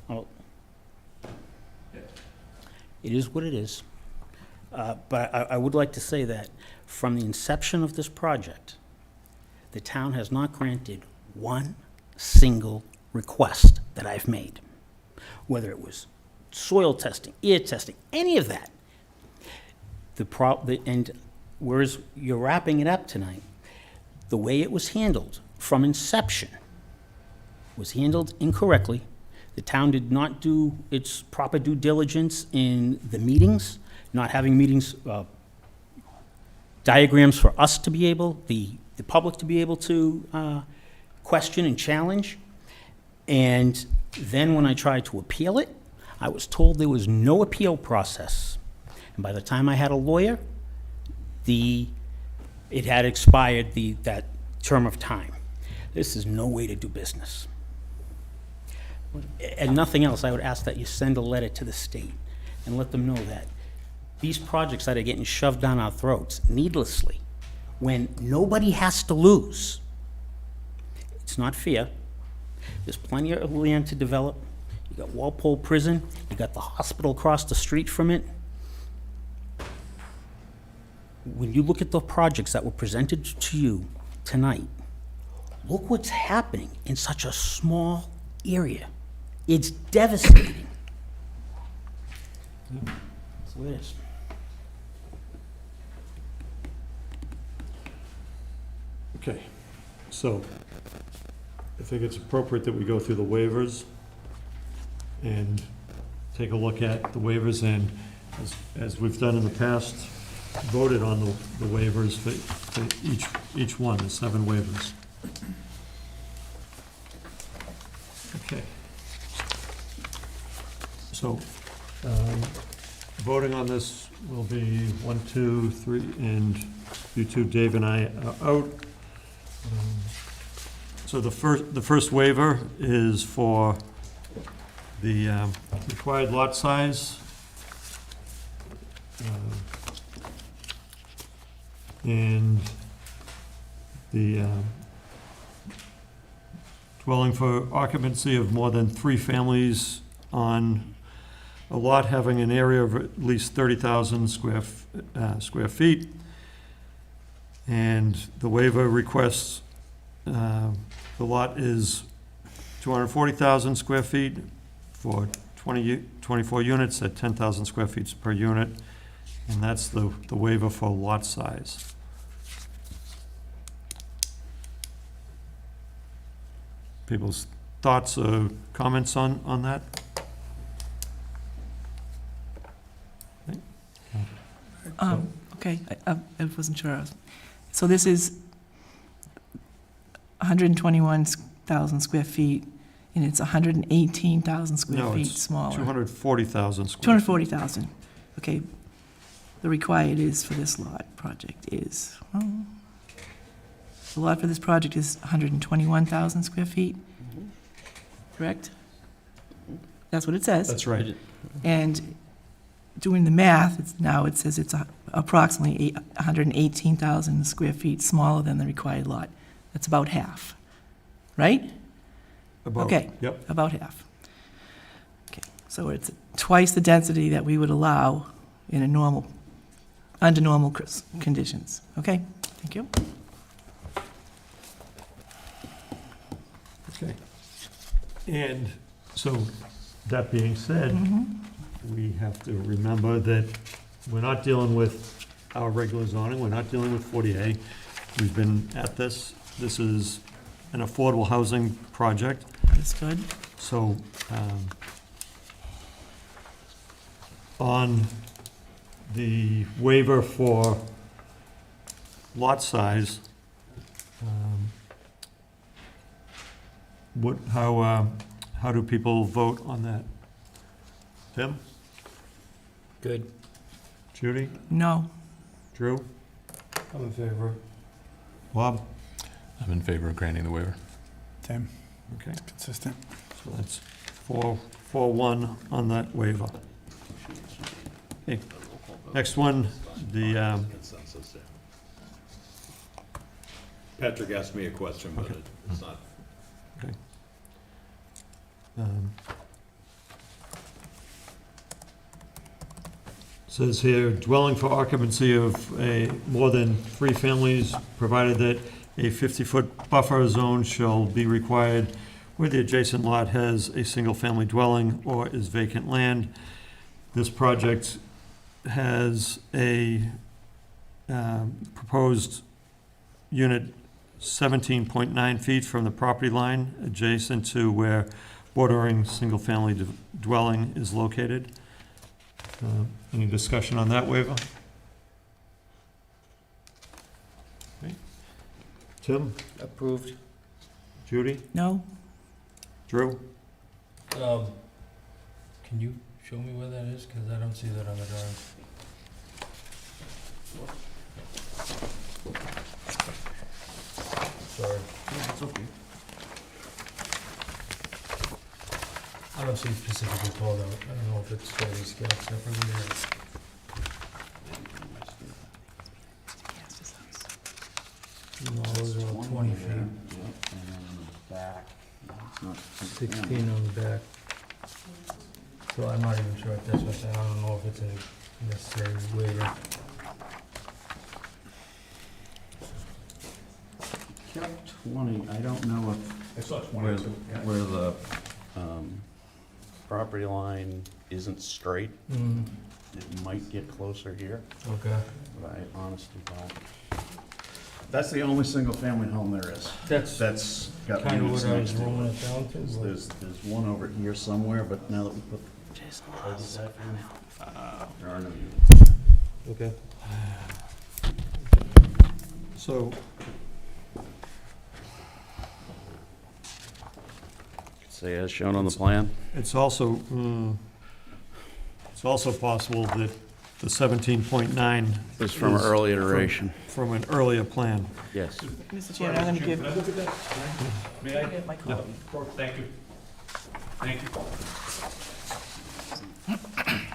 Well, it is what it is. But I would like to say that from the inception of this project, the town has not granted one single request that I've made, whether it was soil testing, air testing, any of that. And whereas you're wrapping it up tonight, the way it was handled from inception was handled incorrectly. The town did not do its proper due diligence in the meetings, not having meetings, diagrams for us to be able, the public to be able to question and challenge. And then when I tried to appeal it, I was told there was no appeal process. And by the time I had a lawyer, it had expired that term of time. This is no way to do business. And nothing else, I would ask that you send a letter to the state and let them know that these projects that are getting shoved down our throats needlessly, when nobody has to lose, it's not fair. There's plenty of land to develop. You got Walpole Prison, you got the hospital across the street from it. When you look at the projects that were presented to you tonight, look what's happening in such a small area. It's devastating. That's the way it is. Okay, so I think it's appropriate that we go through the waivers and take a look at the waivers, and as we've done in the past, voted on the waivers for each one, the 7 waivers. Okay. So, voting on this will be 1, 2, 3, and you two, Dave and I, are out. So the first waiver is for the required lot size. And the dwelling for occupancy of more than 3 families on a lot having an area of at least 30,000 square feet. And the waiver requests, the lot is 240,000 square feet for 24 units at 10,000 square feet per unit, and that's the waiver for lot size. People's thoughts or comments on that? Okay, I wasn't sure. So this is 121,000 square feet, and it's 118,000 square No, feet it's smaller. 240,000 square. 240,000, okay. The required is for this lot project is, the lot for this project is 121,000 square feet, correct? That's what it says. That's right. And doing the math, it says it's approximately 118,000 square feet smaller than the required lot. That's about half, right? About, Okay. Yep. About half. Okay, so it's twice the density that we would allow in under normal conditions. Okay, thank you. Okay. And so, that being said, we have to remember that we're not dealing with our regular zoning, we're not dealing with 40A. We've been at this. This is an affordable housing project. Understood. So, on the waiver for lot size, how do people vote on that? Tim? Good. Judy? No. Drew? I'm in favor. Bob? I'm in favor of granting the waiver. Same, Okay, consistent. so that's 4-1 on that waiver. Okay, next one, the, Patrick asked me a question, but it's not. okay. Says here, dwelling for occupancy of more than 3 families, provided that a 50-foot buffer zone shall be required where the adjacent lot has a single-family dwelling or is vacant land. This project has a proposed unit 17.9 feet from the property line, adjacent to where bordering single-family dwelling is located. Any discussion on that waiver? Okay. Tim? Approved. Judy? No? Drew? Can you show me where that is? Because I don't see that on the drawing. Sorry. It's okay. I don't see specifically called out. I don't know if it's already scaled separately or. No, those are all 20 feet. And then on the back, it's not 16 on the back. So I'm not even sure if that's what, I don't know if it's a necessary waiver. Kept 20, I don't know where the property line isn't straight. It might get closer here, Okay. but I honestly don't. That's the only single-family home there is. That's got Kind of units what I next was to rolling it. it down to. but- There's one over here somewhere, but now that we put cul-de-sac in, there are no units. Okay. So, Say as shown on the plan. it's also possible that the 17.9 Is from an early iteration. From an earlier plan. Yes. Mr. Chairman, I'm going to give. Can I look at that? May I? Get my copy. Thank you. Thank you.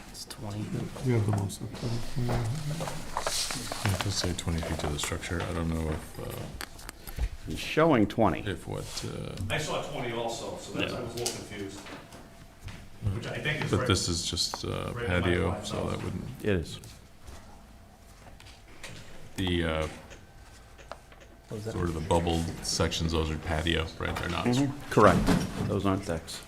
It's 20. You have the most. It does say 20 feet to the structure. I don't know He's showing 20. if what, I saw 20 also, so that's, I was a little confused. Which I think is but right. this is just Right, patio, my so that wouldn't, It is. the, What was that? sort of the bubbled sections, those are patio, right? They're not. Correct. Those aren't decks.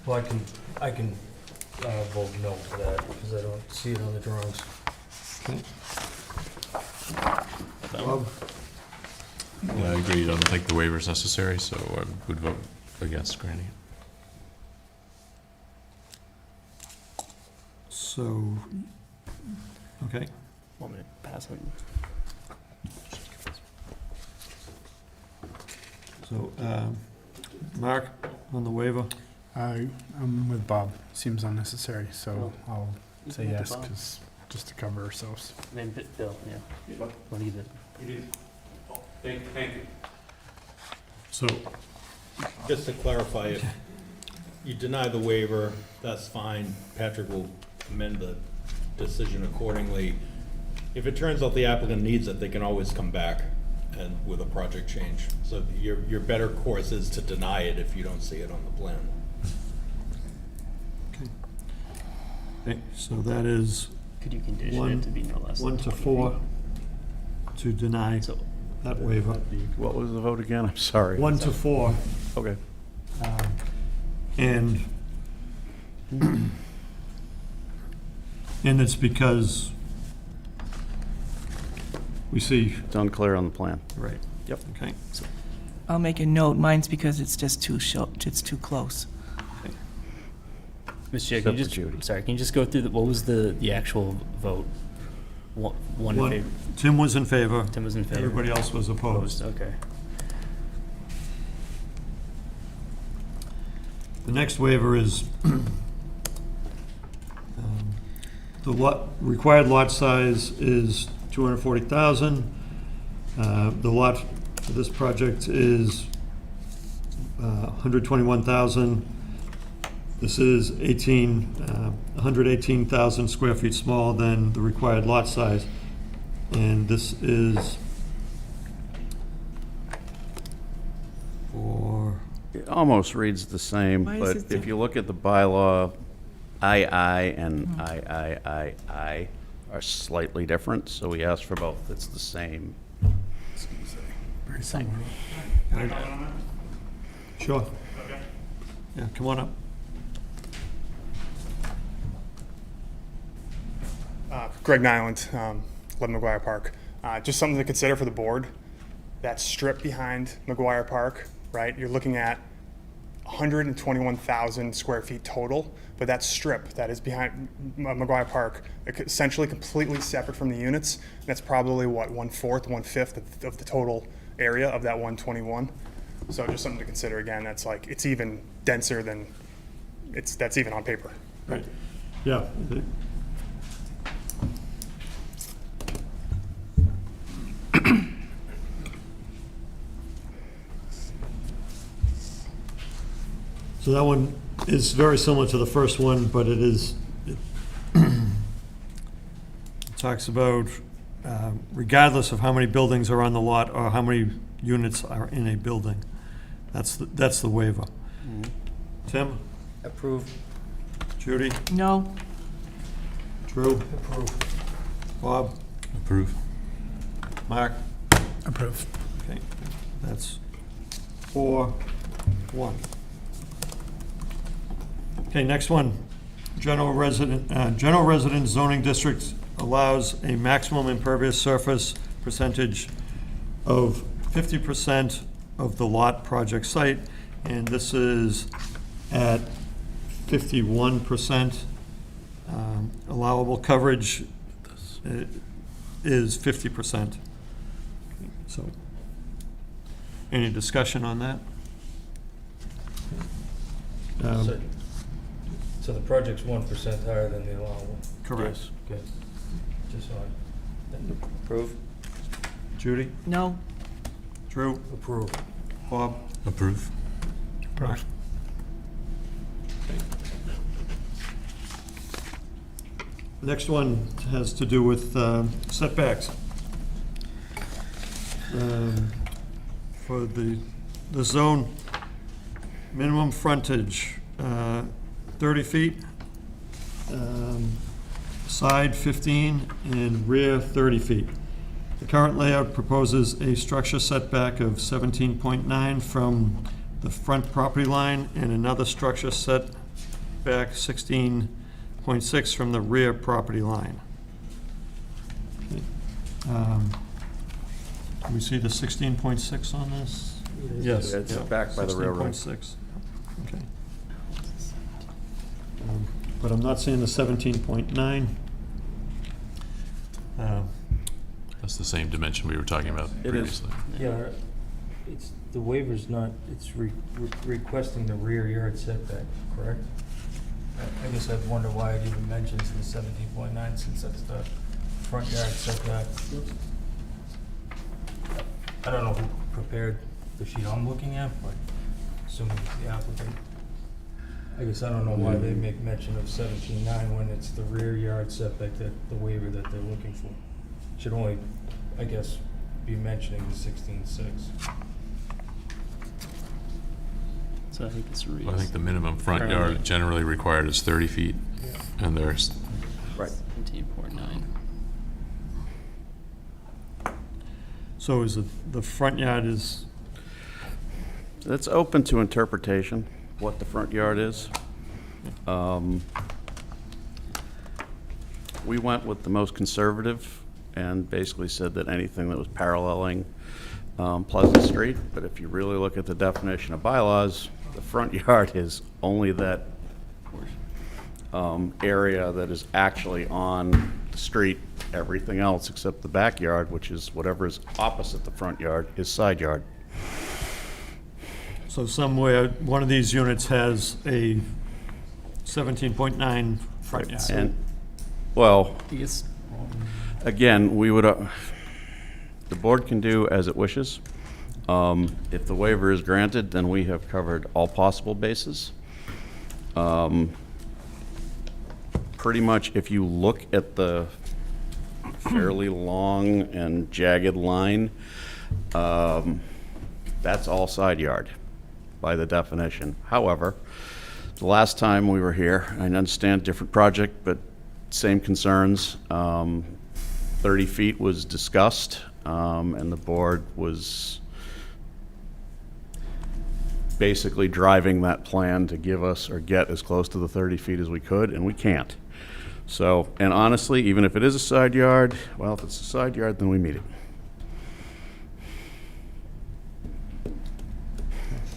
Well, I can vote no for that, because I don't see it on the drawings. Okay. Bob? Yeah, I agree. I don't think the waiver is necessary, so I would vote against granting it. So, okay. Want me to pass it? So, Mark, on the waiver? I'm with Bob. Seems unnecessary, so I'll say with yes, Bob? because just to cover ourselves. And then Bill, yeah. What do you think? Thank you. So, Just to clarify, if you deny the waiver, that's fine. Patrick will amend the decision accordingly. If it turns out the applicant needs it, they can always come back and with a project change. So your better course is to deny it if you don't see it on the plan. okay, so that is Could you condition it to be no less than 1 to 20 4 feet? to deny So that waiver. What was the vote again? I'm sorry. 1 to 4. Okay. And it's because we see, It's unclear on the plan. right, Yep. okay. I'll make a note, mine's because it's just too short, it's too close. Mr. Chair, can you Except for Judy. just, sorry, can you just go through, what was the actual vote? One in favor? Tim was in favor. Tim was in favor. Everybody else was opposed. Okay. The next waiver is the required lot size is 240,000. The lot for this project is 121,000. This is 118,000 square feet smaller than the required lot size. And this is for, It almost reads the same, Why is but it if you look at the bylaw, II and III are slightly different, so we asked for both. It's the same. Very similar. sure. Yeah, come on up. Greg Nyland, 11 McGuire Park. Just something to consider for the board. That strip behind McGuire Park, right? You're looking at 121,000 square feet total, but that strip that is behind McGuire Park, essentially completely separate from the units. And that's probably what, 1/4, 1/5 of the total area of that 121. So just something to consider again. That's like, it's even denser than, that's even on paper. Right. Yeah. So that one is very similar to the first one, but it talks about regardless of how many buildings are on the lot or how many units are in a building. That's the waiver. Tim? Approve. Judy? No? Drew? Approve. Bob? Approve. Mark? Approve. Okay, that's 4-1. Okay, next one. General resident zoning district allows a maximum impervious surface percentage of 50% of the lot project site, and this is at 51%. Allowable coverage is 50%. So, any discussion on that? So the project's 1% higher than the allowable? Correct. Good. Just so Approve. Judy? No? Drew? approve. Bob? Approve. Mark? The next one has to do with setbacks. For the zone, minimum frontage, 30 feet, side 15, and rear 30 feet. The current layout proposes a structure setback of 17.9 from the front property line and another structure back 16.6 from the rear property line. Okay. Do we see the 16.6 on this? Yes. It's yeah, back by the railroad. 16.6, okay. But I'm not seeing the 17.9. That's the same dimension we were talking about It is. previously. Yeah, it's, the waiver's not, it's requesting the rear yard setback, correct? I guess I'd wonder why it even mentions the 17.9 since that's the front yard setback. I don't know who prepared the sheet I'm looking at, but assuming it's the applicant. I guess I don't know why they make mention of 17.9 when it's the rear yard setback that the waiver that they're looking for. Should only, I guess, be mentioning the 16.6. So I think it's Well, I think the minimum front yard generally required is 30 feet, and there's, Right. 17.9. So is the front yard is, It's open to interpretation, what the front yard is. We went with the most conservative and basically said that anything that was paralleling Pleasant Street, but if you really look at the definition of bylaws, the front yard is only that area that is actually on the street. Everything else except the backyard, which is whatever is opposite the front yard, is side yard. so somewhere, one of these units has a 17.9 front yard? And, well, I guess again, we would, the board can do as it wishes. If the waiver is granted, then we have covered all possible bases. Pretty much, if you look at the fairly long and jagged line, that's all side yard by the definition. However, the last time we were here, I understand different project, but same concerns. 30 feet was discussed, and the board was basically driving that plan to give us or get as close to the 30 feet as we could, and we can't. So, and honestly, even if it is a side yard, well, if it's a side yard, then we meet it.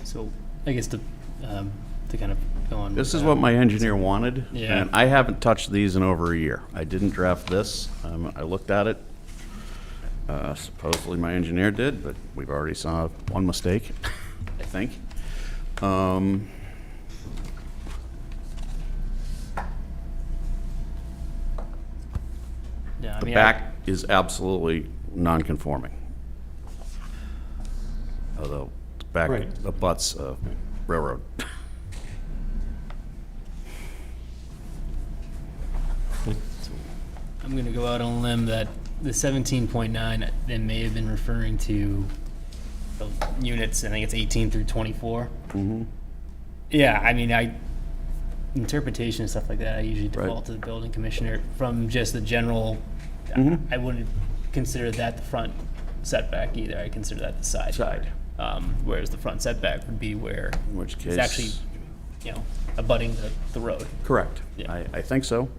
so. I guess to kind of go on. This is what my engineer wanted, Yeah. and I haven't touched these in over a year. I didn't draft this. I looked at it. Supposedly my engineer did, but we've already saw one mistake, I think. Yeah, I The mean, back is absolutely non-conforming. Although, the back Right. abuts a railroad. I'm going to go out on a limb that the 17.9, they may have been referring to the units, I think it's 18 through 24. Mhm. Yeah, I mean, interpretation and stuff like that, I usually default to the building commissioner from just the general, I wouldn't consider that the front setback either, I consider that the side. Whereas the front setback would be where In which case... it's actually, abutting the road. Correct. Yeah. I think so.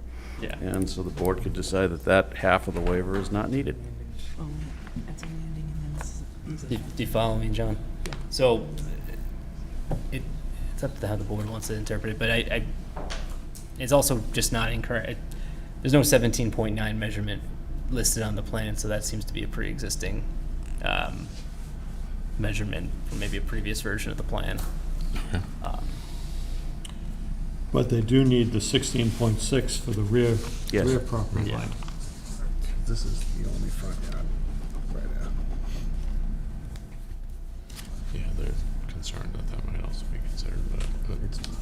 Yeah. And so the board could decide that that half of the waiver is not needed. Do you follow me, John? So, it's up to how the board wants to interpret it, but it's also just not incorrect. There's no 17.9 measurement listed on the plan, so that seems to be a pre-existing measurement from maybe a previous version of the plan. But they do need the 16.6 for the rear property line. This is the only front yard right now. yeah, they're concerned that that might also be considered, but It's not.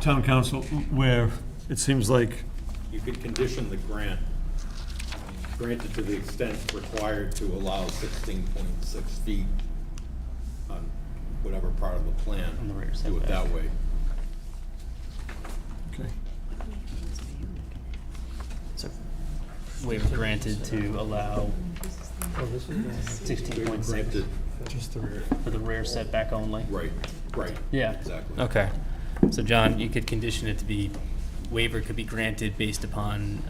Town council, where it seems like You could condition the grant, granted to the extent required to allow 16.6 feet on whatever part of the plan. On the rear Do it that way. okay. So, waiver granted to allow Oh, this is 16.6. Just the rear. For the rear setback only? Right, right. Yeah. Exactly. Okay. So John, you could condition it to be, waiver could be granted based upon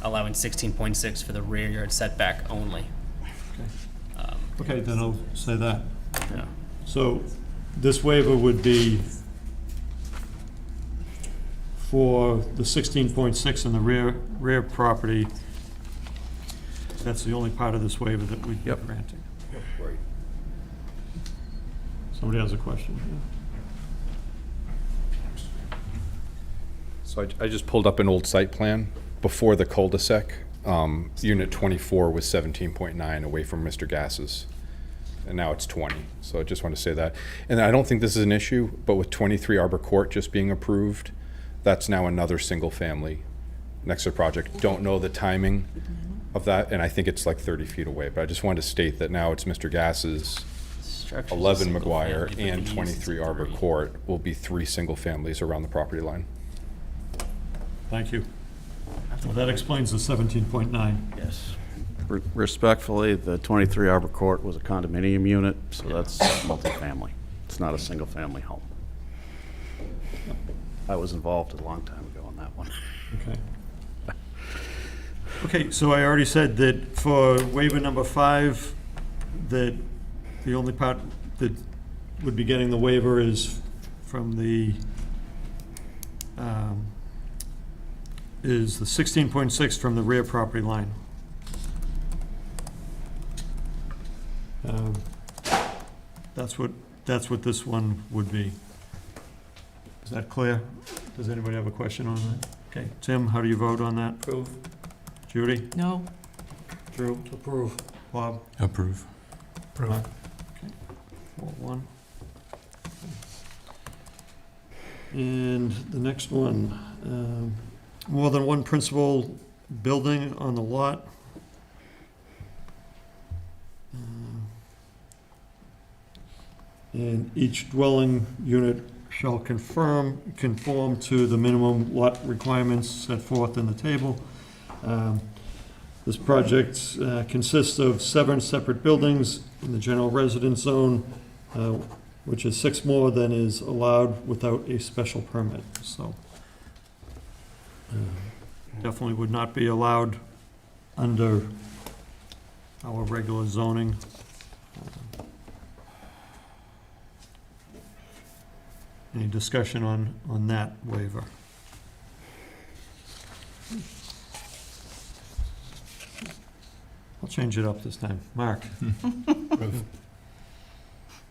allowing 16.6 for the rear yard setback only. Okay, then I'll say that. Yeah. So this waiver would be for the 16.6 in the rear property. That's the only part of this waiver that we'd be granting. Right. Somebody has a question? So I just pulled up an old site plan before the cul-de-sac. Unit 24 was 17.9 away from Mr. Gass's, and now it's 20. So I just want to say that. And I don't think this is an issue, but with 23 Arbor Court just being approved, that's now another single family next to the project. Don't know the timing of that, and I think it's like 30 feet away, but I just wanted to state that now it's Mr. Gass's, Structure's a 11 single McGuire, family, but and the use 23 is Arbor 3. Court will be 3 single families around the property line. Thank you. Well, that explains the 17.9. Yes. Respectfully, the 23 Arbor Court was a condominium unit, so that's multifamily. It's not a single-family home. I was involved a long time ago on that one. Okay. Okay, so I already said that for waiver number 5, that the only part that would be getting the waiver is from the, is the 16.6 from the rear property line. That's what this one would be. Is that clear? Does anybody have a question on that? Okay, Tim, how do you vote on that? Approve. Judy? No? Drew? Approve. Bob? Approve. Okay. 4-1. And the next one, more than one principal building on the lot. And each dwelling unit shall conform to the minimum lot requirements set forth in the table. This project consists of 7 separate buildings in the general residence zone, which is 6 more than is allowed without a special permit. So definitely would not be allowed under our regular zoning. Any discussion on that waiver? I'll change it up this time. Mark? Approve.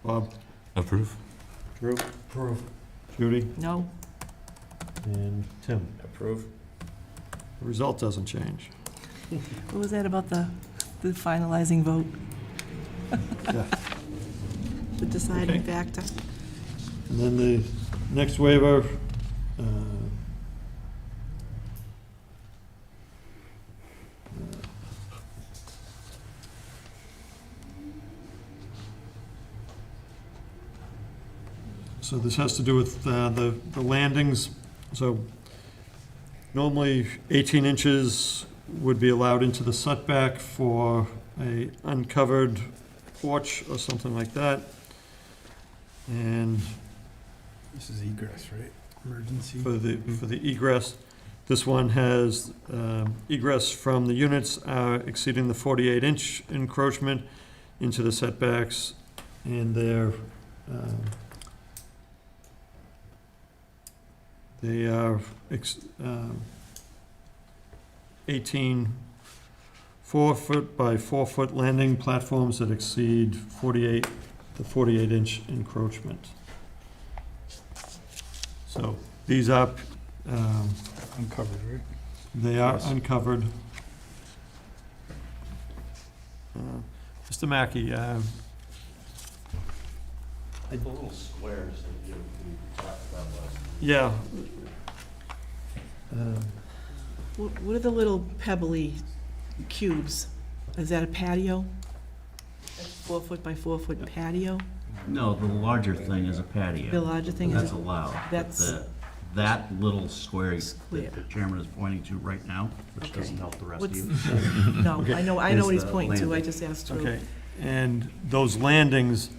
Bob? Approve. Drew? Approve. Judy? No? And Tim? Approve. The result doesn't change. What was that about the finalizing vote? Yeah. The deciding Okay. factor? And then the next waiver, so this has to do with the landings. So normally 18 inches would be allowed into the setback for a uncovered porch or something like that. And This is egress, right? Emergency. for the egress, this one has egress from the units exceeding the 48-inch encroachment into the setbacks, and they are 18 4-foot by 4-foot landing platforms that exceed the 48-inch encroachment. So these are, Uncovered, right? they are Yes. uncovered. Mr. Mackey, The little squares that you talked about last. yeah. What are the little pebbly cubes? Is that a patio? 4-foot by 4-foot patio? No, the larger thing is a patio. The larger thing is That's a- allowed. But that's- that little square Square. that the chairman is pointing to right now, which Okay. doesn't help the rest of What's- you. No, I know what he's Is the pointing to, I landing. just asked Drew. Okay, And those landings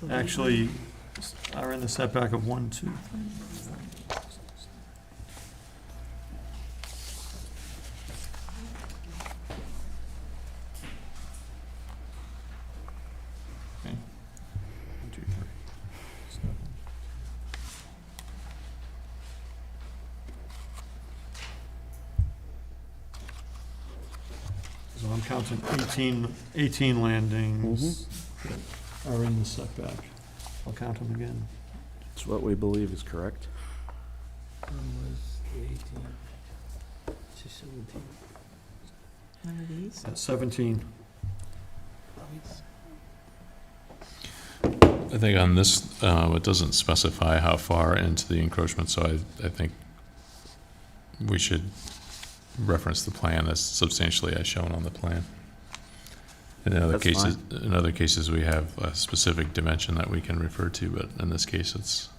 actually are in the setback of 1, 2, 3, 4, 5, 6, 7. Okay. 1, 2, 3, 7. So I'm counting 18 landings that are in the setback. I'll count them again. It's what we believe is correct. None of these? That's 17. I think on this, it doesn't specify how far into the encroachment, so I think we should reference the plan as substantially as shown on the plan. In other That's cases, fine. in other cases, we have a specific dimension that we can refer to, but in this case, it's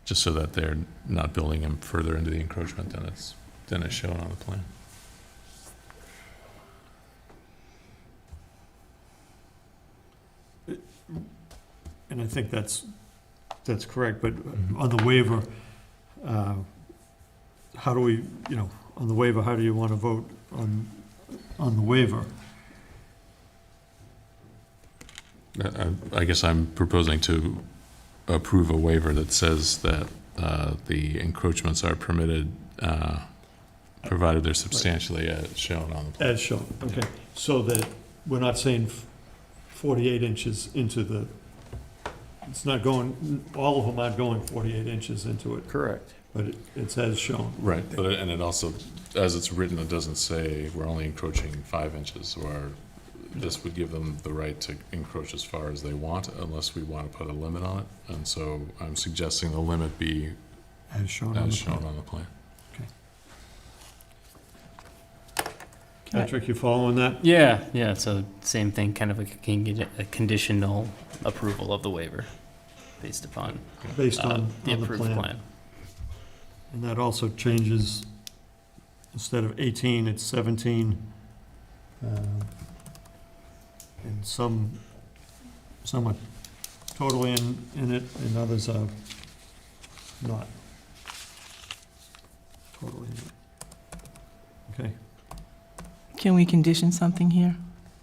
just so that they're not building them further into the encroachment than is shown on the plan. And I think that's correct, but on the waiver, how do we, on the waiver, how do you want to vote on the waiver? I guess I'm proposing to approve a waiver that says that the encroachments are permitted, provided they're substantially as shown on the plan. As shown, okay. So that we're not saying 48 inches into the, it's not going, all of them aren't going 48 inches into it. Correct. But it's as shown. Right, but and it also, as it's written, it doesn't say we're only encroaching 5 inches, or this would give them the right to encroach as far as they want, unless we want to put a limit on it. And so I'm suggesting the limit be As shown on as the shown plan. on the plan. Patrick, you following that? Yeah, so same thing, kind of a conditional approval of the waiver based upon Based on the the approved plan. plan. And that also changes, instead of 18, it's 17. And some are totally in it, and others are not totally in it. Okay, Can we condition something here?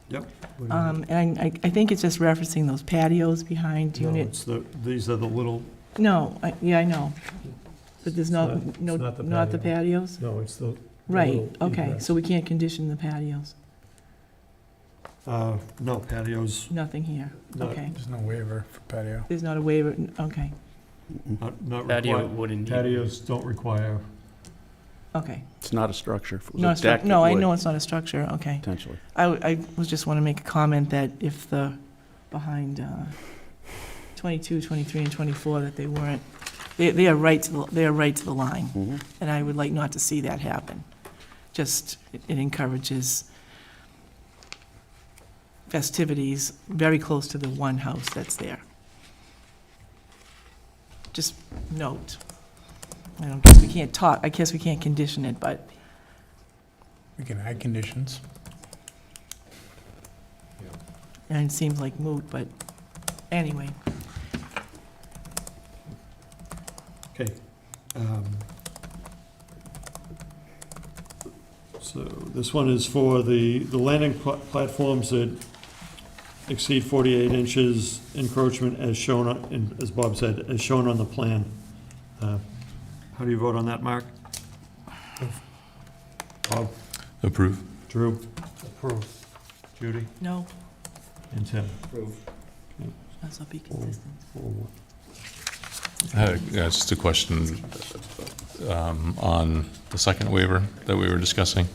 yep. And I think it's just referencing those patios behind No, unit. it's these are the little, No, I know. But there's no, It's no, not the not the patio. patios? no, it's the. Right, little okay, egress. so we can't condition the patios? No, patios, Nothing here, Not- okay. There's no waiver for patio. There's not a waiver, okay, not Patio required. wouldn't need. Patios don't require, okay. It's not a structure. If it was No, a it's not- deck, it no, I would, know it's not a structure, okay. Potentially. I was just want to make a comment that if behind 22, 23, and 24, that they weren't, they are right to the line. Mhm. And I would like not to see that happen. Just, it encourages festivities very close to the one house that's there. Just note. I don't guess we can't talk, I guess we can't condition it, but We can add conditions. and it seems like moot, but anyway. okay. So this one is for the landing platforms that exceed 48 inches encroachment as shown, as Bob said, as shown on the plan. How do you vote on that, Mark? Bob? Approve. Drew? Approve. Judy? No, And Tim? that's not be consistent. Just a question on the second waiver that we were discussing.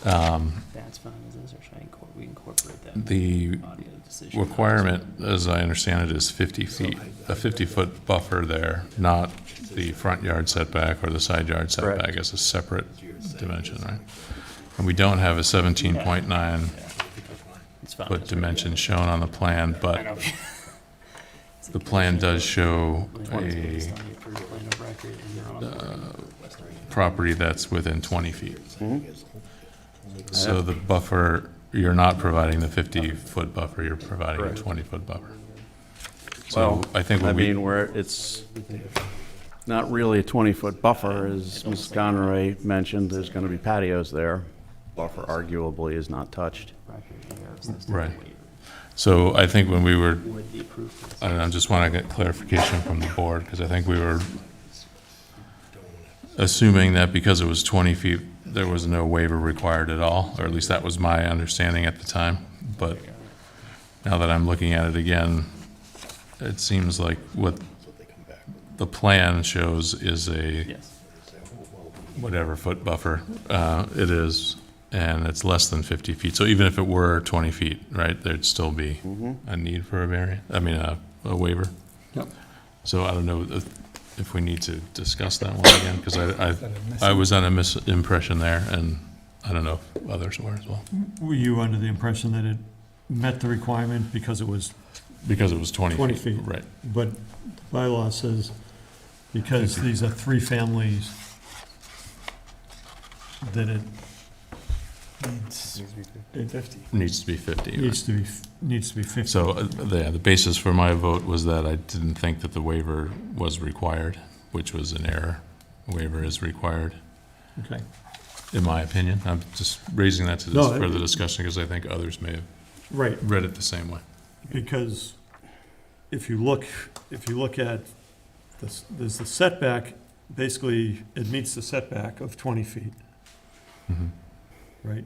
That's fine as is, or should we incorporate that? The audio decision? requirement, as I understand it, is 50 feet, a 50-foot buffer there, not the front yard setback or the side yard setback Correct. as a separate dimension, right? And we don't have a 17.9 It's fine. foot dimension shown on the plan, but the plan does show a property that's within 20 feet. Mhm. So the buffer you're not providing the 50-foot buffer, you're providing a Correct. 20-foot buffer. So Well, I think I when we, mean, where it's not really a 20-foot buffer, as Ms. Conroy mentioned, there's going to be patios there. Buffer arguably is not touched. right. So I think when we were, I don't know, just want to get clarification from the board, because I think we were assuming that because it was 20 feet, there was no waiver required at all, or at least that was my understanding at the time. But now that I'm looking at it again, it seems like what the plan shows is a whatever foot buffer it is, and it's less than 50 feet. So even if it were 20 feet, right, there'd still be a need for a variant, I mean, a waiver. Yep. So I don't know if we need to discuss that one again, because I was on a misimpression there, and I don't know if others were as well. Were you under the impression that it met the requirement because it was Because it was 20 20 feet. feet? Right. But bylaw says, because these are three families, that it Needs to be 50. Needs to be 50. right. needs to be 50. So the basis for my vote was that I didn't think that the waiver was required, which was an error. Waiver is required, Okay. in my opinion. I'm just raising that to No, this further discussion because I think others may have Right, read it the same way. because if you look at this, there's the setback, basically, it meets the setback of 20 feet, Mhm. right?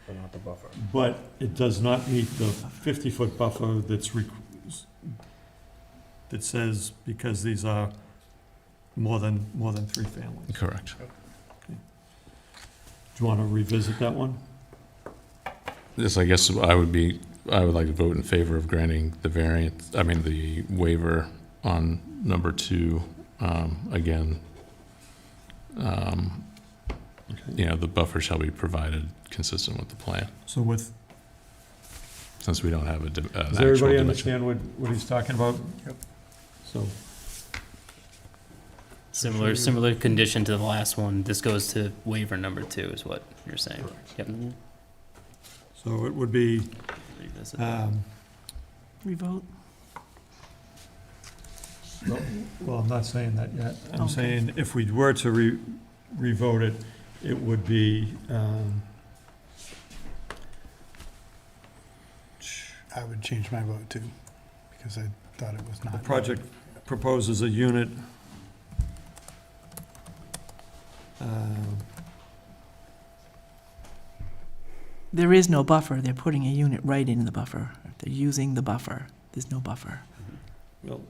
But not the buffer. But it does not meet the 50-foot buffer that says, because these are more than three families. Correct. Do you want to revisit that one? Yes, I guess I would like to vote in favor of granting the variance, I mean, the waiver on number 2, again. You know, the buffer shall be provided consistent with the plan, So with, since we don't have an does actual everybody dimension. understand what he's talking about? Yep. So, Similar condition to the last one. This goes to waiver number 2 is what you're saying. Yep. so it would be, Revisit. Revote? well, I'm not saying that yet. I'm Okay. saying if we were to revote it, it would be, I would change my vote too, because I thought it was not. the project proposes a unit. There is no buffer. They're putting a unit right in the buffer. They're using the buffer. There's no buffer. Well,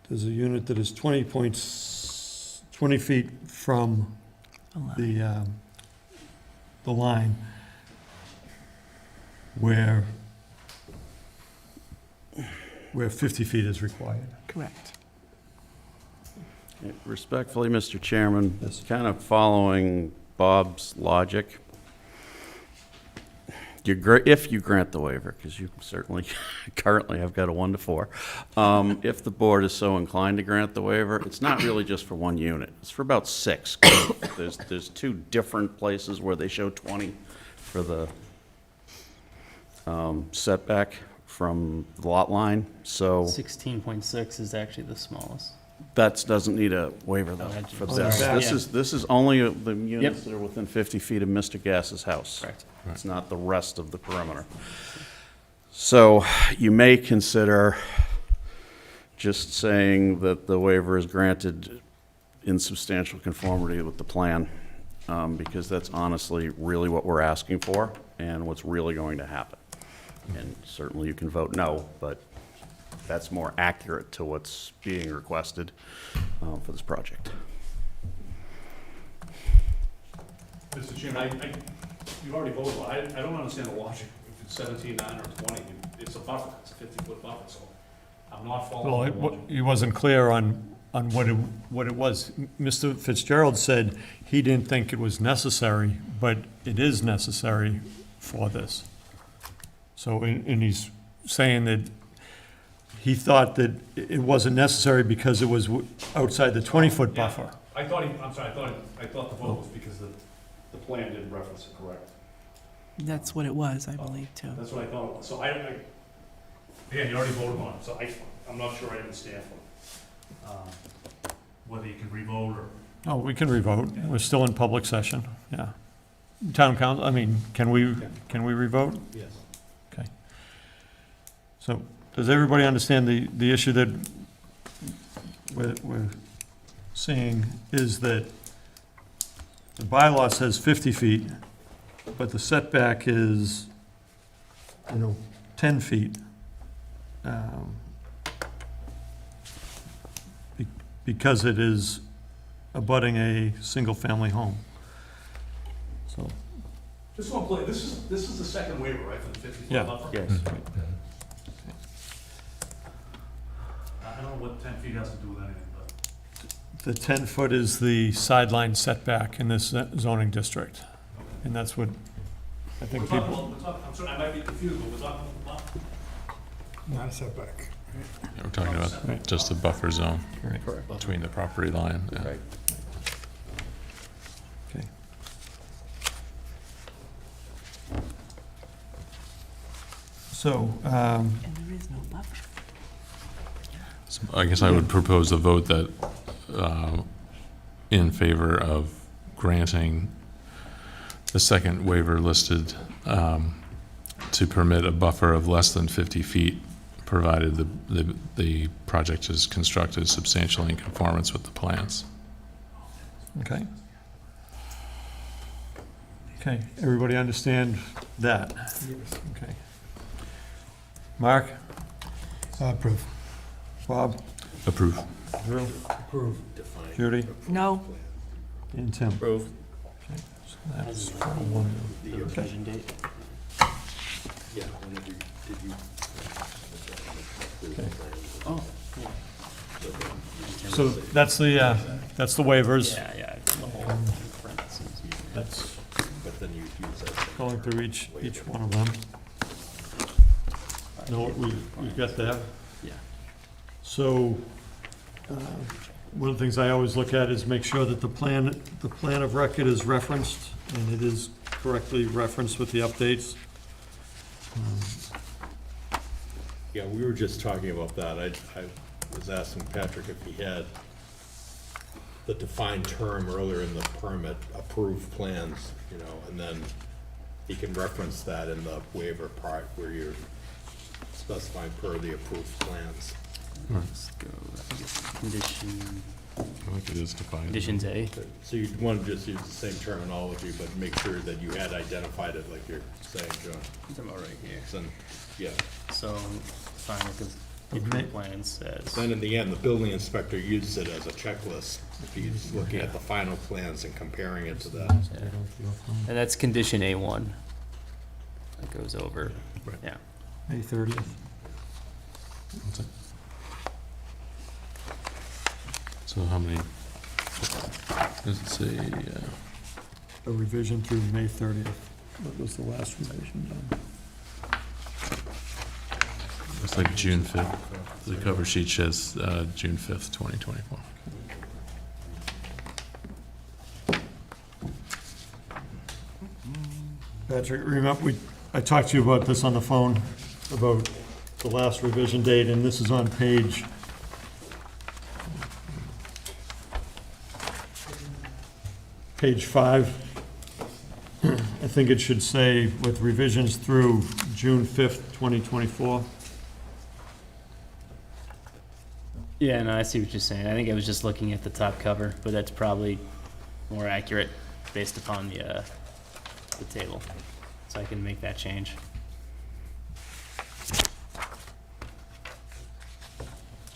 there's a unit that is 20 feet from A line. the line where 50 feet is required. Correct. Respectfully, Mr. Chairman, Yes. kind of following Bob's logic, if you grant the waiver, because you certainly currently have got a 1 to 4, if the board is so inclined to grant the waiver, it's not really just for one unit. It's for about 6. There's 2 different places where they show 20 for the setback from the lot line, so 16.6 is actually the smallest. that doesn't need a waiver though for Oh, this. sorry. This is only the units that are within 50 feet of Mr. Gass's house. Correct. It's not the rest of the perimeter. So you may consider just saying that the waiver is granted in substantial conformity with the plan, because that's honestly really what we're asking for and what's really going to happen. And certainly you can vote no, but that's more accurate to what's being requested for this project. Mr. Chairman, you already voted, but I don't understand the logic. If it's 17.9 or 20, it's a buffer, it's a 50-foot buffer, so I'm not Well, following the logic. he wasn't clear on what it was. Mr. Fitzgerald said he didn't think it was necessary, but it is necessary for this. So, and he's saying that he thought that it wasn't necessary because it was outside the 20-foot buffer. I thought the vote was because the plan didn't reference it, correct? That's what it was, I believe, too. That's what I thought. So again, you already voted on it, so I'm not sure I understand whether you can revote or. Oh, we can revote. We're still in public session, yeah. Town council, I mean, can we revote? Yes. Okay. So, does everybody understand the issue that we're seeing is that the bylaw says 50 feet, but the setback is, 10 feet. Because it is abutting a single-family home. So, Just want to play, this is the second waiver, right, for the 50-foot yeah. buffer? Yes. I don't know what 10 feet has to do with anything, but. The 10-foot is the sideline setback in this zoning district. And that's what I think We're people... talking, I'm sorry, I might be confused, but we're talking about. Not a setback. Yeah, we're talking about just the buffer zone between the property line. Yeah. Right. Okay. So, And there is no buffer. So I guess I would propose a vote that, in favor of granting the second waiver listed, to permit a buffer of less than 50 feet, provided the project is constructed substantially in conformance with the plans. okay. Okay, everybody understand that? Okay. Mark? Approve. Bob? Approve. Drew? Approve. Judy? No, And Tim? Approve. Okay, so that's 1. The revision date. Yeah, whenever did you? Okay. Oh. So that's the waivers. Yeah, the whole parentheses. That's But then you use that. going through each one of them. Know what we've got there? Yeah. So, one of the things I always look at is make sure that the plan of record is referenced, and it is correctly referenced with the updates. Yeah, we were just talking about that. I was asking Patrick if he had the defined term earlier in the permit, approved plans, and then he can reference that in the waiver part where you're specifying per the approved plans. Let's go, I think it's condition, I think it is defined. conditions A. So you'd want to just use the same terminology, but make sure that you had identified it like you're saying, John. I'm talking about right here. Then, yeah. So, fine, because the approved plan says. Then in the end, the building inspector uses it as a checklist. If he's looking at the final plans and comparing it to that. And that's condition A1. That goes over, Right. yeah. May 30th. So how many, does it say, A revision through May 30th. What was the last revision done? looks like June 5th. The cover sheet says June 5th, 2024. Patrick, remember, I talked to you about this on the phone, about the last revision date, and this is on page page 5. I think it should say with revisions through June 5th, 2024. Yeah, no, I see what you're saying. I think I was just looking at the top cover, but that's probably more accurate based upon the table. So I can make that change.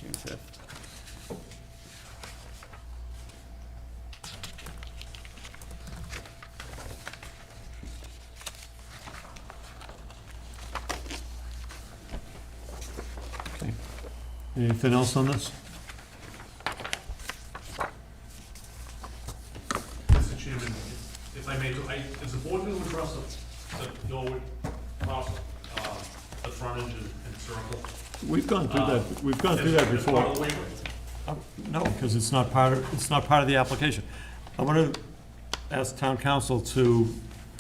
June 5th. Okay. Anything else on this? Mr. Chairman, if I may, is the board going to address the Norwood parcel, the frontage and circle? We've gone through that, we've gone through that As part of before. the waiver? No, because it's not part of the application. I want to ask town council to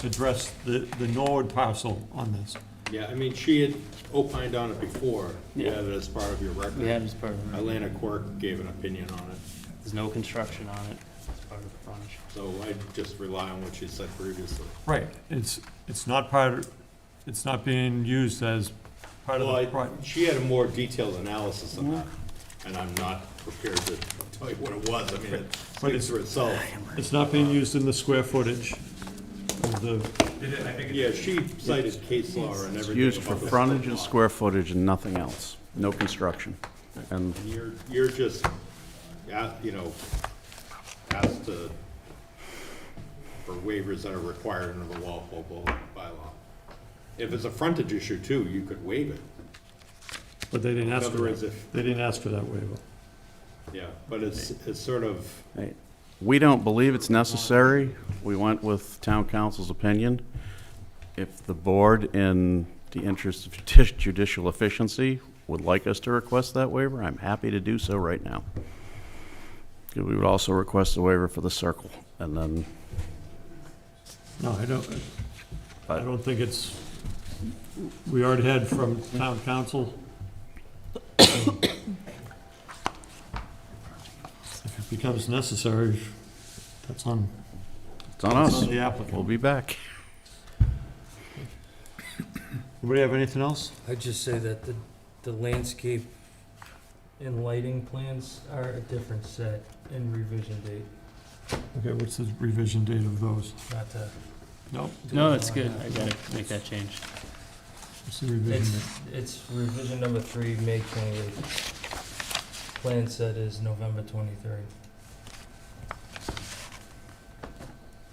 address the Norwood parcel on this. Yeah, I mean, she had opined on it before. You had it as part of your record. We had it as part of the record. Atlantic Court gave an opinion on it. There's no construction on it. It's part of the frontage. So I just rely on what she said previously. Right, it's not it's not being used as part of Well, the project. she had a more detailed analysis of that, and I'm not prepared to tell you what it was. I mean, it But speaks for itself. It's not being used in the square footage of the, Yeah, she cited case law and It's everything. used for about the frontage state and law. square footage and nothing else, no construction. And And you're just, you know, asked to, for waivers that are required under the Walpole bylaw. If it's a frontage issue too, you could waive it. but they didn't In ask other for words, that. if, They didn't ask for that waiver. yeah, but it's sort of, hey, we don't believe it's necessary. We went with town council's opinion. If the board, in the interest of judicial efficiency, would like us to request that waiver, I'm happy to do so right now. We would also request a waiver for the circle, and then, No, I don't think it's, we already had from town council. If it becomes necessary, that's on, it's on us. the applicant. We'll be back. Anybody have anything else? I'd just say that the landscape and lighting plans are a different set in revision date, Okay, what's the revision date of those? not to. No, No, that's good. I gotta make that change. what's the revision date? It's revision number 3, May 28th. Plan set is November 23rd.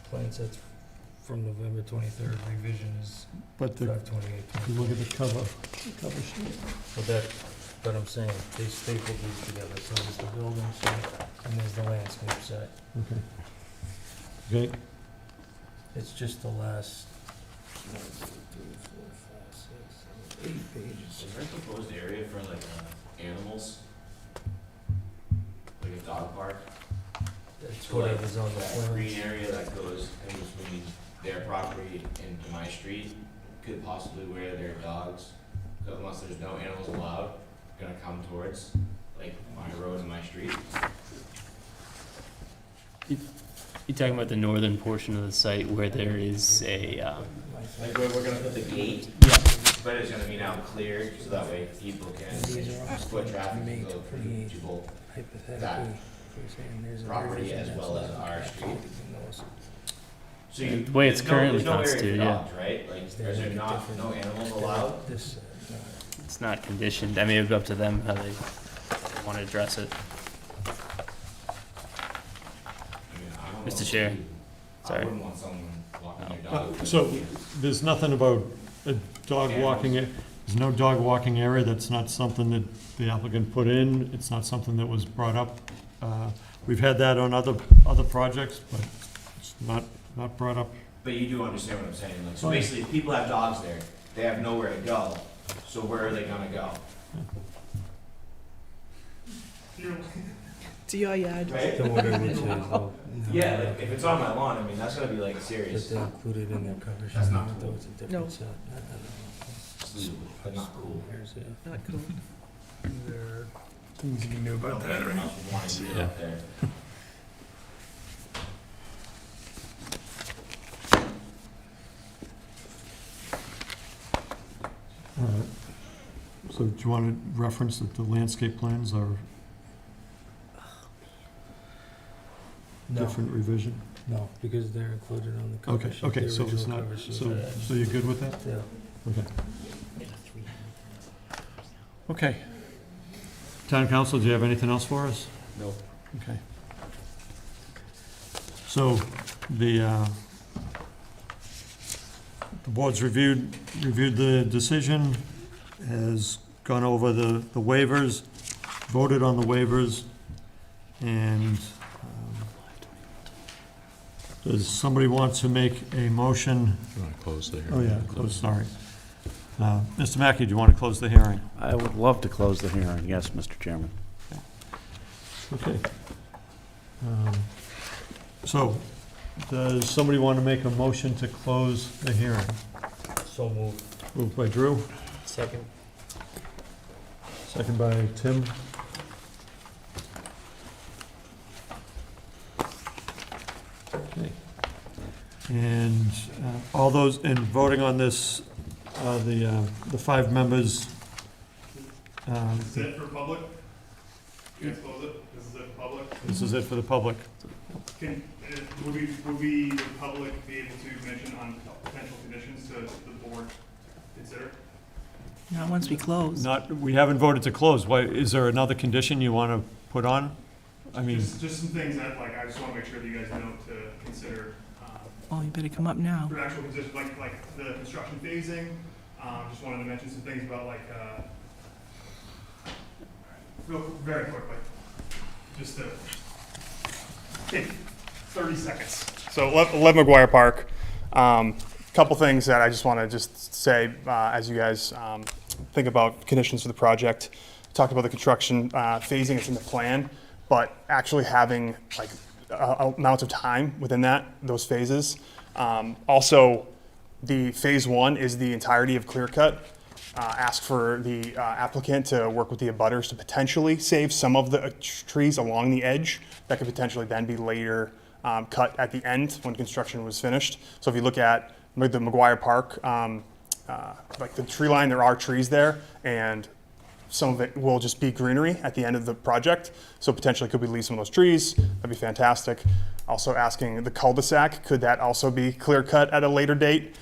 Plan set's from November 23rd, revision is But the, 5/28. if you look at the cover sheet. But I'm saying, they stapled these together, so there's the building set, and there's the landscape set. Okay. Okay, It's just the last. 8 pages. Is there a proposed area for like animals? Like a dog park? It's So like whatever's on the that plans. green area that goes in between their property and my street could possibly where their dogs, unless there's no animals allowed, gonna come towards like my road and my street. You're talking about the northern portion of the site where there is a, Like where we're gonna put the gate, yeah, but it's gonna be now cleared, so that way people can, foot traffic can go through to both that property as well as our street. So you, The way it's there's no- currently there's no area for constituted, yeah. dogs, right? Like, is there not, no animals allowed? it's not conditioned. I mean, it'd be up to them how they want to address it. I mean, I don't Mr. know. Chair, I sorry. wouldn't want someone walking their dog. so there's nothing about a dog walking, there's no dog walking area, that's not something that the applicant put in, it's not something that was brought up. We've had that on other projects, but it's not brought up. But you do understand what I'm saying, like, so Oh, yeah. basically, if people have dogs there, they have nowhere to go, so where are they gonna go? To your yard. Right? The order which is, oh, Yeah, like, if it's on my lawn, I mean, that's gonna be like serious, That they included in their cover sheet. That's not even though cool. it's a No. different set. but not cool. Here's it. Not cool. There things you knew about that, Nobody right? else would wanna do it out there. All right. So do you want to reference that the landscape plans are No, different revision? no, because they're included on the cover Okay, sheet. okay, the so it's original not, cover sheet. so you're good with that? Yeah. Okay. Okay. Town council, do you have anything else for us? no. Okay. So the board's reviewed the decision, has gone over the waivers, voted on the waivers, and does somebody want to make a motion? You want to close the hearing? Oh, yeah, close, sorry. Mr. Mackey, do you want to close the hearing? I would love to close the hearing, yes, Mr. Chairman. Okay. So, Does somebody want to make a motion to close the hearing? So moved. Moved by Drew, Second. second by Tim. Okay. And all those, in voting on this, the 5 members. Is it for public? You guys close it? This is it for public? This is it for the public. Would we, the public, be able to mention on potential conditions to the board to consider? Not once we close. We haven't voted to close. Why, is there another condition you want to put on? I mean, Just some things that, like, I just want to make sure that you guys know to consider. Oh, you better come up now. For actual conditions, like the construction phasing, just wanted to mention some things about very quickly, just to take 30 seconds. So 11 McGuire Park, couple things that I just want to just say as you guys think about conditions for the project. Talked about the construction phasing, it's in the plan, but actually having like amounts of time within those phases. Also, the phase 1 is the entirety of clear cut. Ask for the applicant to work with the abutters to potentially save some of the trees along the edge that could potentially then be later cut at the end when construction was finished. So if you look at the McGuire Park, like the tree line, there are trees there, and some of it will just be greenery at the end of the project. So potentially could we leave some of those trees? That'd be fantastic. Also asking the cul-de-sac, could that also be clear cut at a later date?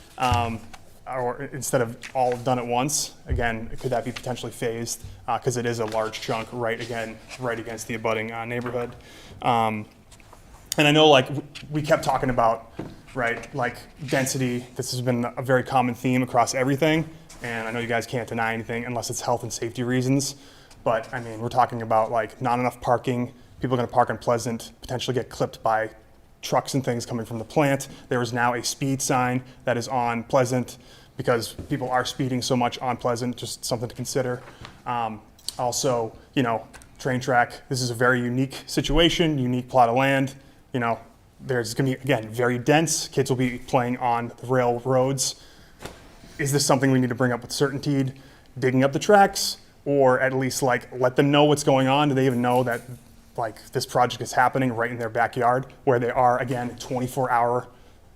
Or instead of all done at once? Again, could that be potentially phased? Because it is a large chunk right against the abutting neighborhood. And I know like we kept talking about, right, like density. This has been a very common theme across everything. And I know you guys can't deny anything unless it's health and safety reasons. But I mean, we're talking about like not enough parking. People are gonna park on Pleasant, potentially get clipped by trucks and things coming from the plant. There is now a speed sign that is on Pleasant because people are speeding so much on Pleasant, just something to consider. Also, you know, train track, this is a very unique situation, unique plot of land. You know, there's gonna be, again, very dense. Kids will be playing on the railroads. Is this something we need to bring up with certainty, digging up the tracks, or at least like let them know what's going on? Do they even know that like this project is happening right in their backyard where they are, again, 24-hour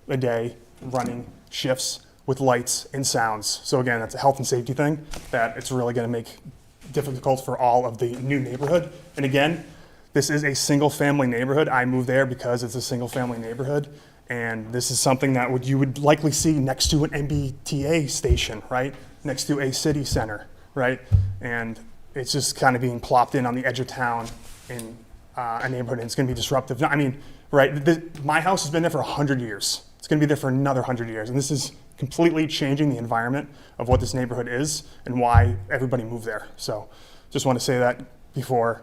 a day running shifts with lights and sounds? So again, that's a health and safety thing that it's really gonna make difficult for all of the new neighborhood. And again, this is a single family neighborhood. I moved there because it's a single family neighborhood. And this is something that you would likely see next to an MBTA station, right? Next to a city center, right? And it's just kind of being plopped in on the edge of town in a neighborhood, and it's gonna be disruptive. I mean, right, my house has been there for 100 years. It's gonna be there for another 100 years. And this is completely changing the environment of what this neighborhood is and why everybody moved there. So just wanna say that before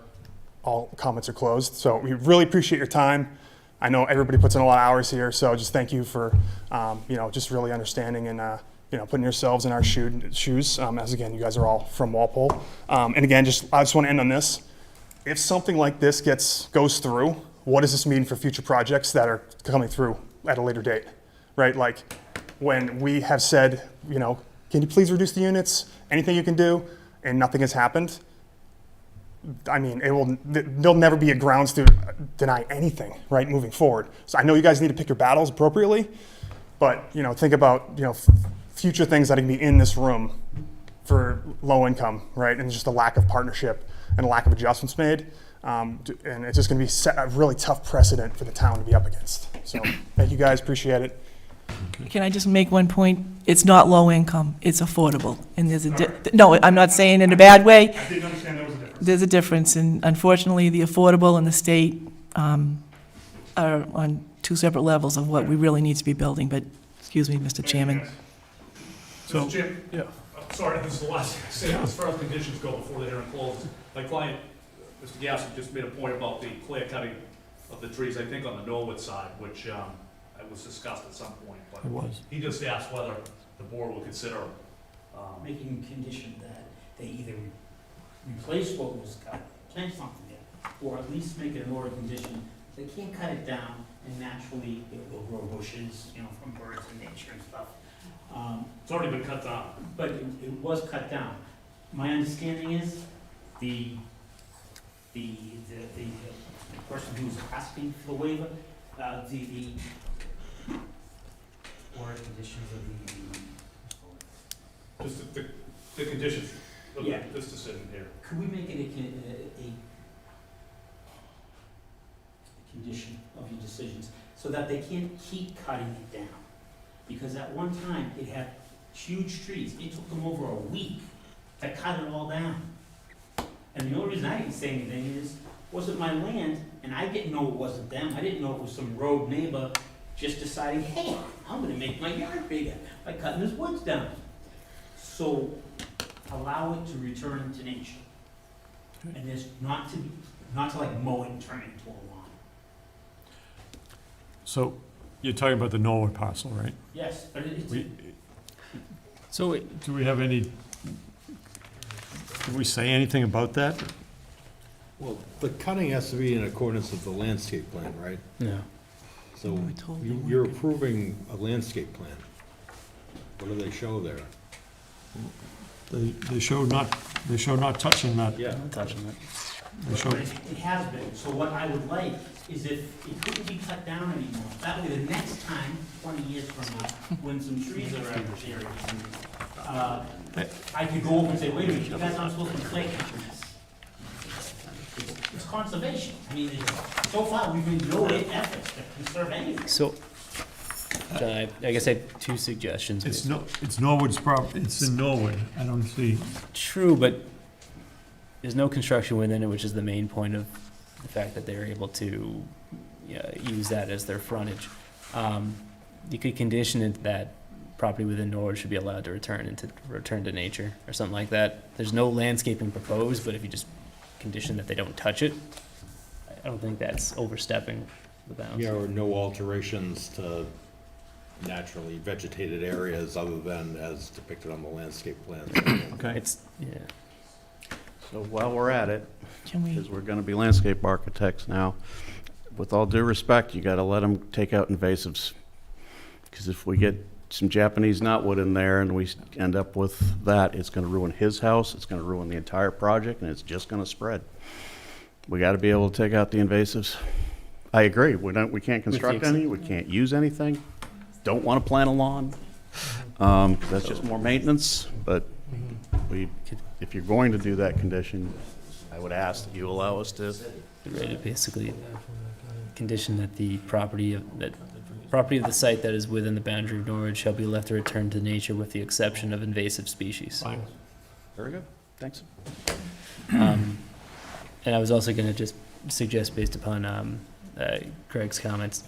all comments are closed. So we really appreciate your time. I know everybody puts in a lot of hours here, so just thank you for, you know, just really understanding and, you know, putting yourselves in our shoes, as again, you guys are all from Walpole. And again, I just want to end on this. If something like this goes through, what does this mean for future projects that are coming through at a later date, right? Like when we have said, you know, can you please reduce the units, anything you can do, and nothing has happened, I mean, there'll never be a grounds to deny anything, right, moving forward. So I know you guys need to pick your battles appropriately, but, you know, think about, you know, future things that can be in this room for low income, right, and just a lack of partnership and a lack of adjustments made. And it's just gonna be a really tough precedent for the town to be up against. So thank you guys, appreciate it. Can I just make one point? It's not low income, it's affordable. And there's no, I'm not saying in a bad way. I didn't understand there was a difference. There's a difference, and unfortunately, the affordable and the state are on two separate levels of what we really need to be building, but, excuse me, Mr. Chairman. So, Jim, yeah, sorry, this is the last thing I say, as far as conditions go before the hearing closes. My client, Mr. Gasson, just made a point about the clear cutting of the trees, I think on the Norwood side, which was discussed at some point, but It was. he just asked whether the board will consider Making a condition that they either replace what was cut, plant something there, or at least make it an order condition. They can't cut it down, and naturally it will grow bushes, you know, from birds and nature and stuff. It's already been cut down. But it was cut down. My understanding is the person who's asking for the waiver, or conditions of Just the conditions of Yeah. this decision here. could we make it a condition of your decisions so that they can't keep cutting it down? Because at one time, it had huge trees. It took them over a week to cut it all down. And the only reason I didn't say anything is, wasn't my land, and I didn't know it wasn't them. I didn't know it was some rogue neighbor just deciding, hey, I'm gonna make my yard bigger by cutting this woods down. So allow it to return to nature. And there's not to like mow it and turn it into a lawn. So you're talking about the Norwood parcel, right? Yes, but it's, So, Do we have any, did we say anything about that? Well, the cutting has to be in accordance with the landscape plan, right? no. So I told you you're we're good. approving a landscape plan. What do they show there? They show not touching that. Yeah. Not touching it. They show, but it has been. So what I would like is if it couldn't be cut down anymore, that way the next time, 20 years from now, when some trees are out there, I could go over and say, wait a minute, you guys aren't supposed to be flake catching this. It's conservation. I mean, so far, we've made no efforts to conserve anything. So, John, I guess I have two suggestions. it's Norwood's it's in Norwood. I don't see, True, but there's no construction within it, which is the main point of the fact that they're able to use that as their frontage. You could condition it that property within Norwood should be allowed to return to nature or something like that. There's no landscaping proposed, but if you just condition that they don't touch it, I don't think that's overstepping the bounds. Yeah, or no alterations to naturally vegetated areas other than as depicted on the landscape plan. okay. It's, yeah. So while we're at it, Can we, because we're going to be landscape architects now, with all due respect, you got to let them take out invasives. Because if we get some Japanese knotwood in there and we end up with that, it's going to ruin his house, it's going to ruin the entire project, and it's just going to spread. We got to be able to take out the invasives. I agree. We can't construct any. We can't use anything. Don't want to plant a lawn. That's just more maintenance. But if you're going to do that condition, I would ask that you allow us to. Basically, condition that the property of the site that is within the boundary of Norwood shall be left to return to nature with the exception of invasive species. Very good. Thanks. And I was also going to just suggest, based upon Greg's comments,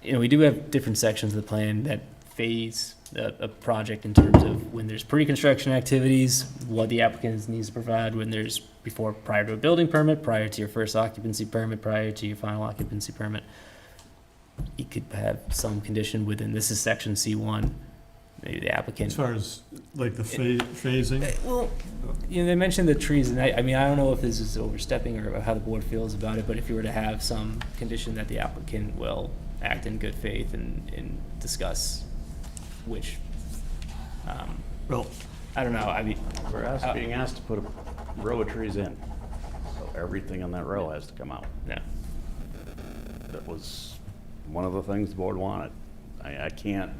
we do have different sections of the plan that phase a project in terms of when there's pre-construction activities, what the applicant needs to provide, when there's prior to a building permit, prior to your first occupancy permit, prior to your final occupancy permit. You could have some condition within, this is section C1, maybe the applicant. As far as like the phasing? Well, they mentioned the trees, and I mean, I don't know if this is overstepping or how the board feels about it, but if you were to have some condition that the applicant will act in good faith and discuss which, Well, I don't know, I mean. We're being asked to put a row of trees in. So everything on that row has to come out. Yeah. That was one of the things the board wanted. I can't.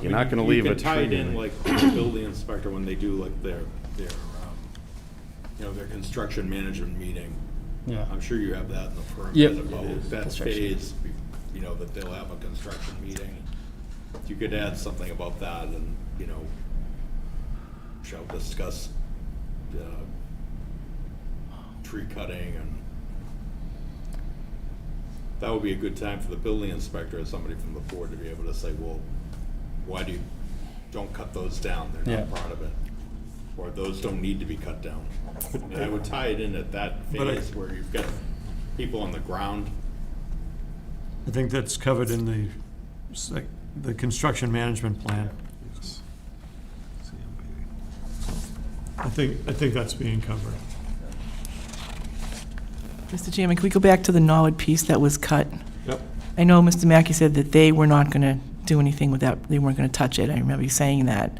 You're not going to leave You a can tie it tree in like the building inspector when they do like their construction management meeting. Yeah. I'm sure you have that in the permit Yep. about that Construction. phase, that they'll have a construction meeting. You could add something about that and, shall discuss tree cutting, and that would be a good time for the building inspector or somebody from the board to be able to say, well, why don't cut those down, they're not part of it. Or those don't need to be cut down. And I would tie it in at that phase where you've got people on the ground. I think that's covered in the construction management plan. I think that's being covered. Mr. Chairman, can we go back to the Norwood piece that was cut? Yep. I know Mr. Mackey said that they were not going to do anything with that, they weren't going to touch it. I remember you saying that.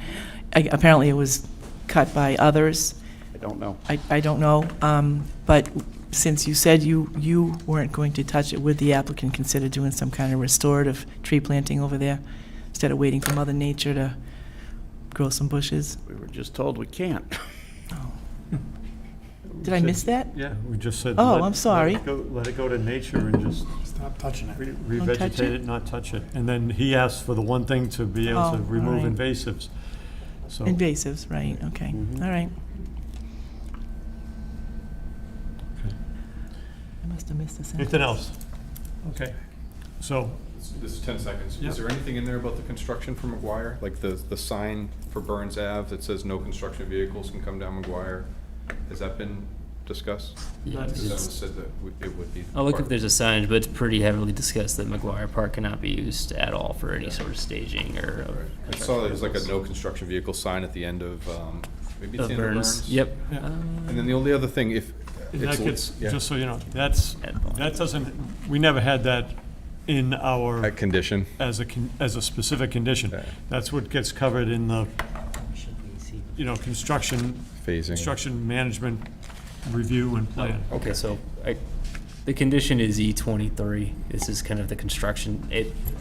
Apparently, it was cut by others. I don't know. I don't know, but since you said you weren't going to touch it, would the applicant consider doing some kind of restorative tree planting over there, instead of waiting for Mother Nature to grow some bushes? We were just told we can't. Did I miss that? Yeah, we just said. Oh, I'm sorry. Let it go to nature and just Stop touching it. revegetate touch it? it, not touch it. And then he asked for the one thing to be able Oh, to remove all right. invasives. So, Invasives, right, okay, all right. I must have missed a sentence. anything else? Okay, so, This is 10 seconds. Yeah. Is there anything in there about the construction for McGuire? Like the sign for Burns Ave that says no construction vehicles can come down McGuire? Has that been discussed? Yeah, That's- Because that it's- was said that it would be. I'll look part if of there's a signage, but it's pretty heavily discussed that McGuire Park cannot be used at all for any sort of staging or. I saw there was like a no construction vehicle sign at the end of, maybe it's Of the end of Burns, Burns. yep. Yeah. And then the only other thing, if. and it's that gets, yeah, just so you know, that doesn't, we never had that in our, that condition. as a specific condition. Okay. That's what gets covered in the, construction management review and plan. Okay, so the condition is E23. This is kind of the construction.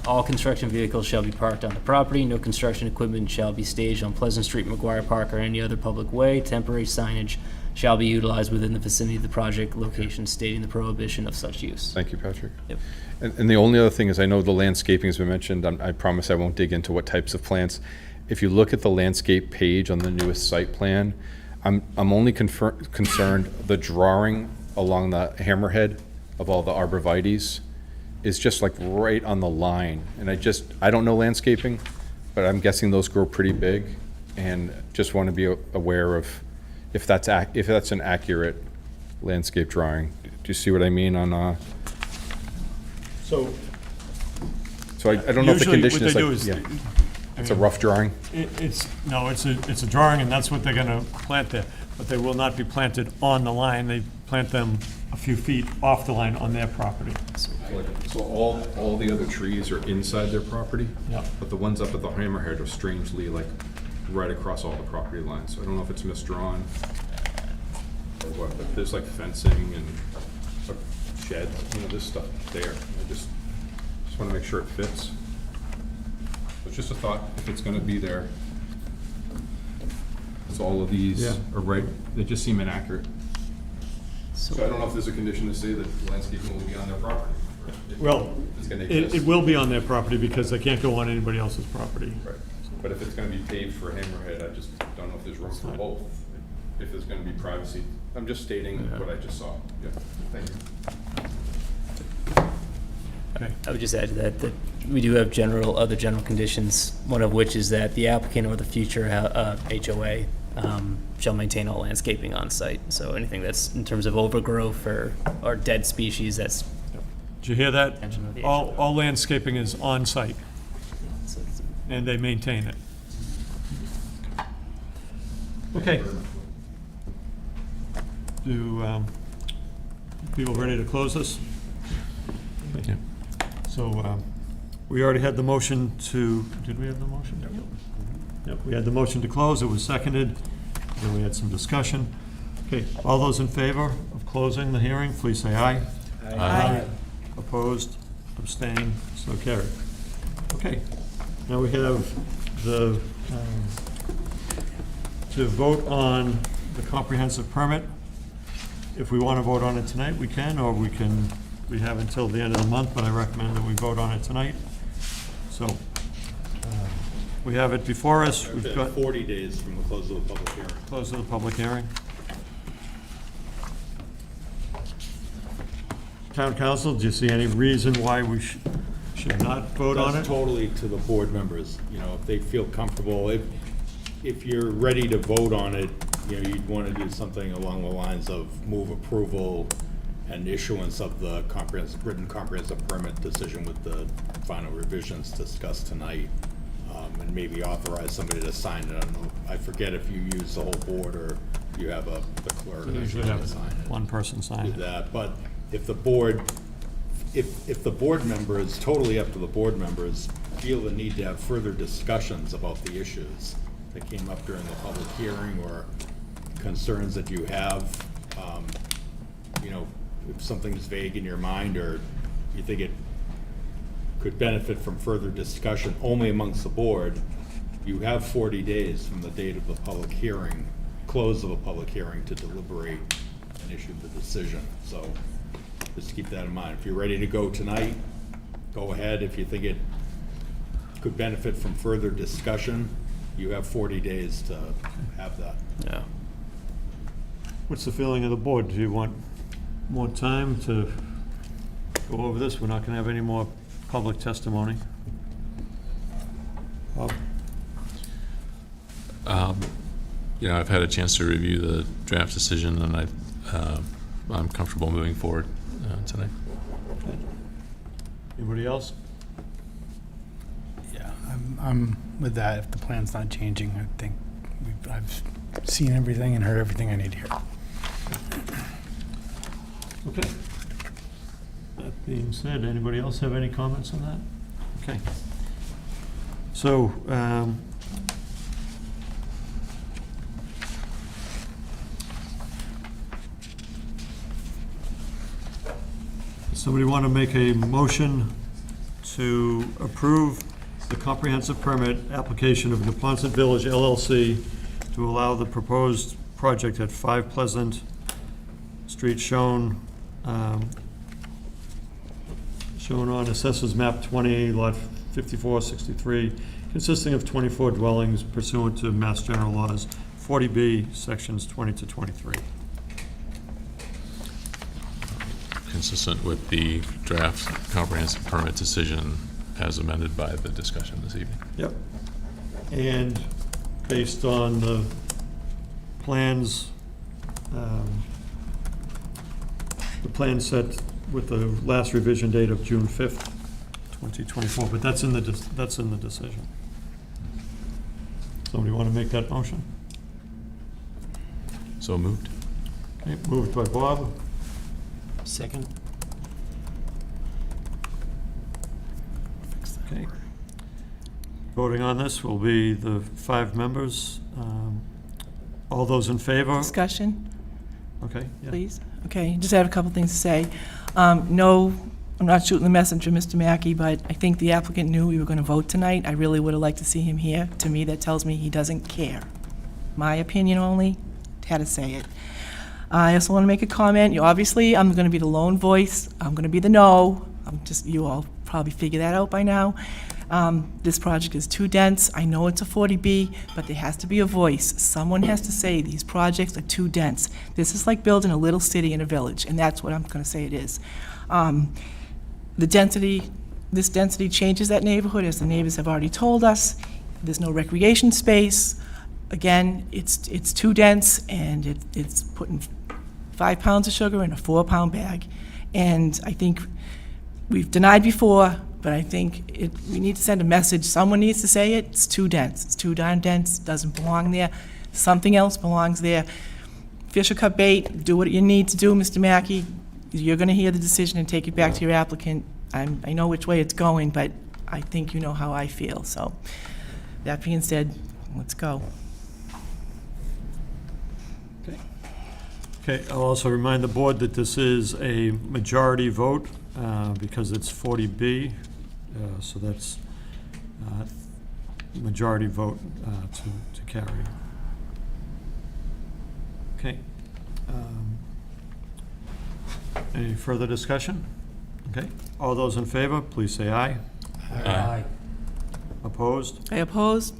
All construction vehicles shall be parked on the property. No construction equipment shall be staged on Pleasant Street, McGuire Park, or any other public way. Temporary signage shall be utilized within the vicinity of the project location stating the prohibition of such use. Thank you, Patrick. Yep. And the only other thing is, I know the landscaping has been mentioned. I promise I won't dig into what types of plants. If you look at the landscape page on the newest site plan, I'm only concerned the drawing along the hammerhead of all the arborvitaes is just like right on the line. And I don't know landscaping, but I'm guessing those grow pretty big, and just want to be aware of if that's an accurate landscape drawing. Do you see what I mean on, So, so I don't know if the usually condition what is they do like, is, yeah, I it's a mean, rough drawing? it's a drawing, and that's what they're gonna plant there, but they will not be planted on the line. They plant them a few feet off the line on their property. So all the other trees are inside their property? Yeah. But the ones up at the hammerhead are strangely like right across all the property lines. So I don't know if it's misdrawn or what, but there's like fencing and a shed, this stuff there. I just want to make sure it fits. It's just a thought, if it's gonna be there. So all of these Yeah. are right, they just seem inaccurate. So So I don't know if there's a condition to say that landscaping will be on their property. or if Well, it's gonna it exist. will be on their property because they can't go on anybody else's property. Right, but if it's gonna be paved for hammerhead, I just don't know if there's room for both. If there's gonna be privacy, I'm just stating what I just saw. Yeah, thank you. Okay. I would just add to that we do have other general conditions, one of which is that the applicant or the future HOA shall maintain all landscaping on site. So anything that's in terms of overgrowth or dead species, that's. Did you hear that? Intention of the All landscaping is on site, so it's- and they maintain it. Okay. Do people ready to close this? Yeah. So we already had the motion did we have the motion? Yep, we had the motion to close. It was seconded. Then we had some discussion. Okay, all those in favor of closing the hearing, please say aye. Aye. Opposed, abstained, so carried. Okay, now we have to vote on the comprehensive permit. If we want to vote on it tonight, we can, or we have until the end of the month, but I recommend that we vote on it tonight. So, we have it before us. We've got 40 days from the close of the public hearing. close of the public hearing. Town council, do you see any reason why we should not vote on it? That's totally to the board members, if they feel comfortable. If you're ready to vote on it, you'd want to do something along the lines of move approval and issuance of the written comprehensive permit decision with the final revisions discussed tonight, and maybe authorize somebody to sign it. I forget if you use the whole board or you have the clerk. We usually have one person sign Do it. that, but if the board if the board members, totally up to the board members, feel the need to have further discussions about the issues that came up during the public hearing or concerns that you have, you know, if something's vague in your mind or you think it could benefit from further discussion only amongst the board, you have 40 days from the date of the public hearing, close of a public hearing, to deliberate and issue the decision. So just keep that in mind. If you're ready to go tonight, go ahead. If you think it could benefit from further discussion, you have 40 days to have that. Yeah. What's the feeling of the board? Do you want more time to go over this? We're not going to have any more public testimony. Bob? You know, I've had a chance to review the draft decision, and I'm comfortable moving forward tonight. Anybody else? Yeah, I'm with that. If the plan's not changing, I think I've seen everything and heard everything I need to hear. Okay. That being said, anybody else have any comments on that? Okay. So, somebody want to make a motion to approve the comprehensive permit application of Neponset Village LLC to allow the proposed project at 5 Pleasant Street shown on Assessors Map 20, Lot 5463, consisting of 24 dwellings pursuant to Mass General Laws 40B, Sections 20 to 23. Consistent with the draft comprehensive permit decision as amended by the discussion this evening. Yep. And based on the plans, the plan set with the last revision date of June 5th, 2024, but that's in the decision. Somebody want to make that motion? So moved. Okay, moved by Bob. Second. Okay. Voting on this will be the 5 members. All those in favor? Discussion, Okay. Yeah. please? Okay, just have a couple things to say. No, I'm not shooting the messenger, Mr. Mackey, but I think the applicant knew we were going to vote tonight. I really would have liked to see him here. To me, that tells me he doesn't care. My opinion only, had to say it. I also want to make a comment. Obviously, I'm going to be the lone voice. I'm going to be the no. You all probably figure that out by now. This project is too dense. I know it's a 40B, but there has to be a voice. Someone has to say these projects are too dense. This is like building a little city in a village, and that's what I'm going to say it is. This density changes that neighborhood, as the neighbors have already told us. There's no recreation space. Again, it's too dense, and it's putting 5 pounds of sugar in a 4-pound bag. And I think we've denied before, but I think we need to send a message. Someone needs to say it. It's too dense. It's too darn dense. It doesn't belong there. Something else belongs there. Fish or cut bait. Do what you need to do, Mr. Mackey. You're going to hear the decision and take it back to your applicant. I know which way it's going, but I think you know how I feel. So that being said, let's go. Okay, I'll also remind the board that this is a majority vote because it's 40B, so that's majority vote to carry. Okay. Any further discussion? Okay, all those in favor, please say aye. Aye. Opposed? I oppose.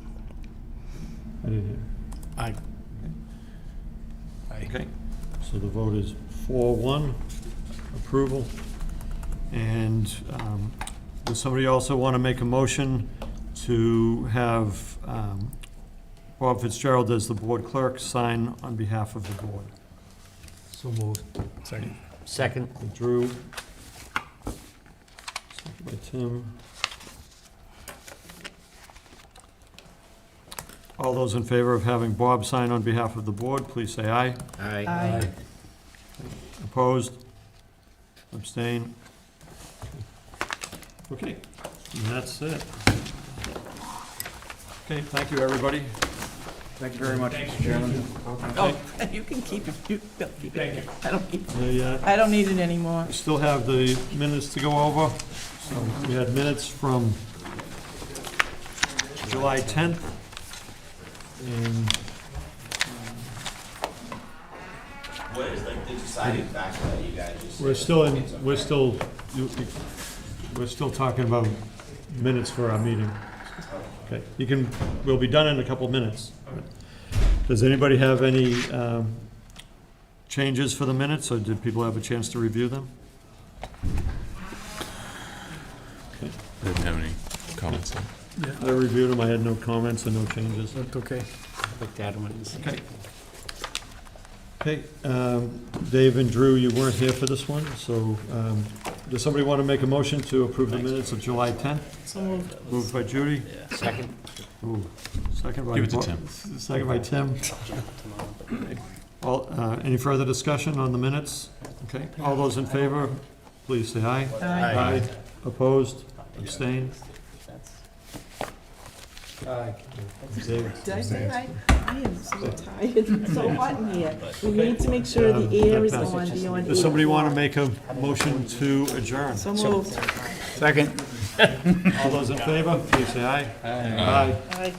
I didn't hear. Aye. Okay, so the vote is 4-1, approval. And does somebody also want to make a motion to have Bob Fitzgerald as the board clerk sign on behalf of the board? So moved. Second. Drew. Second by Tim. All those in favor of having Bob sign on behalf of the board, please say aye. Aye. Opposed? Abstain? Okay, and that's it. Okay, thank you, everybody. Thank you very much, Mr. Chairman. Oh, you can keep it. No, keep it. I don't need, The, I don't need it anymore. we still have the minutes to go over. So we had minutes from July 10th. And What is like the deciding factor that you guys just? we're still in, we're still talking about minutes for our meeting. Okay, we'll be done in a couple minutes. Does anybody have any changes for the minutes, or did people have a chance to review them? I didn't have any comments. I reviewed them, I had no comments and no changes. That's okay. I'd like to add one. Okay. Okay, Dave and Drew, you weren't here for this one, so does somebody want to make a motion to approve the minutes of July 10th? So moved. Moved by Judy. Second. Ooh, second by. Give it to Tim. Second by Tim. All, any further discussion on the minutes? Okay, all those in favor, please say aye. Aye. Opposed, abstained? Dave? Did I say right? I am so tired. It's so hot in here. We need to make sure the air is on beyond. Does somebody want to make a motion to adjourn? So moved. Second. All those in favor, please say aye. Aye. Aye.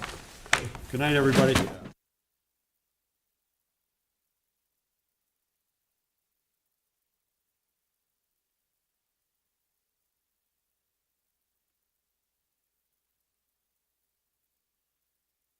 Good night, everybody.